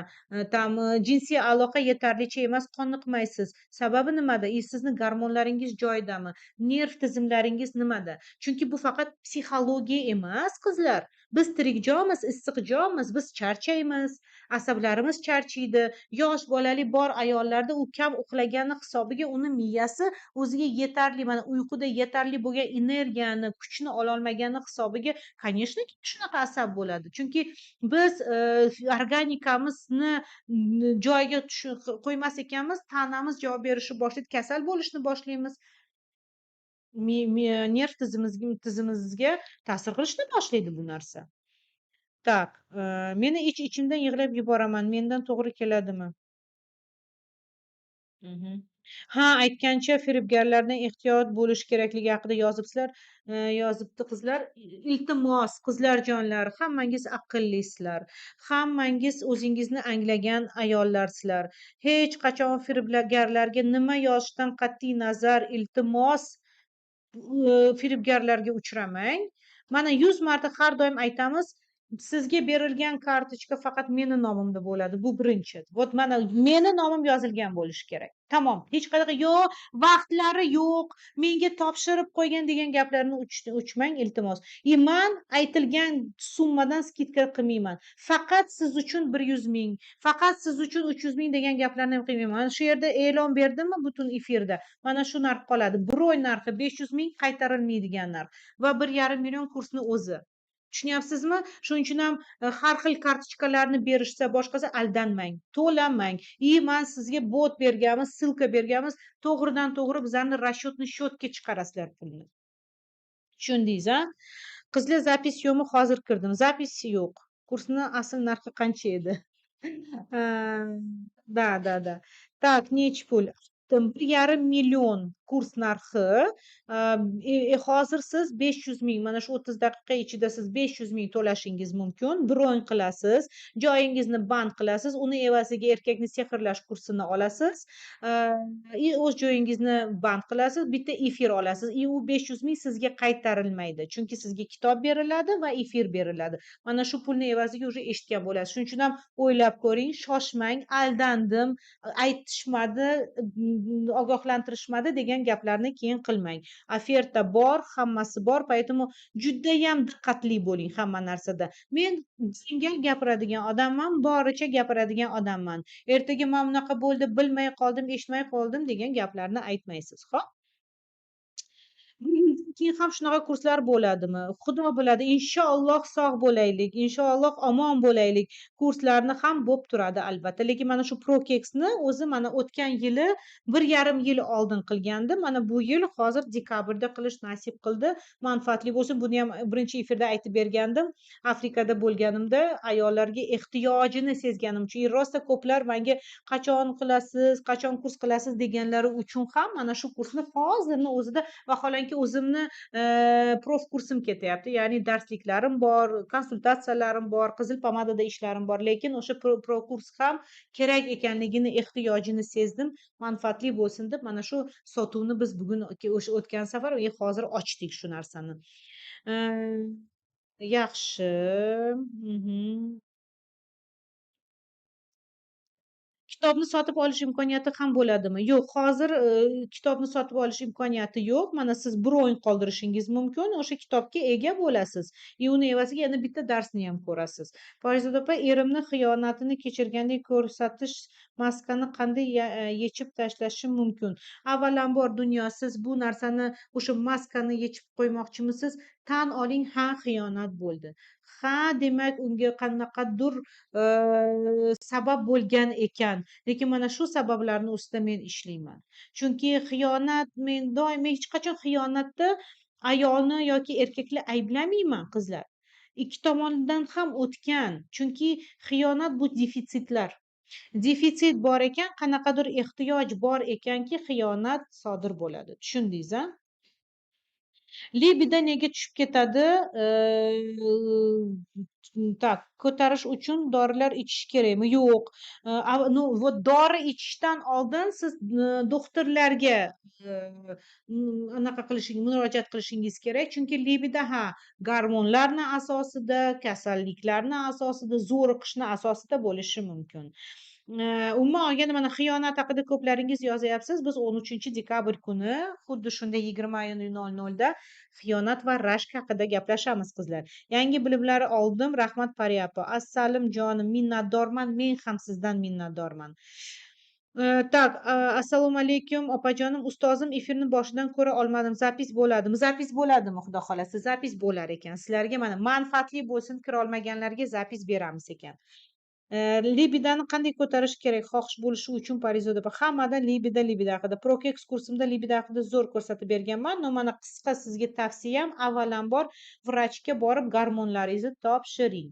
tam jinsiy aloqa yetarlicha emas, qoniqmaysiz. Sababi nimada? Sizni gormonlaringiz joyidami? Nerv tizimlaringiz nimada? Chunki bu faqat psixologiya emas, qizlar. Biz tirik jonmiz, issiq jonmiz, biz charchaymiz, asablarimiz charchaydi. Yosh bolali bor ayollarda u kam uxlagani hisobiga uni miyasi o'ziga yetarli, mana uyquda yetarli bo'lgan energiyani, kuchni ololmagani hisobiga, конечно, shunaqa asab bo'ladi. Chunki biz organikamizni joyiga qo'ymas ekanmiz, tanamiz javob berishni boshlaydi, kasal bo'lishni boshlaymiz. Nerv tizimimizga ta'sir qilishni boshlaydi bu narsa. Так, meni ich-ichimdan yig'lab yuboraman. Mendan to'g'ri keladimi? Mhm. Ha, aytgancha firibgarlardan ehtiyot bo'lish kerakligi haqida yozibsizlar, yozibdi qizlar. Iltimos, qizlarjonlar, hammangiz aqllisizlar. Hammangiz o'zingizni anglagan ayollarsizlar. Hech qachon firibgarlarga nima yozishdan qat'iy nazar, iltimos, firibgarlarga uchramang. Mana 100 marta har doim aytamiz, sizga berilgan kartochka faqat meni nomimda bo'ladi. Bu birinchi. Вот mana meni nomim yozilgan bo'lishi kerak. Tamom. Hech qanaqa yo'q, vaqtlari yo'q, menga topshirib qo'ygan degan gaplarni uchmang iltimos. Man aytilgan summadan skidka qilmayman. Faqat siz uchun 100 ming, faqat siz uchun 300 ming degan gaplarni ham qilmayman. Mana shu yerda e'lon berdimmi butun efirda? Mana shu narx qoladi. Bro'y narxi 500 ming qaytarilmaydigan narx va 1,5 million kursni o'zi. Tushunyapsizmi? Shuning uchun ham har xil kartochkalarni berishsa, boshqasi aldanmang, to'lamang. Man sizga bot berganmiz, ссылка berganmiz, to'g'ridan to'g'ri bizlarni расчетный счетga chiqarasizlar pulni. Tushundingiz, a? Qizlar zapis yo'qmi? Hozir kirdim. Zapis yo'q. Kursni asl narxi qancha edi? Да. Так, nechi pul? 1,5 million kurs narxi. Hozir siz 500 ming, mana shu 30 daqiqa ichida siz 500 ming to'lashingiz mumkin. Bron qilasiz, joyingizni band qilasiz, uni evaziga erkakni sehrlash kursini olasiz. O'z joyingizni band qilasiz, bitta efir olasiz. U 500 ming sizga qaytarilmaydi. Chunki sizga kitob beriladi va efir beriladi. Mana shu pulni evaziga уже eshitgan bo'lasiz. Shuning uchun ham o'ylab ko'ring, shoshmang, aldandim, aytishmadi, ogohlantirishmadi degan gaplarni keyin qilmang. Oferta bor, hammasi bor, поэтому judayam diqqatli bo'ling hamma narsada. Men singal gapiradigan odamman, boricha gapiradigan odamman. Ertaga mana bunaqa bo'ldi, bilmay qoldim, eshitmay qoldim degan gaplarni aytmaysiz. Xo'p? Keyin ham shunaqa kurslar bo'ladimi? Xudo biladi. Inshaalloh sog' bo'laylik, inshaalloh omon bo'laylik. Kurslarni ham bo'lib turadi albatta. Lekin mana shu Prokeksni o'zi mana o'tgan yili 1,5 yil oldin qilgandim. Mana bu yil hozir dekabrda qilish nasib qildi. Manfaatli bo'lsin. Buni ham birinchi efirda aytib bergandim. Afrikada bo'lganimda ayollarga ehtiyojini sezganim uchun rosta ko'plar menga qachon qilasiz, qachon kurs qilasiz deganlari uchun ham mana shu kursni hozirni o'zida vaholanki o'zimni prof kursim ketyapti. Ya'ni darsliklarim bor, konsultatsiyalarim bor, qizil pomadada ishlarim bor, lekin o'sha pro kurs ham kerak ekanligini, ehtiyojini sezdim. Manfaatli bo'lsin deb mana shu sotuvni biz bugun o'sha o'tgan safar hozir ochdik shu narsani. Yaxshi. Mhm. Kitobni sotib olish imkoniyati ham bo'ladimi? Yo'q, hozir kitobni sotib olish imkoniyati yo'q. Mana siz bron qoldirishingiz mumkin, o'sha kitobga ega bo'lasiz. Uni evaziga yana bitta darsni ham ko'rasiz. Parizod opa, erimni xiyonatini kechirgandek ko'rsatish maskani qanday yechib tashlashim mumkin? Avvalambor dunyo, siz bu narsani, o'sha maskani yechib qo'ymoqchimisiz? Tan oling, ha, xiyonat bo'ldi. Ha, demak unga qanaqadir sabab bo'lgan ekan. Lekin mana shu sabablarni ustida men ishlayman. Chunki xiyonat, men doim hech qachon xiyonatda ayolni yoki erkakni ayblamayman qizlar. Ikki tomonidan ham o'tgan. Chunki xiyonat bu defitsitlar. Defitsit bor ekan, qanaqadir ehtiyoj bor ekanki, xiyonat sodir bo'ladi. Tushundingiz, a? Libido nega tushib ketadi? Так, ko'tarish uchun dorilar ichish kerakmi? Yo'q. Ну, вот dori ichishdan oldin siz doktorlarga anaqa murojaat qilishingiz kerak. Chunki libido gormonlarni asosida, kasalliklarni asosida, zo'riqishni asosida bo'lishi mumkin. Umuman olganda mana xiyonat haqida ko'plaringiz yozyapsiz. Biz 13 dekabr kuni xuddi shunday 20:00 da xiyonat va rashk haqida gaplashamiz qizlar. Yangi bilimlar oldim. Rahmat Pariya. Assalim jonim, minnatdorman. Men ham sizdan minnatdorman. Так, assalomu alaykum opajonim, ustozim, efirni boshidan ko'ra olmadim. Zapis bo'ladimi? Zapis bo'ladimi, xudo xolasa? Zapis bo'lar ekan. Sizlarga mana manfaatli bo'lsin, kira olmaganlarga zapis beramiz ekan. Libidani qanday ko'tarish kerak xohish bo'lishi uchun Parizoda opa? Hammada libido haqida. Prokex kursimda libido haqida zo'r ko'rsatib berganman. No, mana qisqa sizga tavsiyam, avvalambor vrachga borib gormonlaringizni topshiring.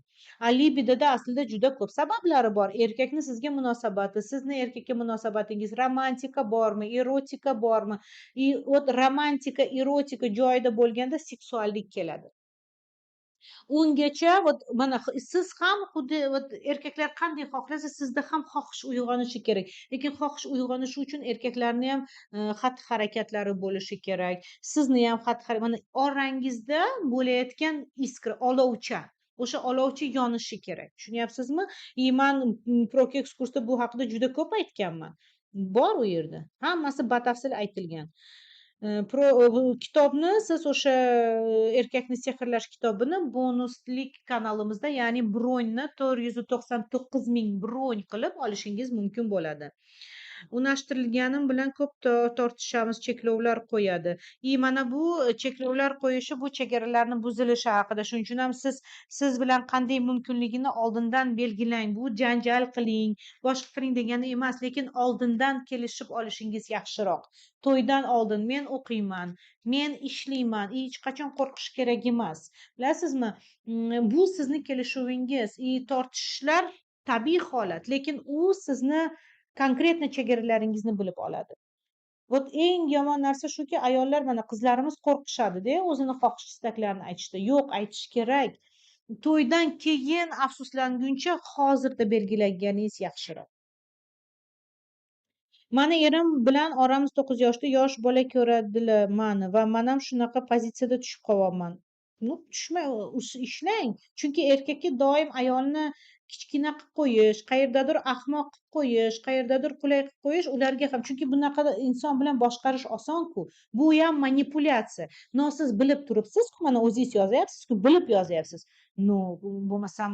Libidoda aslida juda ko'p sabablari bor. Erkakni sizga munosabati, sizni erkakka munosabatingiz, romantika bormi, erotika bormi? Romantika, erotika joyida bo'lganda seksuallik keladi. Ungacha mana siz ham xuddi erkaklar qanday xohlasa sizda ham xohish uyg'onishi kerak. Lekin xohish uyg'onishi uchun erkaklarni ham xatti harakatlari bo'lishi kerak. Sizni ham mana orangizda bo'layotgan iskra, olovcha. O'sha olovcha yonishi kerak. Tushunyapsizmi? Man Prokex kursda bu haqida juda ko'p aytganman. Bor u yerda. Hammasi batafsil aytilgan. Kitobni siz o'sha erkakni sehrlash kitobini bonuslik kanalimizda, ya'ni bron'ni 499 ming bron qilib olishingiz mumkin bo'ladi. Unashtirilgani bilan ko'p tortishamiz, cheklovlar qo'yadi. Mana bu cheklovlar qo'yishi bu chegaralarni buzilishi haqida. Shuning uchun ham siz bilan qanday mumkinligini oldindan belgilang. Bu janjal qiling, boshqa qiling degani emas, lekin oldindan kelishib olishingiz yaxshiroq. To'ydan oldin men o'qiyman, men ishlayman, hech qachon qo'rqish kerak emas. Bilasizmi, bu sizni kelishuvingiz, tortishishlar tabiiy holat, lekin u sizni konkretno chegaralaringizni bilib oladi. Eng yomon narsa shuki, ayollar, mana qizlarimiz qo'rqishadi-da, o'zini xohish istaklarini aytishda. Yo'q, aytish kerak. To'ydan keyin afsuslanguncha hozirda belgilanganingiz yaxshiroq. Mani erim bilan oramiz 9 yoshda. Yosh bola ko'radilar mani va men ham shunaqa pozitsiyada tushib qolyapman. Tushmay ishlang. Chunki erkakka doim ayolni kichkina qilib qo'yish, qayerdadir ahmoq qilib qo'yish, qayerdadir qulay qilib qo'yish ularga ham. Chunki bunaqa inson bilan boshqarish oson-ku. Bu ham manipulyatsiya. Siz bilib turibsiz-ku, mana o'zingiz yozyapsiz-ku, bilib yozyapsiz. Bo'lmasam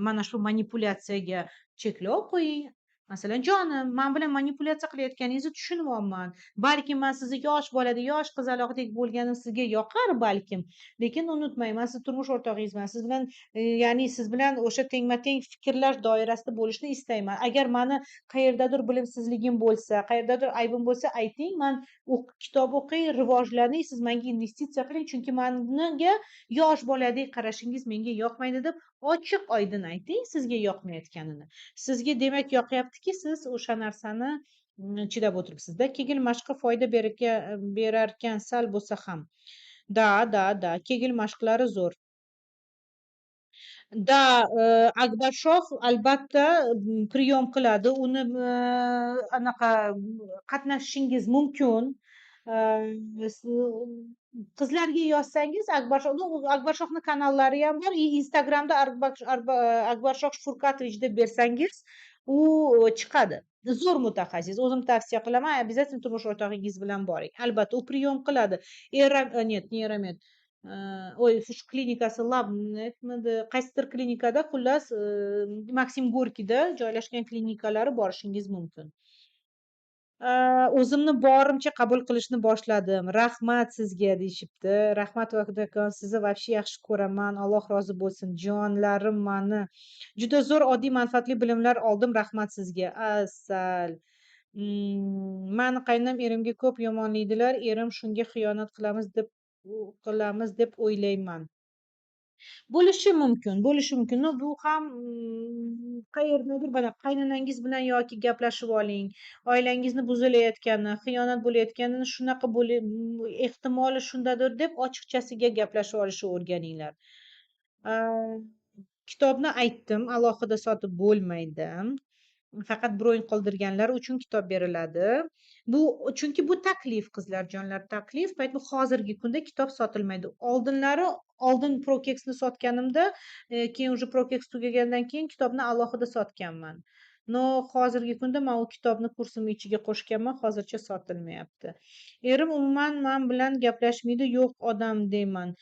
mana shu manipulyatsiyaga cheklov qo'ying. Masalan, jonim, men bilan manipulyatsiya qilayotganingizni tushunmayapman. Balkim men sizni yosh bolada, yosh qizaloqdek bo'lganim sizga yoqar balkim. Lekin unutmang, men siz turmush o'rtog'ingizman. Siz bilan, ya'ni siz bilan o'sha tengma-teng fikrlar doirasida bo'lishni istayman. Agar meni qayerdadir bilimsizligim bo'lsa, qayerdadir aybim bo'lsa, ayting. Men kitob o'qing, rivojlaning, siz menga investitsiya qiling, chunki menga yosh boladek qarashingiz menga yoqmaydi deb ochiq oydin ayting sizga yoqmayotganini. Sizga demak yoqyaptiki, siz o'sha narsani chidab o'tiribsizda. Kegel mashqi foyda berarkan sal bo'lsa ham. Da, kegel mashqlari zo'r. Da, Akbar Shoh albatta priyom qiladi. Uni anaqa qatnashishingiz mumkin. Qizlarga yozsangiz Akbar Shohni kanallari ham bor. Instagramda Akbar Shoh Furkatovich deb bersangiz, u chiqadi. Zo'r mutaxassis. O'zim tavsiya qilaman. Обязательно turmush o'rtog'ingiz bilan boring. Albatta, u priyom qiladi. Нет, не Eramet. Shu klinikasi labnetmidi, qaysidir klinikada, xullas, Maksim Gorkiyda joylashgan klinikalari borishingiz mumkin. O'zimni borimcha qabul qilishni boshladim. Rahmat sizga deyishibdi. Rahmat Vohidakon, sizni вообще yaxshi ko'raman. Alloh rozi bo'lsin. Jonlarim mani. Juda zo'r oddiy manfaatli bilimlar oldim. Rahmat sizga. Asal. Mani qaynam erimga ko'p yomonlaydilar. Erim shunga xiyonat qilamiz deb o'ylayman. Bo'lishi mumkin. Bu ham qayerdadir, mana qaynonangiz bilan yoki gaplashib oling. Oilangizni buzilayotgani, xiyonat bo'layotganini, shunaqa ehtimoli shundadir deb ochiqchasiga gaplashib olishni o'rganinglar. Kitobni aytdim, alohida sotib bo'lmaydi. Faqat bron qoldirganlar uchun kitob beriladi. Chunki bu taklif, qizlarjonlar, taklif. Payt bu hozirgi kunda kitob sotilmaydi. Oldin Prokexni sotganimda, keyin уже Prokex tugagandan keyin kitobni alohida sotganman. Hozirgi kunda men u kitobni kursimning ichiga qo'shganman, hozircha sotilmayapti. Erim umuman men bilan gaplashmaydi, yo'q odam deyman.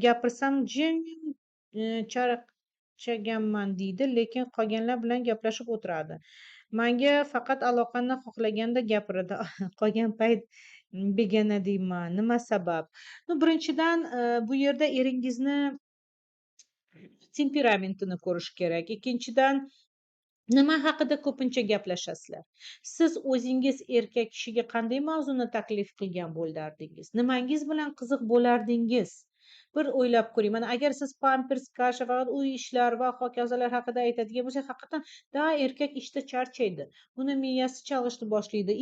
Gapirsam jim charchaganman deydi, lekin qolganlar bilan gaplashib o'tiradi. Menga faqat aloqani xohlaganda gapiradi. Qolgan payt begona deyman. Nima sabab? Birinchidan, bu yerda eringizni temperamentini ko'rish kerak. Ikkinchidan, Nima haqida ko'pincha gaplashasizlar? Siz o'zingiz erkak kishiga qanday mavzuni taklif qilgan bo'lardingiz? Nimangiz bilan qiziq bo'lardingiz? Bir o'ylab ko'ring. Mana agar siz pampers, kasha, faqat uy ishlari va hokazolar haqida aytadigan bo'lsak, haqiqatan erkak ishda charchaydi. Uni miyasi chalg'ishni boshlaydi.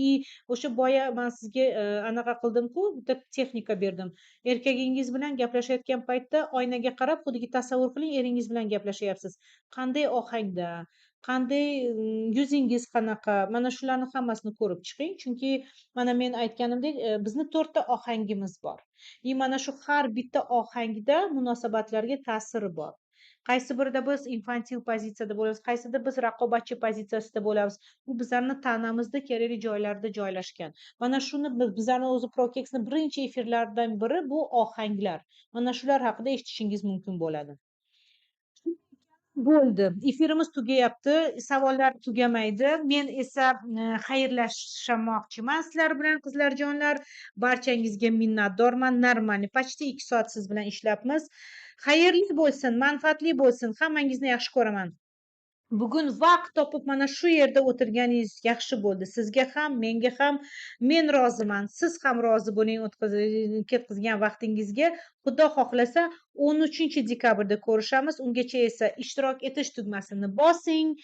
O'sha boya man sizga anaqa qildim-ku, bitta texnika berdim. Erkagingiz bilan gaplashayotgan paytda oynaga qarab, xudiga tasavvur qiling, eringiz bilan gaplashyapsiz. Qanday ohangda, qanday yuzingiz qanaqa, mana shularni hammasini ko'rib chiqing. Chunki mana men aytganimdek, bizni 4 ta ohangimiz bor. Mana shu har bitta ohangda munosabatlarga ta'siri bor. Qaysi birida biz infantil pozitsiyada bo'lamiz, qaysida biz raqobatchi pozitsiyasida bo'lamiz. Bu bizlarni tanamizda kerakli joylarda joylashgan. Mana shuni bizlarni o'zi Prokeksni birinchi efirlaridan biri bu ohanglar. Mana shular haqida eshitishingiz mumkin bo'ladi. Bo'ldi. Efirimiz tugayapti. Savollar tugamaydi. Men esa xayrlashamoqchiman sizlar bilan qizlarjonlar. Barchangizga minnatdorman. Normальный почти 2 soat siz bilan ishlabmiz. Xayrli bo'lsin, manfaatli bo'lsin. Hammangizni yaxshi ko'raman. Bugun vaqt topib mana shu yerda o'tirganingiz yaxshi bo'ldi. Sizga ham, menga ham. Men roziman. Siz ham rozi bo'ling ketkazgan vaqtingizga. Xudo xohlasa 13 dekabrda ko'rishamiz. Ungacha esa ishtirok etish tugmasini bosing.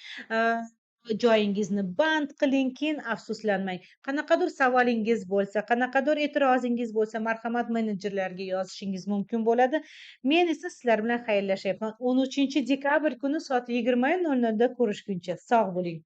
Joyingizni band qiling, keyin afsuslanmang. Qanaqadir savolingiz bo'lsa, qanaqadir e'tirozingiz bo'lsa, marhamat menejerlarga yozishingiz mumkin bo'ladi. Men esa sizlar bilan xayrlashyapman. 13 dekabr kuni soat 20:00 da ko'rishguncha sog' bo'ling.